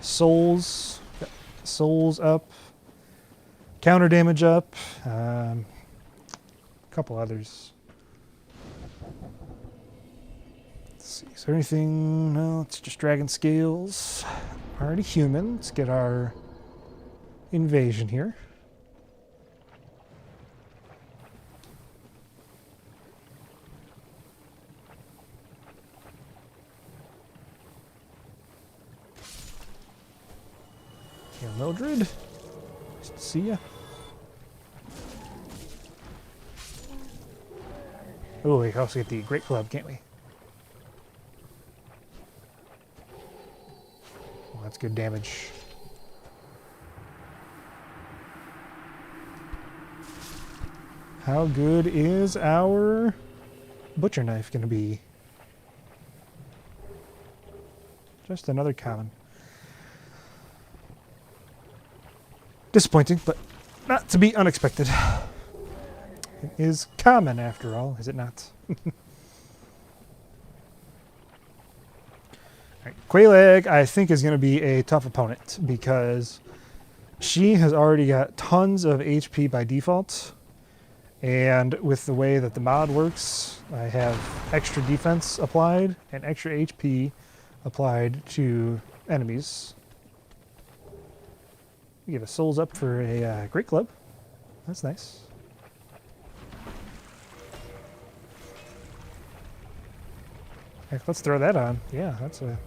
Souls. Got souls up. Counter damage up. A couple others. Let's see. Is there anything? No, it's just dragon scales. Already human. Let's get our invasion here. Yeah, Mildred. Nice to see ya. Oh, we can also get the Great Club, can't we? Well, that's good damage. How good is our butcher knife going to be? Just another common. Disappointing, but not to be unexpected. It is common, after all, is it not? Right, Quelaag, I think, is going to be a tough opponent because she has already got tons of HP by default. And with the way that the mod works, I have extra defense applied and extra HP applied to enemies. We get a souls up for a Great Club. That's nice. Heck, let's throw that on. Yeah, that's a...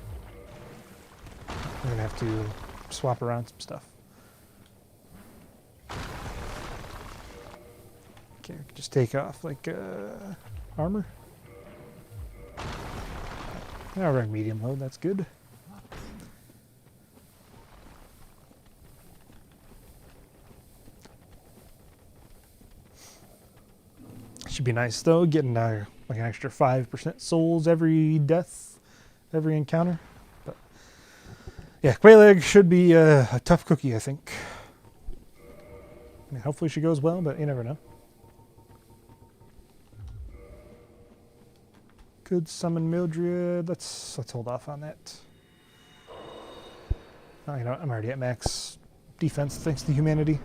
We're going to have to swap around some stuff. Okay, we can just take off, like, armor. I'll run medium load, that's good. Should be nice, though, getting like an extra 5% souls every death, every encounter. But yeah, Quelaag should be a tough cookie, I think. I mean, hopefully she goes well, but you never know. Could summon Mildred. Let's hold off on that. Oh, you know what? I'm already at max defense thanks to humanity.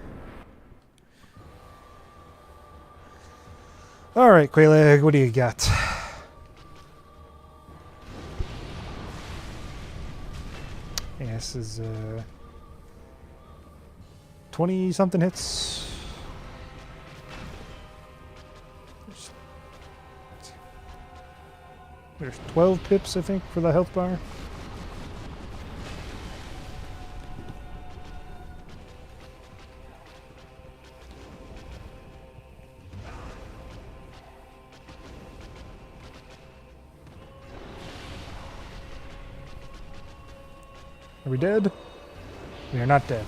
All right, Quelaag, what do you got? Yeah, this is 20-something hits. There's 12 pips, I think, for the health bar. Are we dead? We are not dead.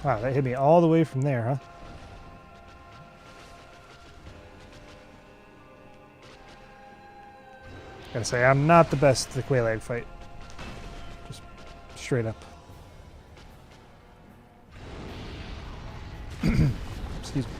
Wow, that hit me all the way from there, huh? Gotta say, I'm not the best at the Quelaag fight. Just straight up. Excuse me.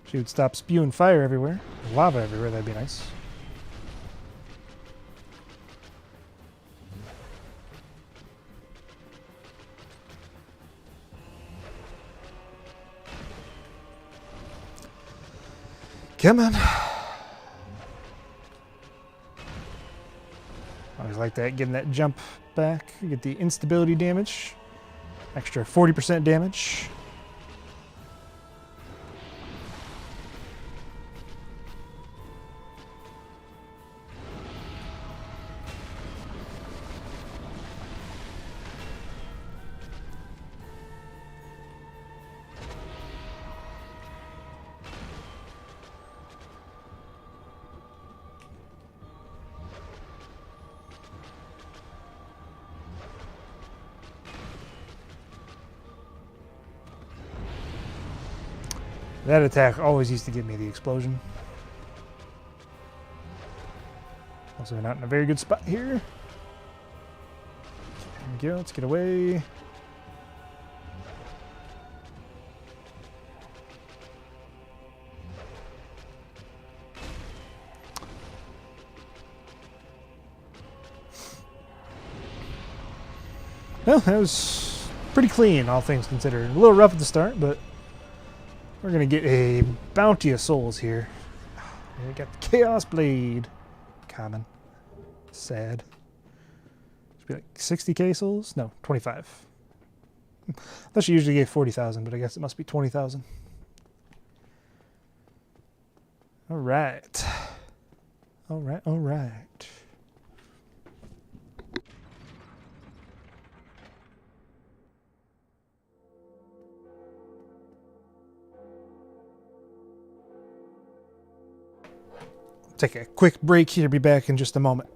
She would stop spewing fire everywhere. Lava everywhere, that'd be nice. Come on. Always like that, getting that jump back. You get the instability damage. Extra 40% damage. That attack always used to give me the explosion. Also, we're not in a very good spot here. There we go. Let's get away. Well, that was pretty clean, all things considered. A little rough at the start, but we're going to get a bounty of souls here. We got the Chaos Blade. Common. Sad. Should be like 60k souls? No, 25. I thought she usually gave 40,000, but I guess it must be 20,000. Alright. Alright, alright. Take a quick break here. Be back in just a moment.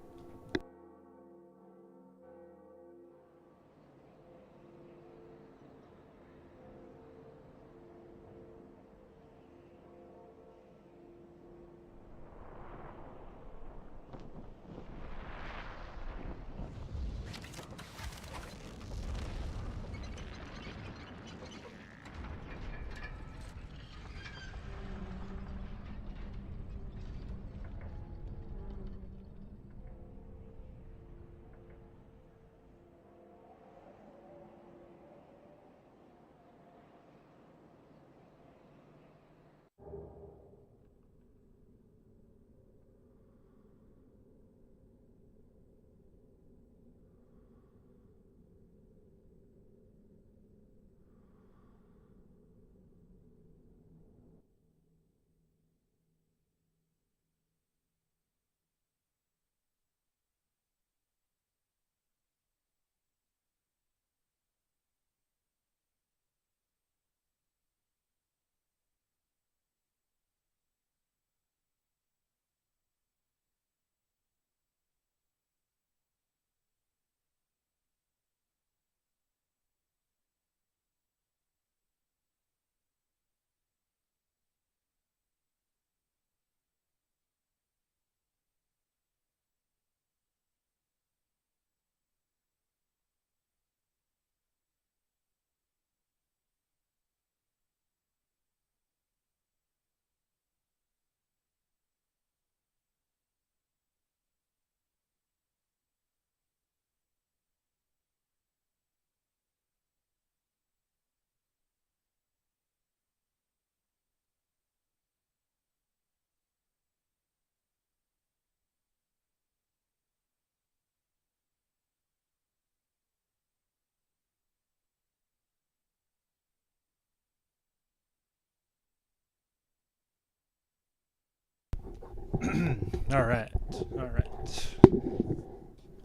Alright, alright.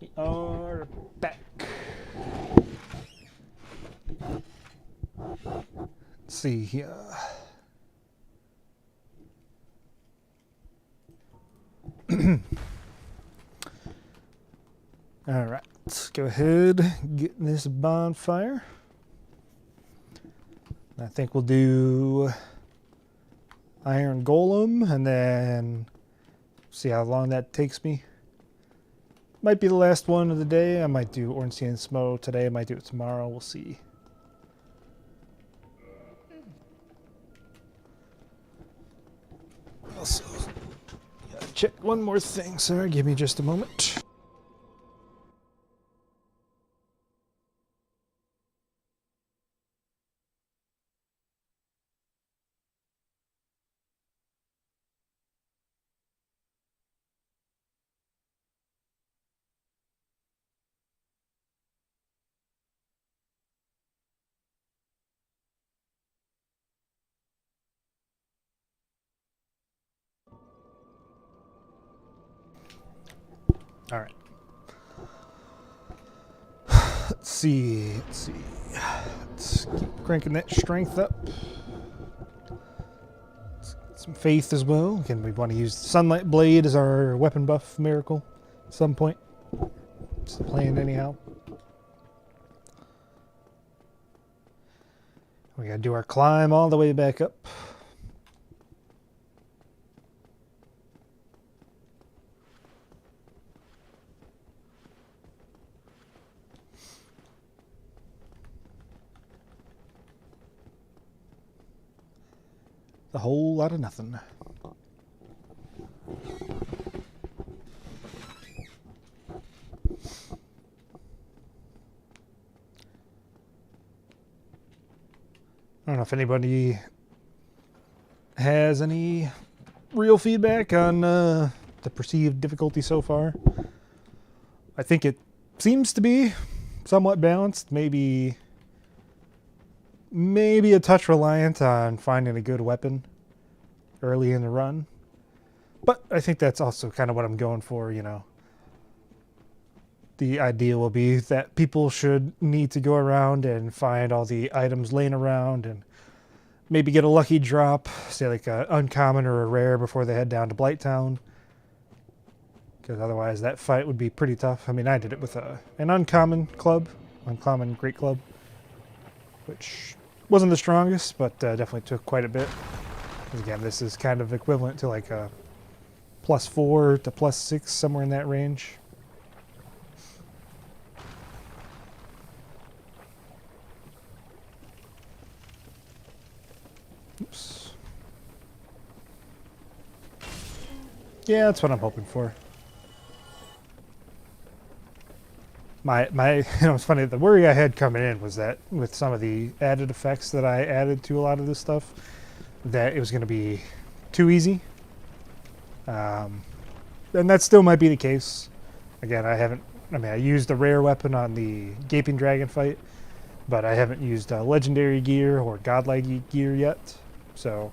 We are back. Let's see here. Alright, let's go ahead, get this bonfire. I think we'll do Iron Golem and then see how long that takes me. Might be the last one of the day. I might do Ornstein and Smough today. I might do it tomorrow. We'll see. Also, gotta check one more thing. Sorry, give me just a moment. All right. Let's see. Let's keep cranking that strength up. Let's get some faith as well. Again, we want to use Sunlight Blade as our weapon buff miracle at some point. It's the plan anyhow. We gotta do our climb all the way back up. A whole lot of nothing. I don't know if anybody has any real feedback on the perceived difficulty so far. I think it seems to be somewhat balanced, maybe a touch reliant on finding a good weapon early in the run. But I think that's also kind of what I'm going for, you know. The idea will be that people should need to go around and find all the items laying around and maybe get a lucky drop, say like an uncommon or a rare before they head down to Blighttown. Because otherwise that fight would be pretty tough. I mean, I did it with an uncommon great club, which wasn't the strongest, but definitely took quite a bit. Because again, this is kind of equivalent to like a +4 to +6, somewhere in that range. Oops. Yeah, that's what I'm hoping for. It's funny, the worry I had coming in was that with some of the added effects that I added to a lot of this stuff, that it was going to be too easy. And that still might be the case. Again, I used a rare weapon on the Gaping Dragon fight, but I haven't used legendary gear or godlike gear yet. So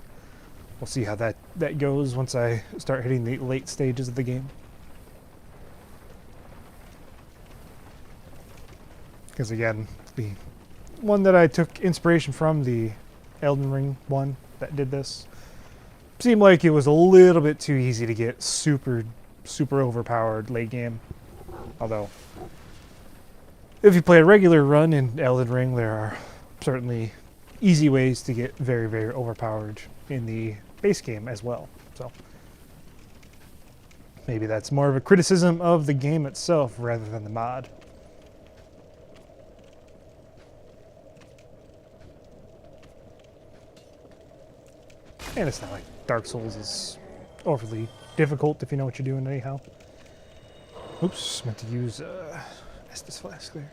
we'll see how that goes once I start hitting the late stages of the game. Because again, the one that I took inspiration from, the Elden Ring one that did this, seemed like it was a little bit too easy to get super overpowered late game. Although, if you play a regular run in Elden Ring, there are certainly easy ways to get very overpowered in the base game as well. So maybe that's more of a criticism of the game itself rather than the mod. And it's not like Dark Souls is overly difficult if you know what you're doing anyhow. Oops, meant to use Estus Flask there.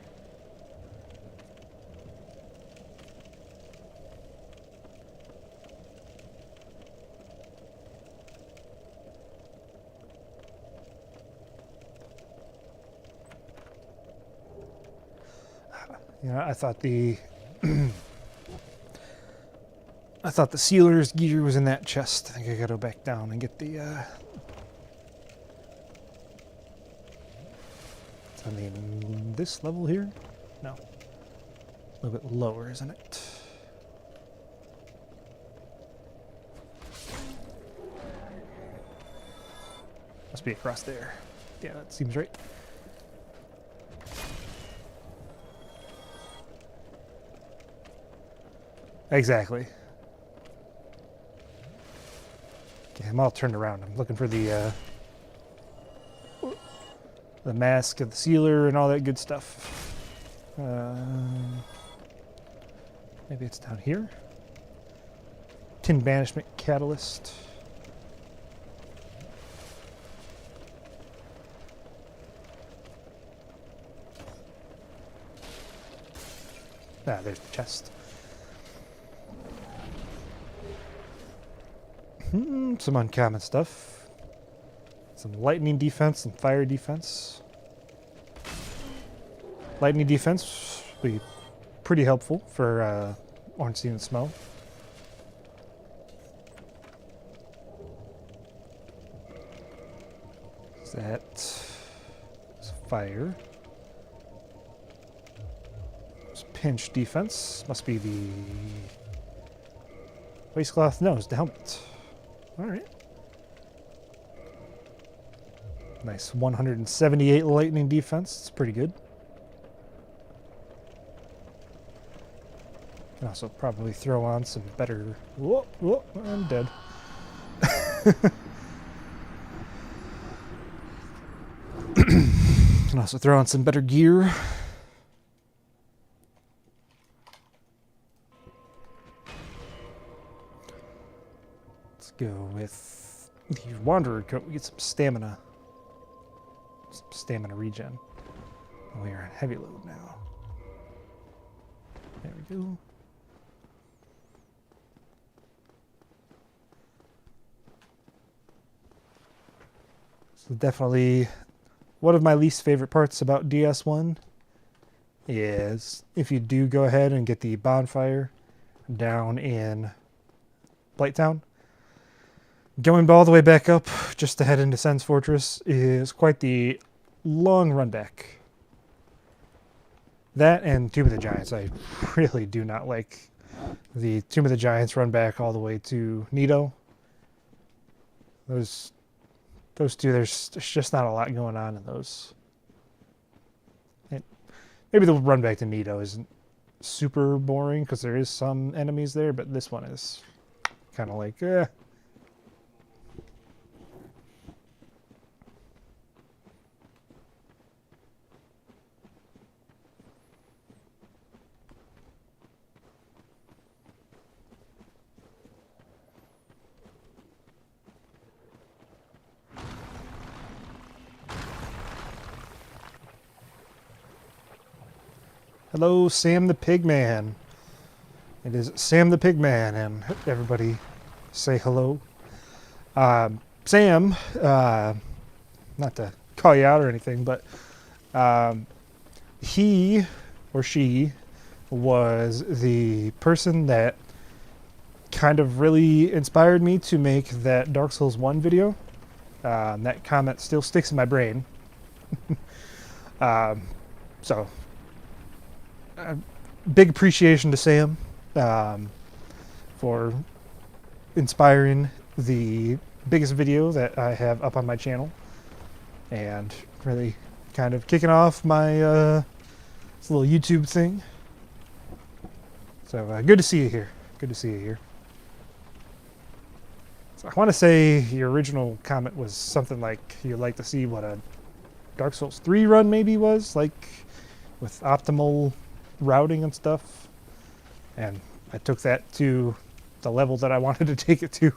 I thought the sealer's gear was in that chest. I think I gotta go back down and get the I mean, this level here? No. A little bit lower, isn't it? Must be across there. Yeah, that seems right. Exactly. Okay, I'm all turned around. I'm looking for the mask of the sealer and all that good stuff. Maybe it's down here. Tin Banishment Catalyst. Ah, there's the chest. Some uncommon stuff. Some lightning defense and fire defense. Lightning defense will be pretty helpful for Ornstein and Smough. That's fire. There's pinch defense. Must be the waistcloth. No, it's the helmet. Alright. Nice 178 lightning defense. It's pretty good. Can also probably throw on some better... Whoa, whoa, I'm dead. Can also throw on some better gear. go with the Wanderer coat. We get some stamina. Some stamina regen. We are at heavy load now. There we go. So definitely one of my least favorite parts about DS1 is if you do go ahead and get the bonfire down in Blighttown, going all the way back up just to head into Sen's Fortress is quite the long run back. That and Tomb of the Giants, I really do not like the Tomb of the Giants run back all the way to Nito. Those two, there's just not a lot going on in those. Maybe the run back to Nito isn't super boring because there is some enemies there, but this one is kind of like, eh. Hello, Sam the Pigman. It is Sam the Pigman, and everybody say hello. Sam, not to call you out or anything, but he or she was the person that kind of really inspired me to make that Dark Souls 1 video. That comment still sticks in my brain. So, big appreciation to Sam for inspiring the biggest video that I have up on my channel, and really kind of kicking off my this little YouTube thing. So good to see you here. Good to see you here. So I want to say your original comment was something like you'd like to see what a Dark Souls 3 run maybe was, like with optimal routing and stuff, and I took that to the level that I wanted to take it to.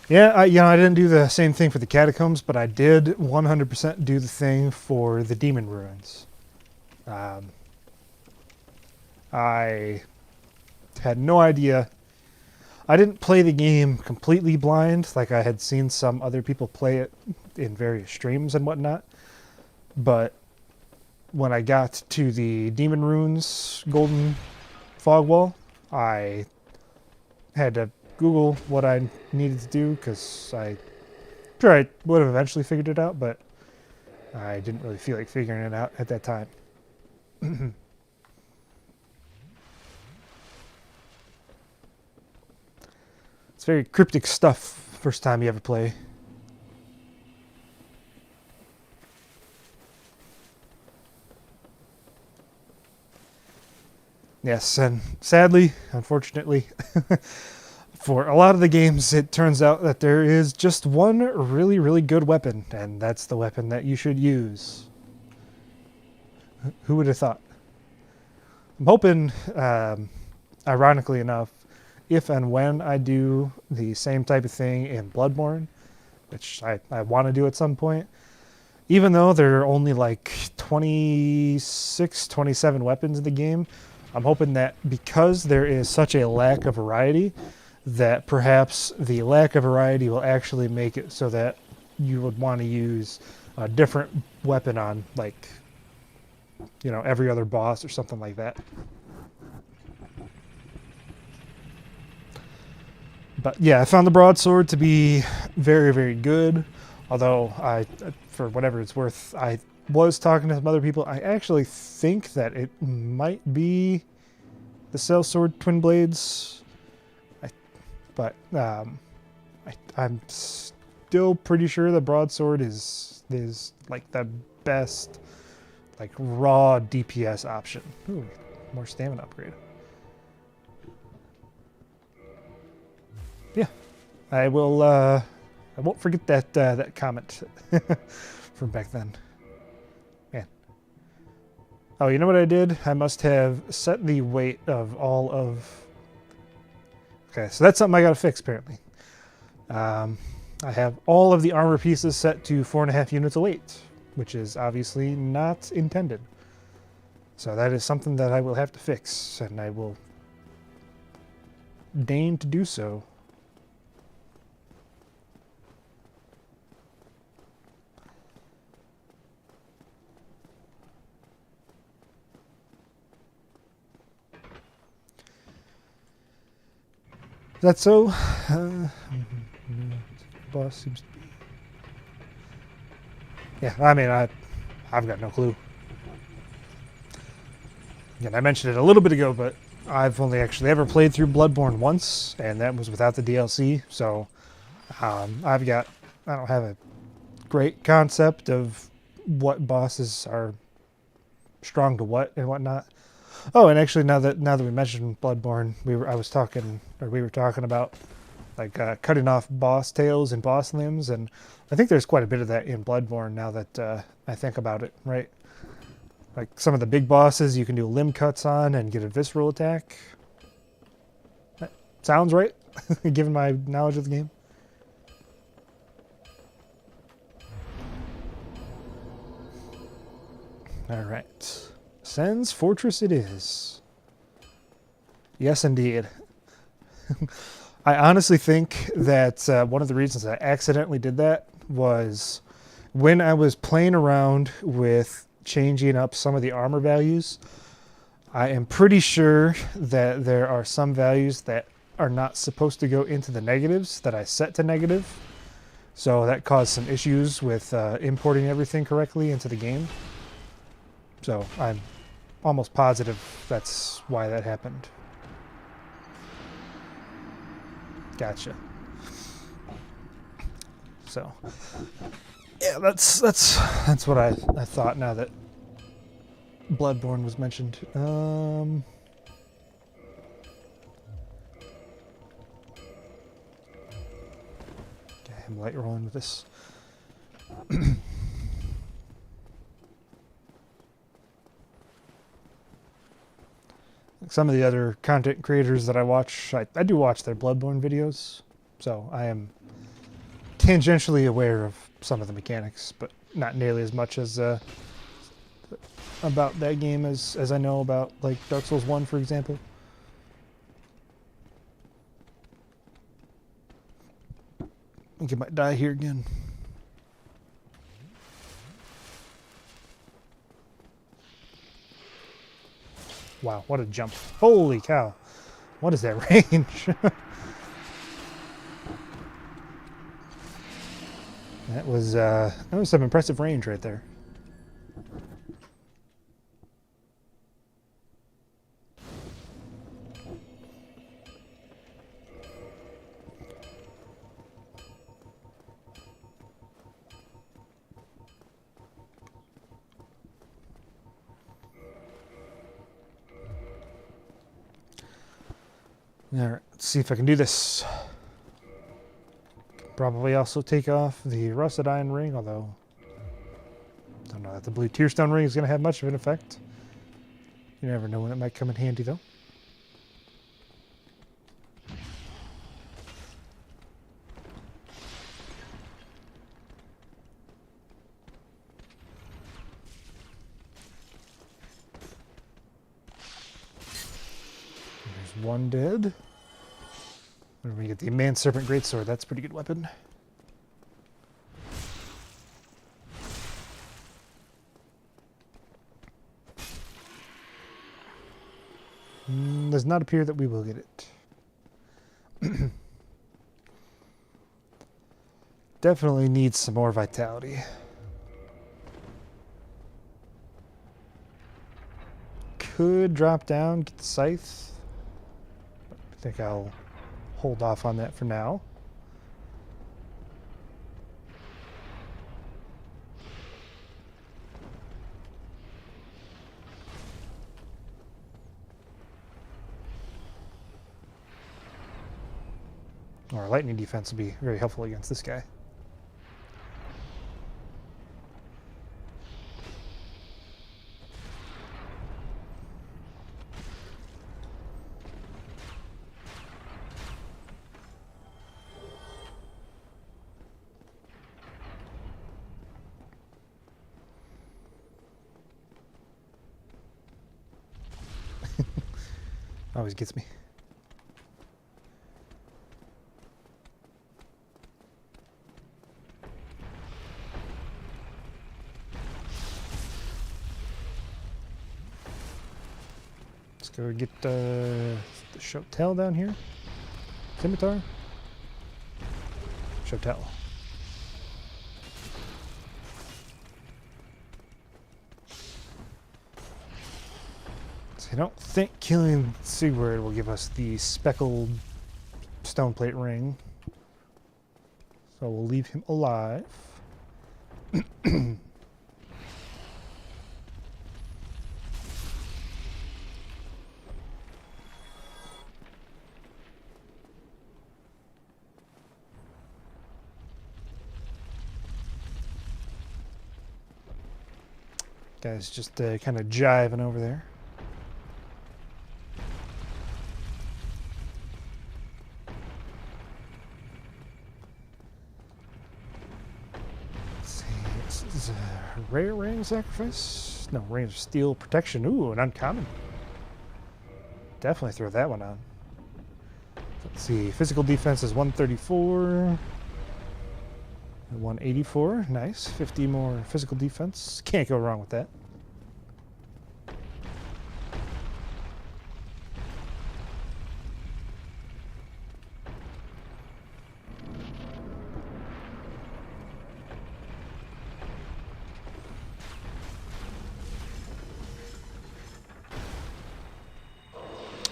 Yeah, I didn't do the same thing for the catacombs, but I did 100% do the thing for the demon ruins. I had no idea. I didn't play the game completely blind, like I had seen some other people play it in various streams and whatnot. But when I got to the Demon Runes Golden Fog Wall, I had to Google what I needed to do, because I would have eventually figured it out, but I didn't really feel like figuring it out at that time. It's very cryptic stuff first time you ever play. Yes, and sadly, unfortunately, for a lot of the games, it turns out that there is just one really, really good weapon, and that's the weapon that you should use. Who would have thought? I'm hoping, ironically enough, if and when I do the same type of thing in Bloodborne, which I want to do at some point, even though there are only like 26, 27 weapons in the game, I'm hoping that because there is such a lack of variety, that perhaps the lack of variety will actually make it so that you would want to use a different weapon on, like, you know, every other boss or something like that. But yeah, I found the broadsword to be very, very good. Although for whatever it's worth, I was talking to some other people. I actually think that it might be the sellsword twin blades. But I'm still pretty sure the broadsword is like the best, like, raw DPS option. Ooh, more stamina upgrade. Yeah, I will I won't forget that that comment from back then. Man. Oh, you know what I did? I must have set the weight of all of... Okay, so that's something I gotta fix, apparently. I have all of the armor pieces set to 4.5 units of weight, which is obviously not intended. So that is something that I will have to fix, and I will deign to do so. Is that so? Boss seems to be... Yeah, I mean, I've got no clue. Again, I mentioned it a little bit ago, but I've only actually ever played through Bloodborne once, and that was without the DLC, so I don't have a great concept of what bosses are strong to what and whatnot. Oh, and actually, now that we mentioned Bloodborne, we were talking about like cutting off boss tails and boss limbs, and I think there's quite a bit of that in Bloodborne now that I think about it, right? Like some of the big bosses you can do limb cuts on and get a visceral attack. That sounds right, given my knowledge of the game. Alright. Sen's Fortress it is. Yes, indeed. I honestly think that one of the reasons I accidentally did that was when I was playing around with changing up some of the armor values. I am pretty sure that there are some values that are not supposed to go into the negatives that I set to negative. So that caused some issues with importing everything correctly into the game. So I'm almost positive that's why that happened. Gotcha. So, yeah, that's what I thought now that Bloodborne was mentioned. Get him light rolling with this. Some of the other content creators that I watch, I do watch their Bloodborne videos, so I am tangentially aware of some of the mechanics, but not nearly as much as about that game as I know about like Dark Souls 1, for example. I think I might die here again. Wow, what a jump. Holy cow. What is that range? That was some impressive range right there. Alright, let's see if I can do this. Probably also take off the rusted iron ring, although I don't know that the blue tearstone ring is going to have much of an effect. You never know when it might come in handy, though. There's one dead. When we get the Man Serpent Greatsword, that's a pretty good weapon. Does not appear that we will get it. Definitely needs some more vitality. Could drop down, get the scythe. I think I'll hold off on that for now. Our lightning defense will be very helpful against this guy. Always gets me. Let's go get the Shotel down here. Scimitar. Shotel. I don't think killing Sigurd will give us the speckled stone plate ring. So we'll leave him alive. Guy's just kind of jiving over there. Is a rare ring sacrifice? No, ring of steel protection. Ooh, an uncommon. Definitely throw that one on. Let's see. Physical defense is 134. 184. Nice. 50 more physical defense. Can't go wrong with that.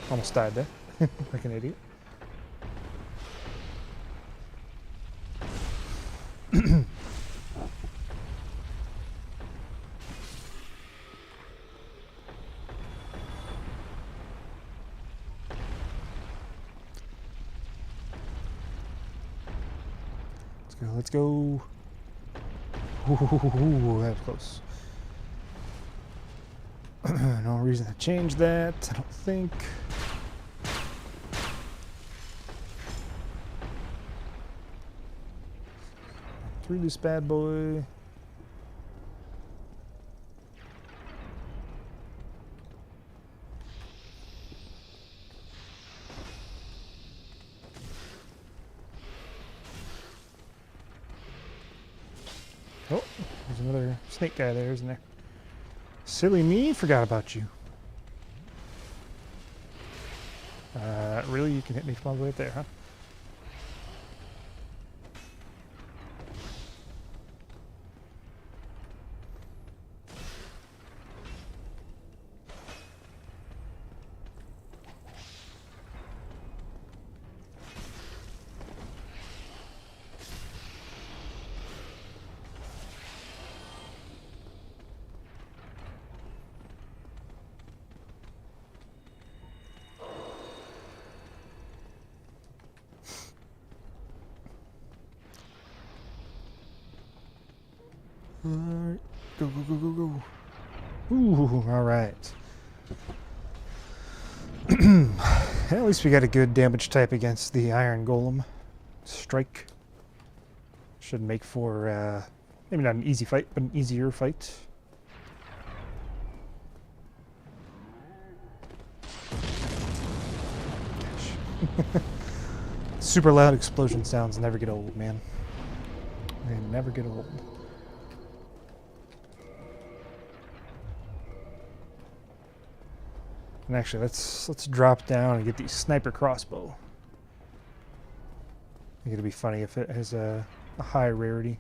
Almost died there, like an idiot. Let's go. Ooh, that was close. No reason to change that, I don't think. Through this bad boy. Oh, there's another snake guy there, isn't there? Silly me, forgot about you. Really? You can hit me from all the way up there, huh? Alright, go, go, go, go, go. Ooh, alright. At least we got a good damage type against the Iron Golem. Strike. Should make for, maybe not an easy fight, but an easier fight. Gosh. Super loud explosion sounds never get old, man. They never get old. And actually, let's drop down and get the sniper crossbow. I think it'd be funny if it has a high rarity.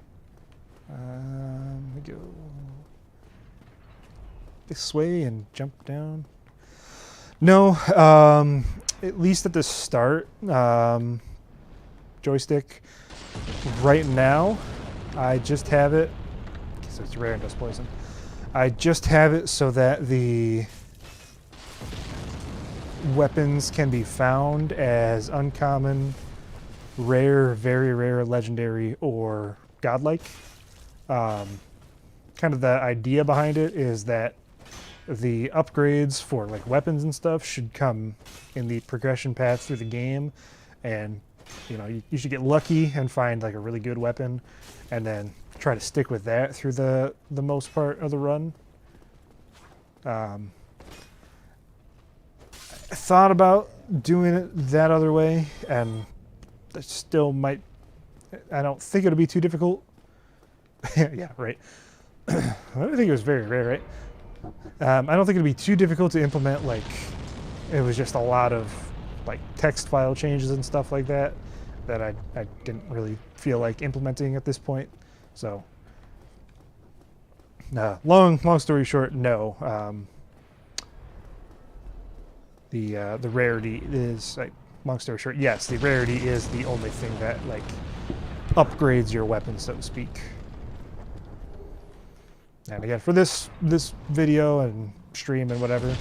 Let me go this way and jump down. No, at least at the start, joystick. Right now, I just have it. So it's rare and does poison. I just have it so that the weapons can be found as uncommon, rare, very rare, legendary, or godlike. Kind of the idea behind it is that the upgrades for like weapons and stuff should come in the progression path through the game, and you know you should get lucky and find like a really good weapon, and then try to stick with that through the most part of the run. thought about doing it that other way, and that still might. I don't think it'll be too difficult. Yeah, right. I don't think it was very rare, right? I don't think it'll be too difficult to implement. Like, it was just a lot of like text file changes and stuff like that that I didn't really feel like implementing at this point. So, long story short, no. The rarity is like, long story short, yes, the rarity is the only thing that like upgrades your weapon, so to speak. And again, for this video and stream and whatever,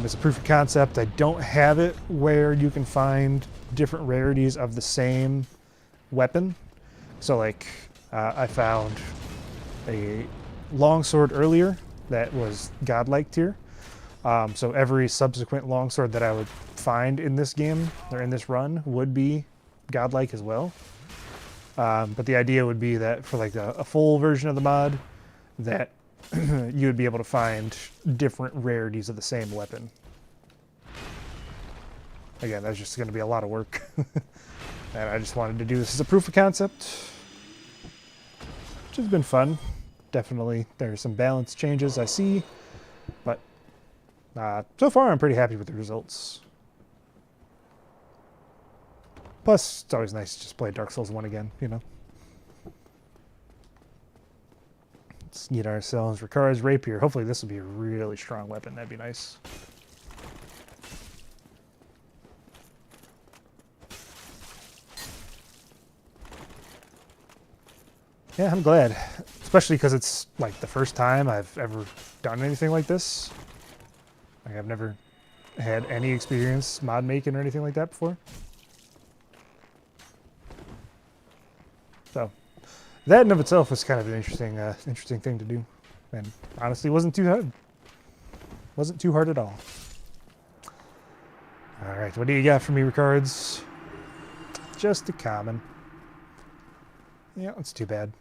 it's a proof of concept. I don't have it where you can find different rarities of the same weapon. So like, I found a longsword earlier that was godlike tier. So every subsequent longsword that I would find in this game or in this run would be godlike as well. But the idea would be that for like a full version of the mod, that you would be able to find different rarities of the same weapon. Again, that's just going to be a lot of work. And I just wanted to do this as a proof of concept, which has been fun. Definitely, there's some balance changes I see, but so far I'm pretty happy with the results. Plus, it's always nice to just play Dark Souls 1 again, you know. Let's get ourselves Ricard's Rapier. Hopefully this will be a really strong weapon. That'd be nice. Yeah, I'm glad. Especially because it's like the first time I've ever done anything like this. Like, I've never had any experience mod making or anything like that before. So that in of itself was kind of an interesting thing to do, and honestly wasn't too hard. Wasn't too hard at all. All right, what do you got for me, Ricards? Just a common. Yeah, that's too bad.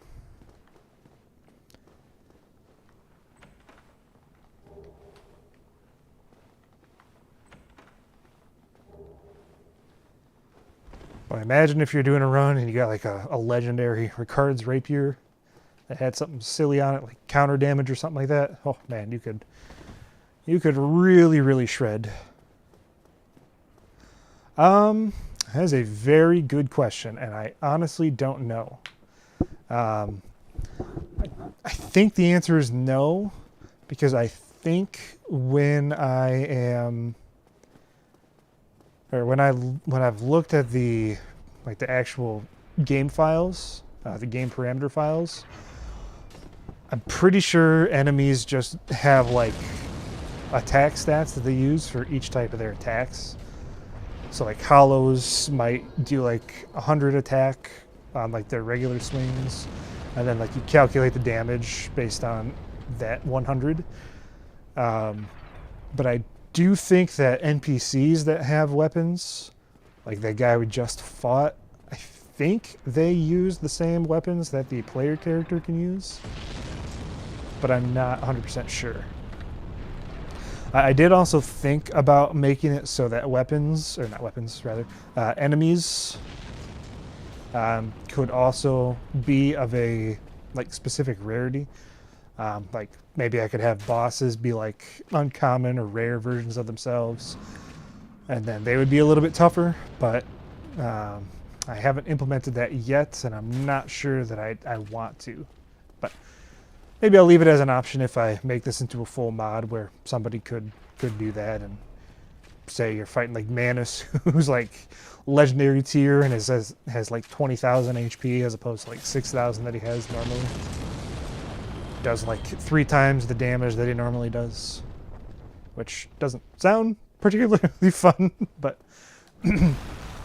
Well, imagine if you're doing a run and you got like a legendary Ricard's Rapier that had something silly on it, like counter damage or something like that. Oh man, you could really shred. That is a very good question, and I honestly don't know. I think the answer is no, because I think when I've looked at the actual game files, the game parameter files, I'm pretty sure enemies just have like attack stats that they use for each type of their attacks. So like hollows might do like 100 attack on like their regular swings, and then like you calculate the damage based on that 100. But I do think that NPCs that have weapons, like that guy we just fought, I think they use the same weapons that the player character can use, but I'm not 100% sure. I did also think about making it so that enemies could also be of a like specific rarity. Like maybe I could have bosses be like uncommon or rare versions of themselves, and then they would be a little bit tougher, but I haven't implemented that yet, and I'm not sure that I want to. But maybe I'll leave it as an option if I make this into a full mod where somebody could do that, and say you're fighting like Manus, who's like legendary tier and has like 20,000 HP as opposed to like 6,000 that he has normally. Does like 3 times the damage that he normally does, which doesn't sound particularly fun, but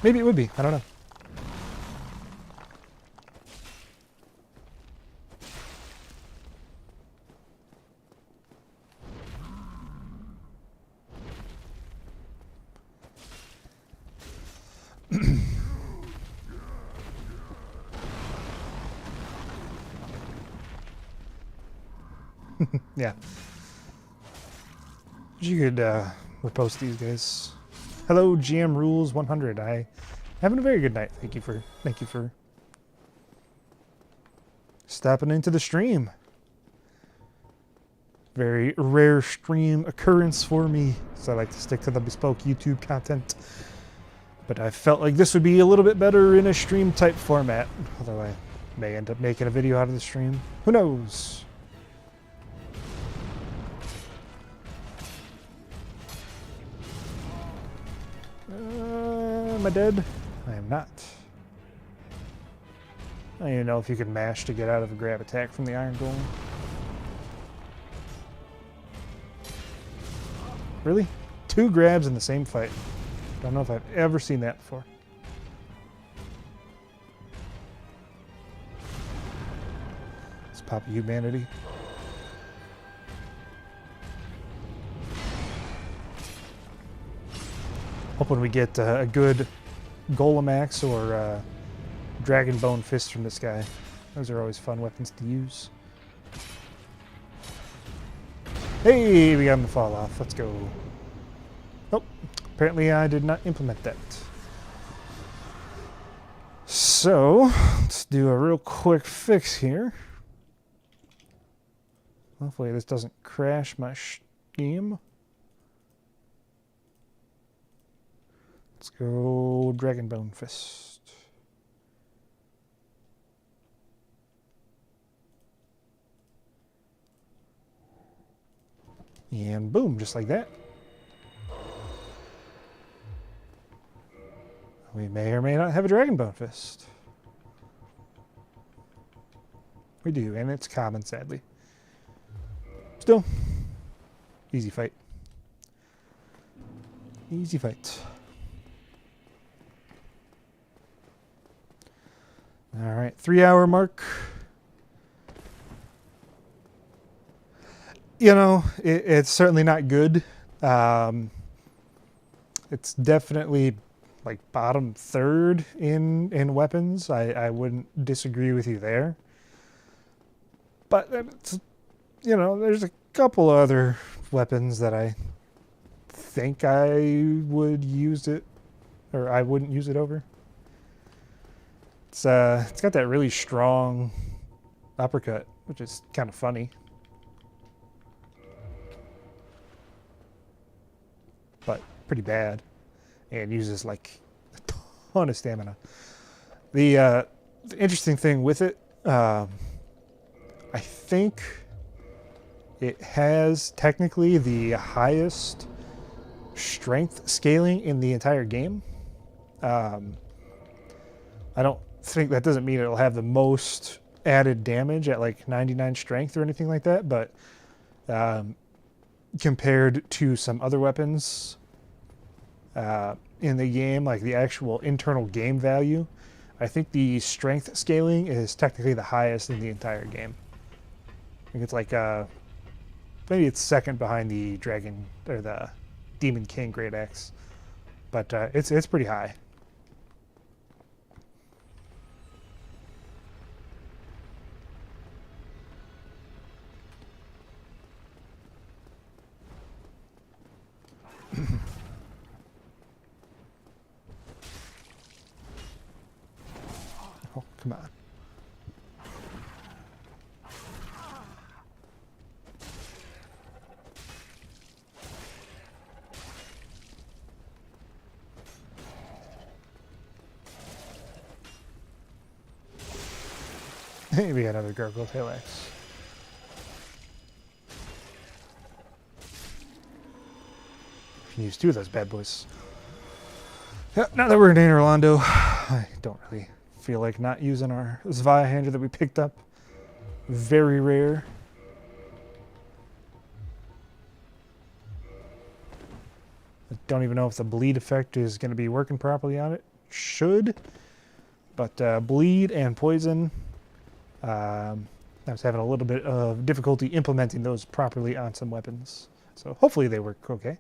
maybe it would be. I don't know. Yeah. You could repost these guys. Hello, GM Rules 100. I having a very good night. Thank you for stepping into the stream. Very rare stream occurrence for me, so I like to stick to the bespoke YouTube content. But I felt like this would be a little bit better in a stream type format, although I may end up making a video out of the stream. Who knows? Am I dead? I am not. I don't even know if you can mash to get out of a grab attack from the Iron Golem. Really? 2 grabs in the same fight. Don't know if I've ever seen that before. Let's pop humanity. Hoping we get a good Golem axe or Dragon Bone Fist from this guy. Those are always fun weapons to use. Hey, we got him to fall off. Let's go. Oh, apparently I did not implement that. So, let's do a real quick fix here. Hopefully this doesn't crash my Steam. Let's go Dragon Bone Fist. And boom, just like that. We may or may not have a Dragon Bone Fist. We do, and it's common, sadly. Still, easy fight. Easy fight. All right, 3-hour mark. You know, it's certainly not good. It's definitely like bottom third in weapons. I wouldn't disagree with you there. But it's, you know, there's a couple other weapons that I think I would use it, or I wouldn't use it over. It's got that really strong uppercut, which is kind of funny. But pretty bad, and uses like a ton of stamina. The interesting thing with it, I think it has technically the highest strength scaling in the entire game. I don't think that doesn't mean it'll have the most added damage at like 99 strength or anything like that, but compared to some other weapons in the game, like the actual internal game value, I think the strength scaling is technically the highest in the entire game. I think it's like maybe it's second behind the Dragon or the Demon King Great Axe, but it's pretty high. Oh, come on. Maybe another Gargoyle tail axe. Can use 2 of those bad boys. Yeah, now that we're in Anor Londo, I don't really feel like not using our Zweihander that we picked up. Very rare. I don't even know if the bleed effect is going to be working properly on it. Should. But bleed and poison, I was having a little bit of difficulty implementing those properly on some weapons. So hopefully they work okay.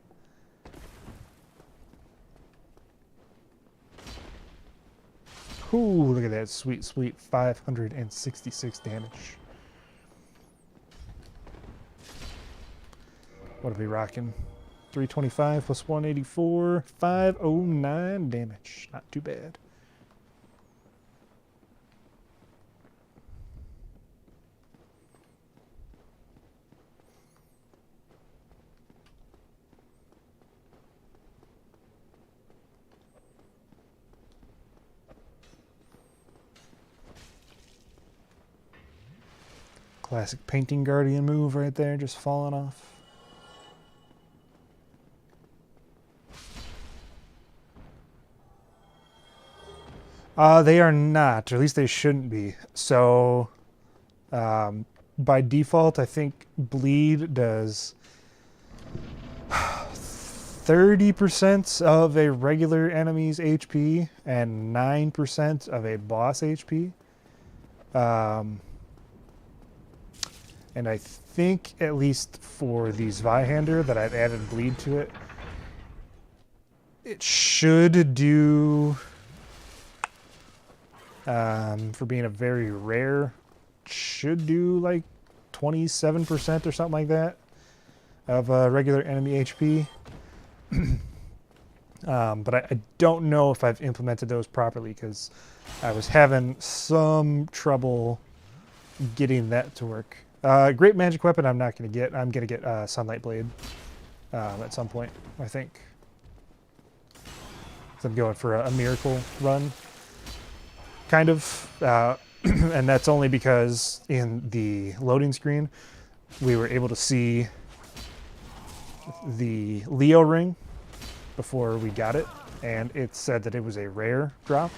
Ooh, look at that sweet, sweet 566 damage. What are we rocking? 325 plus 184, 509 damage. Not too bad. Classic painting guardian move right there, just falling off. They are not, or at least they shouldn't be. So, by default, I think bleed does 30% of a regular enemy's HP and 9% of a boss HP. And I think, at least for the Zweihander that I've added bleed to it, it should do, for being a very rare, should do like 27% or something like that of regular enemy HP. But I don't know if I've implemented those properly because I was having some trouble getting that to work. Great magic weapon I'm not going to get. I'm going to get Sunlight Blade at some point, I think. So I'm going for a miracle run, kind of. And that's only because in the loading screen, we were able to see the Leo ring before we got it, and it said that it was a rare drop.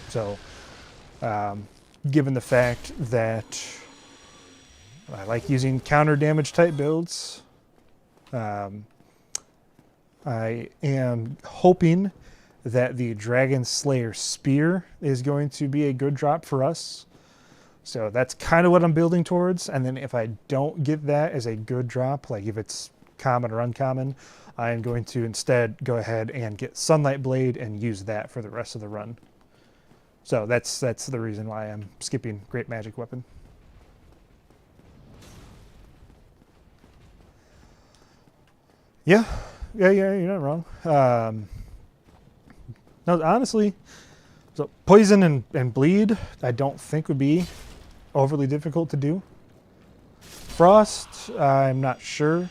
So given the fact that I like using counter damage type builds, I am hoping that the Dragon Slayer Spear is going to be a good drop for us. So that's kind of what I'm building towards. And then if I don't get that as a good drop, like if it's common or uncommon, I am going to instead go ahead and get Sunlight Blade and use that for the rest of the run. So that's the reason why I'm skipping Great Magic Weapon. Yeah, you're not wrong. No, honestly, so poison and bleed, I don't think would be overly difficult to do. Frost, I'm not sure.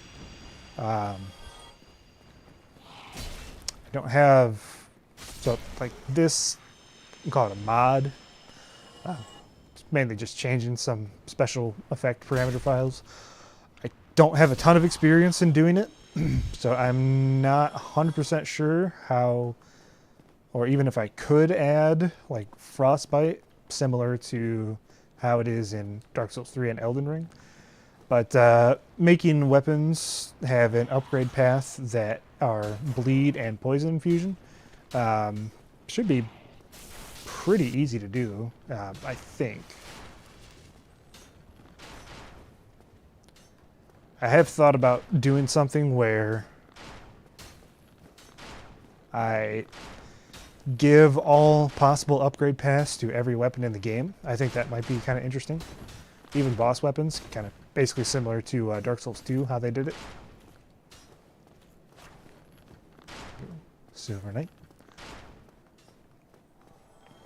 I don't have, so like this, you call it a mod. It's mainly just changing some special effect parameter files. I don't have a ton of experience in doing it, so I'm not 100% sure how, or even if I could add like Frostbite, similar to how it is in Dark Souls 3 and Elden Ring. But making weapons have an upgrade path that are bleed and poison infusion should be pretty easy to do, I think. I have thought about doing something where I give all possible upgrade paths to every weapon in the game. I think that might be kind of interesting. Even boss weapons, kind of basically similar to Dark Souls 2, how they did it. Silver Knight.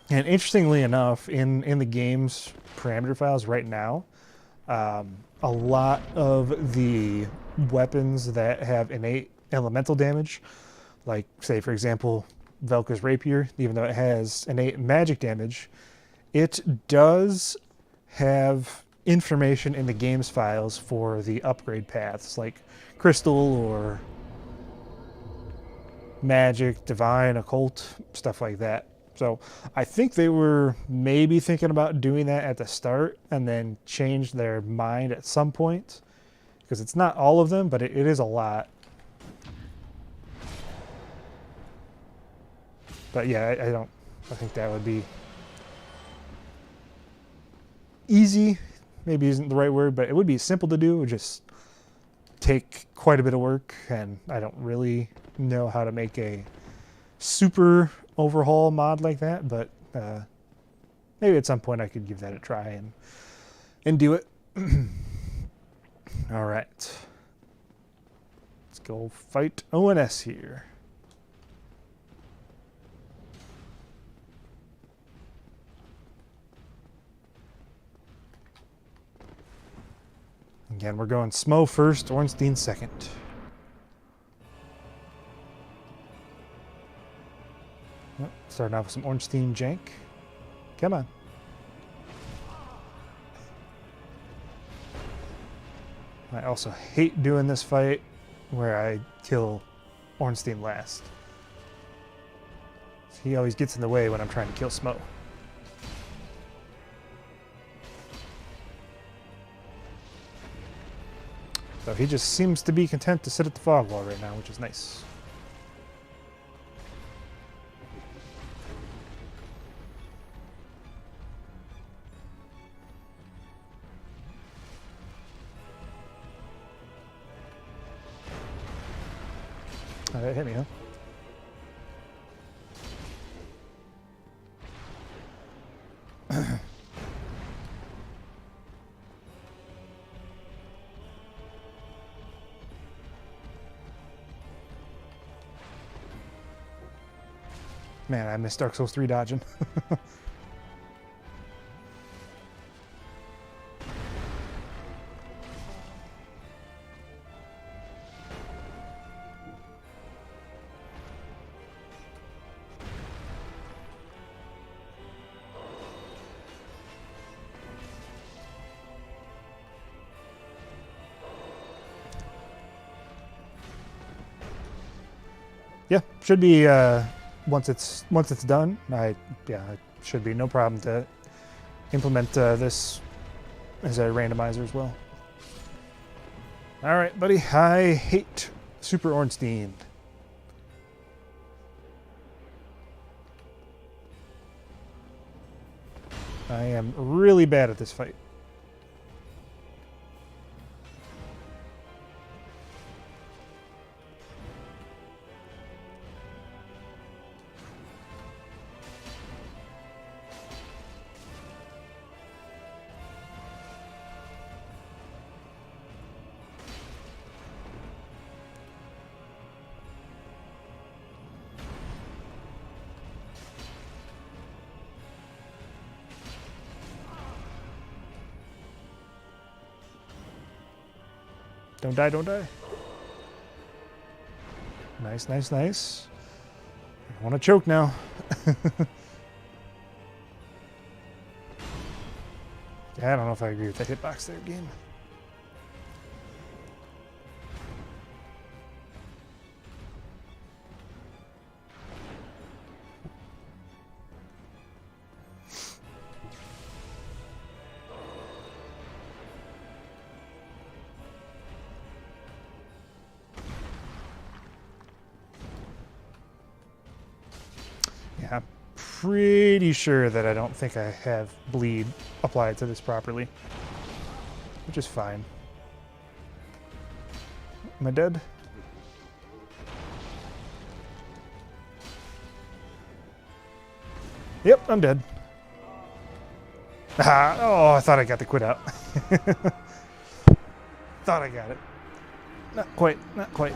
And interestingly enough, in the game's parameter files right now, a lot of the weapons that have innate elemental damage, like say for example Velka's Rapier, even though it has innate magic damage, it does have information in the game's files for the upgrade paths, like Crystal or Magic, Divine, Occult, stuff like that. So I think they were maybe thinking about doing that at the start and then changed their mind at some point, because it's not all of them, but it is a lot. But yeah, I think that would be easy, maybe isn't the right word, but it would be simple to do. It would just take quite a bit of work, and I don't really know how to make a super overhaul mod like that, but maybe at some point I could give that a try and do it. All right. Let's go fight ONS here. Again, we're going Smough first, Ornstein second. Oh, starting off with some Ornstein jank. Come on. I also hate doing this fight where I kill Ornstein last. He always gets in the way when I'm trying to kill Smough. So he just seems to be content to sit at the fog wall right now, which is nice. Oh, that hit me, huh? Man, I missed Dark Souls 3 dodging. Yeah, should be once it's done. It should be no problem to implement this as a randomizer as well. All right, buddy. I hate Super Ornstein. I am really bad at this fight. Don't die, don't die. Nice, nice, nice. I want to choke now. Yeah, I don't know if I agree with that hitbox there, game. Yeah, I'm pretty sure that I don't think I have bleed applied to this properly, which is fine. Am I dead? Yep, I'm dead. Ah, oh, I thought I got the quit out. Thought I got it. Not quite, not quite.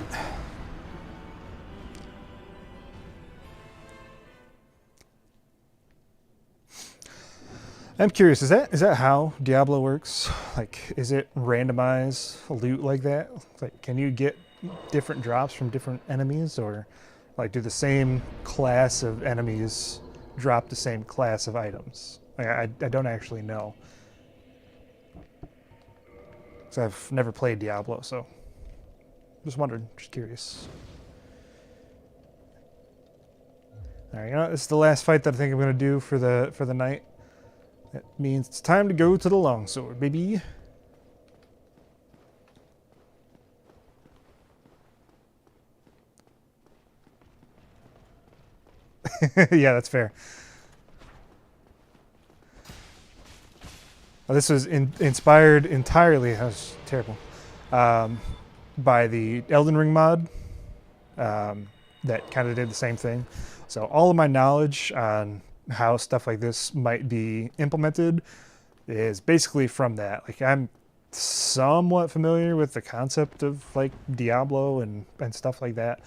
I'm curious, is that how Diablo works? Like, is it randomized loot like that? Like, can you get different drops from different enemies, or like do the same class of enemies drop the same class of items? Like, I don't actually know. Because I've never played Diablo, so just wondered, just curious. All right, you know, this is the last fight that I think I'm gonna do for the night. That means it's time to go to the longsword, baby. Yeah, that's fair. Well, this was inspired entirely, that was terrible, by the Elden Ring mod that kind of did the same thing. So all of my knowledge on how stuff like this might be implemented is basically from that. Like, I'm somewhat familiar with the concept of like Diablo and stuff like that,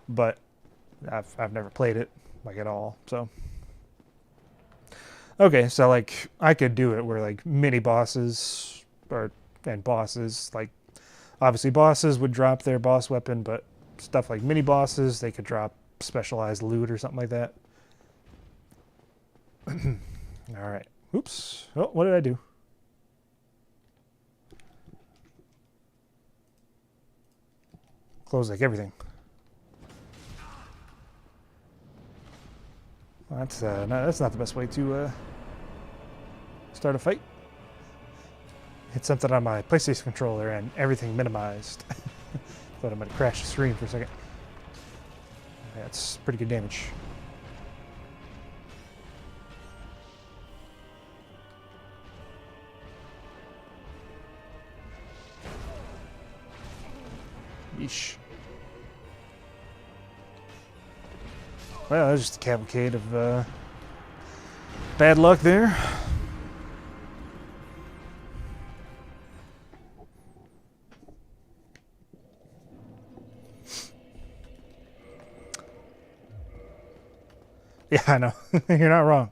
but I've never played it like at all. So okay, so like I could do it where like mini bosses and bosses, like obviously bosses would drop their boss weapon, but stuff like mini bosses, they could drop specialized loot or something like that. All right. Oops. Oh, what did I do? Close like everything. Well, that's not the best way to start a fight. Hit something on my PlayStation controller and everything minimized. Thought I might have crashed the screen for a second. That's pretty good damage. Yeesh. Well, that was just a cavalcade of bad luck there. Yeah, I know. You're not wrong.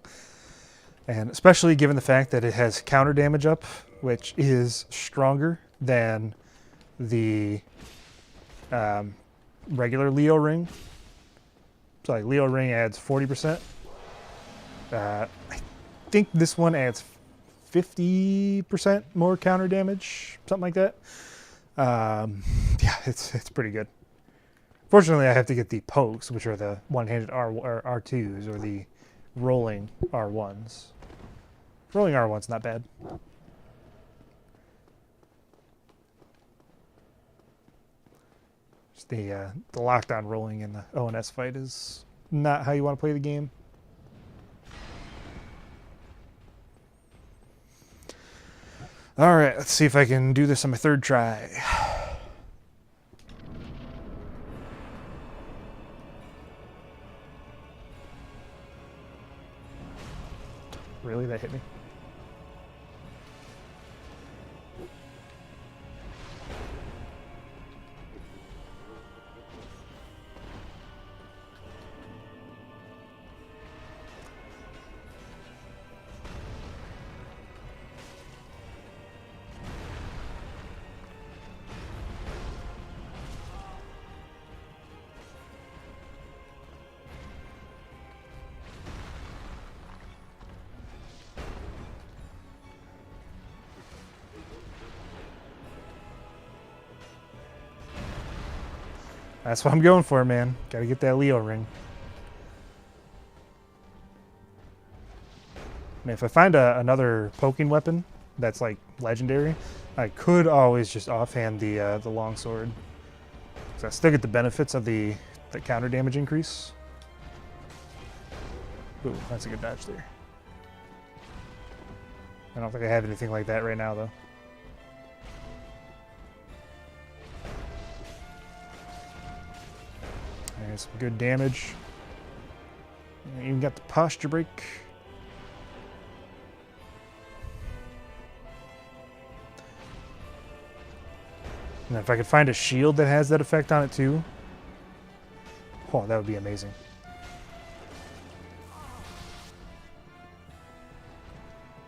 And especially given the fact that it has counter damage up, which is stronger than the regular Leo ring. So like Leo ring adds 40%. I think this one adds 50% more counter damage, something like that. Yeah, it's pretty good. Fortunately, I have to get the pokes, which are the one-handed R2s, or the rolling R1s. Rolling R1's not bad. Just the lockdown rolling in the ONS fight is not how you want to play the game. All right, let's see if I can do this on my third try. Really? That hit me? That's what I'm going for, man. Gotta get that Leo ring. I mean, if I find another poking weapon that's like legendary, I could always just offhand the longsword. So I still get the benefits of the counter damage increase. Ooh, that's a good dodge there. I don't think I have anything like that right now, though. There's some good damage. Even got the posture break. And if I could find a shield that has that effect on it too, oh, that would be amazing.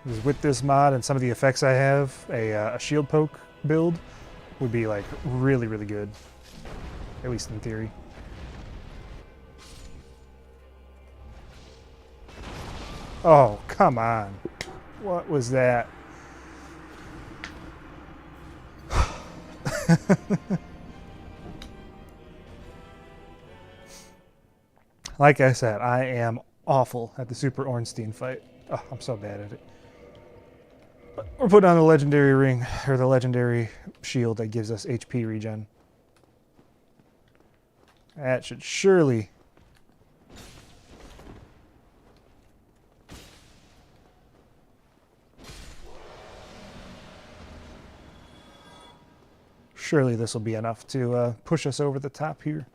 Because with this mod and some of the effects I have, a shield poke build would be like really, really good. At least in theory. Oh, come on. What was that? Like I said, I am awful at the Super Ornstein fight. Oh, I'm so bad at it. But we're putting on the legendary ring, or the legendary shield that gives us HP regen. That should surely... Surely this will be enough to push us over the top here.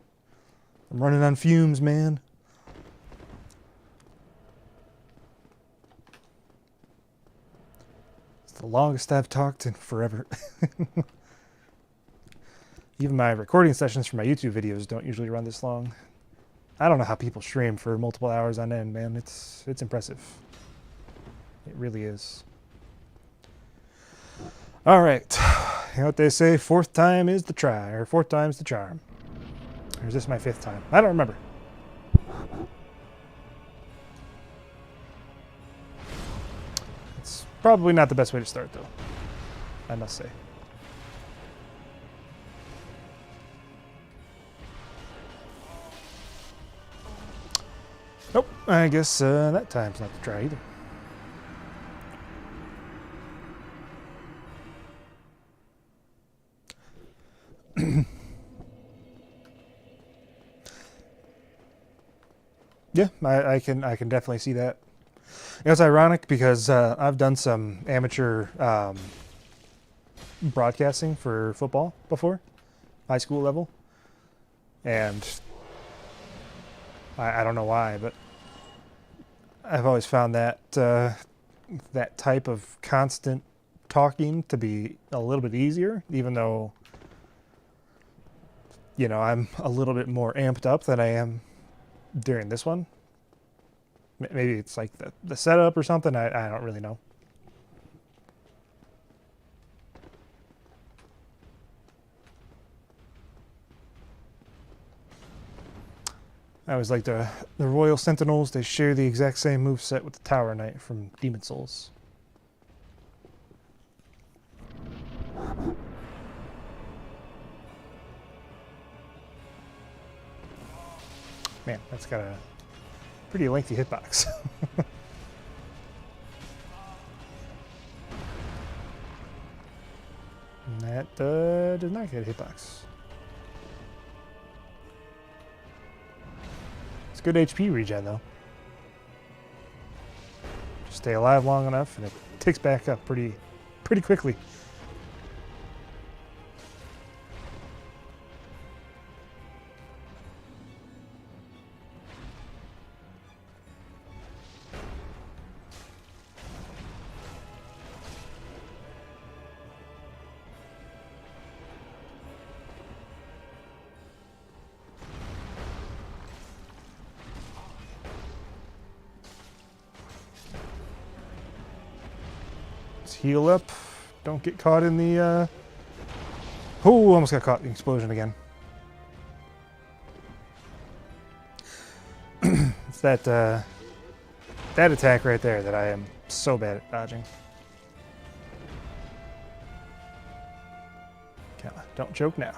I'm running on fumes, man. the longest I've talked in forever. Even my recording sessions for my YouTube videos don't usually run this long. I don't know how people stream for multiple hours on end, man. It's impressive. It really is. All right. You know what they say? Fourth time is the try, or fourth time's the charm. Or is this my fifth time? I don't remember. It's probably not the best way to start, though, I must say. Nope, I guess that time's not the try either. Yeah, I can definitely see that. You know, it's ironic because I've done some amateur broadcasting for football before, high school level, and I don't know why, but I've always found that that type of constant talking to be a little bit easier, even though, you know, I'm a little bit more amped up than I am during this one. Maybe it's like the setup or something. I don't really know. I always like the Royal Sentinels. They share the exact same moveset with the Tower Knight from Demon Souls. Man, that's got a pretty lengthy hitbox. And that did not get a hitbox. It's good HP regen though. Just stay alive long enough and it ticks back up pretty quickly. Heal up. Don't get caught in the oh, almost got caught in the explosion again. It's that that attack right there that I am so bad at dodging. Don't choke now.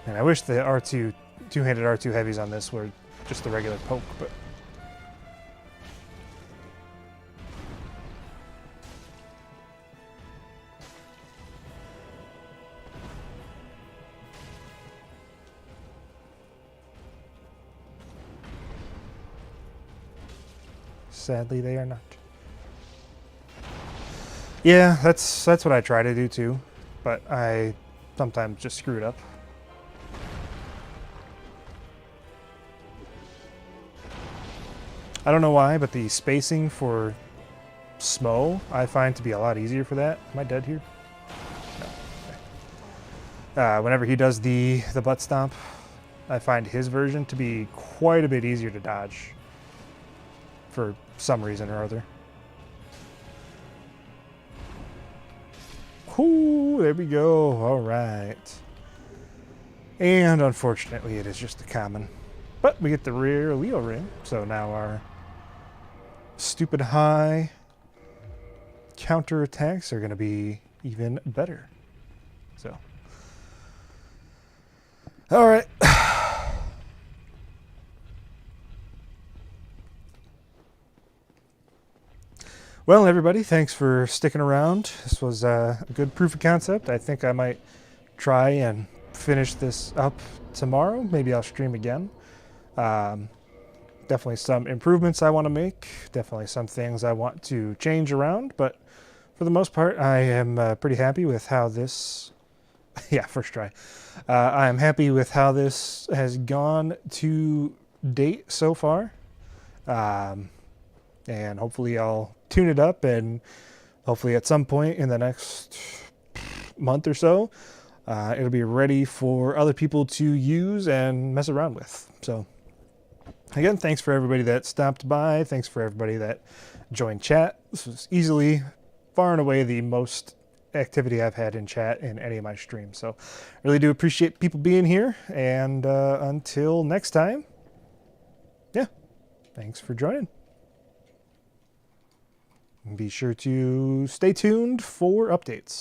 And I wish the R2 two-handed R2 heavies on this were just the regular poke, but sadly they are not. Yeah, that's what I try to do too, but I sometimes just screw it up. I don't know why, but the spacing for Smough I find to be a lot easier for that. Am I dead here? No. Okay. Whenever he does the butt stomp, I find his version to be quite a bit easier to dodge for some reason or other. Ooh, there we go. All right. And unfortunately, it is just a common. But we get the rare Leo ring, so now our stupid high counter attacks are going to be even better. So, all right. Well, everybody, thanks for sticking around. This was a good proof of concept. I think I might try and finish this up tomorrow. Maybe I'll stream again. Definitely some improvements I want to make. Definitely some things I want to change around. But for the most part, I am pretty happy with how this Yeah, first try. I'm happy with how this has gone to date so far. And hopefully I'll tune it up, and hopefully at some point in the next month or so, it'll be ready for other people to use and mess around with. So again, thanks for everybody that stopped by. Thanks for everybody that joined chat. This was easily, far and away, the most activity I've had in chat in any of my streams. So I really do appreciate people being here. And until next time, yeah, thanks for joining. Be sure to stay tuned for updates.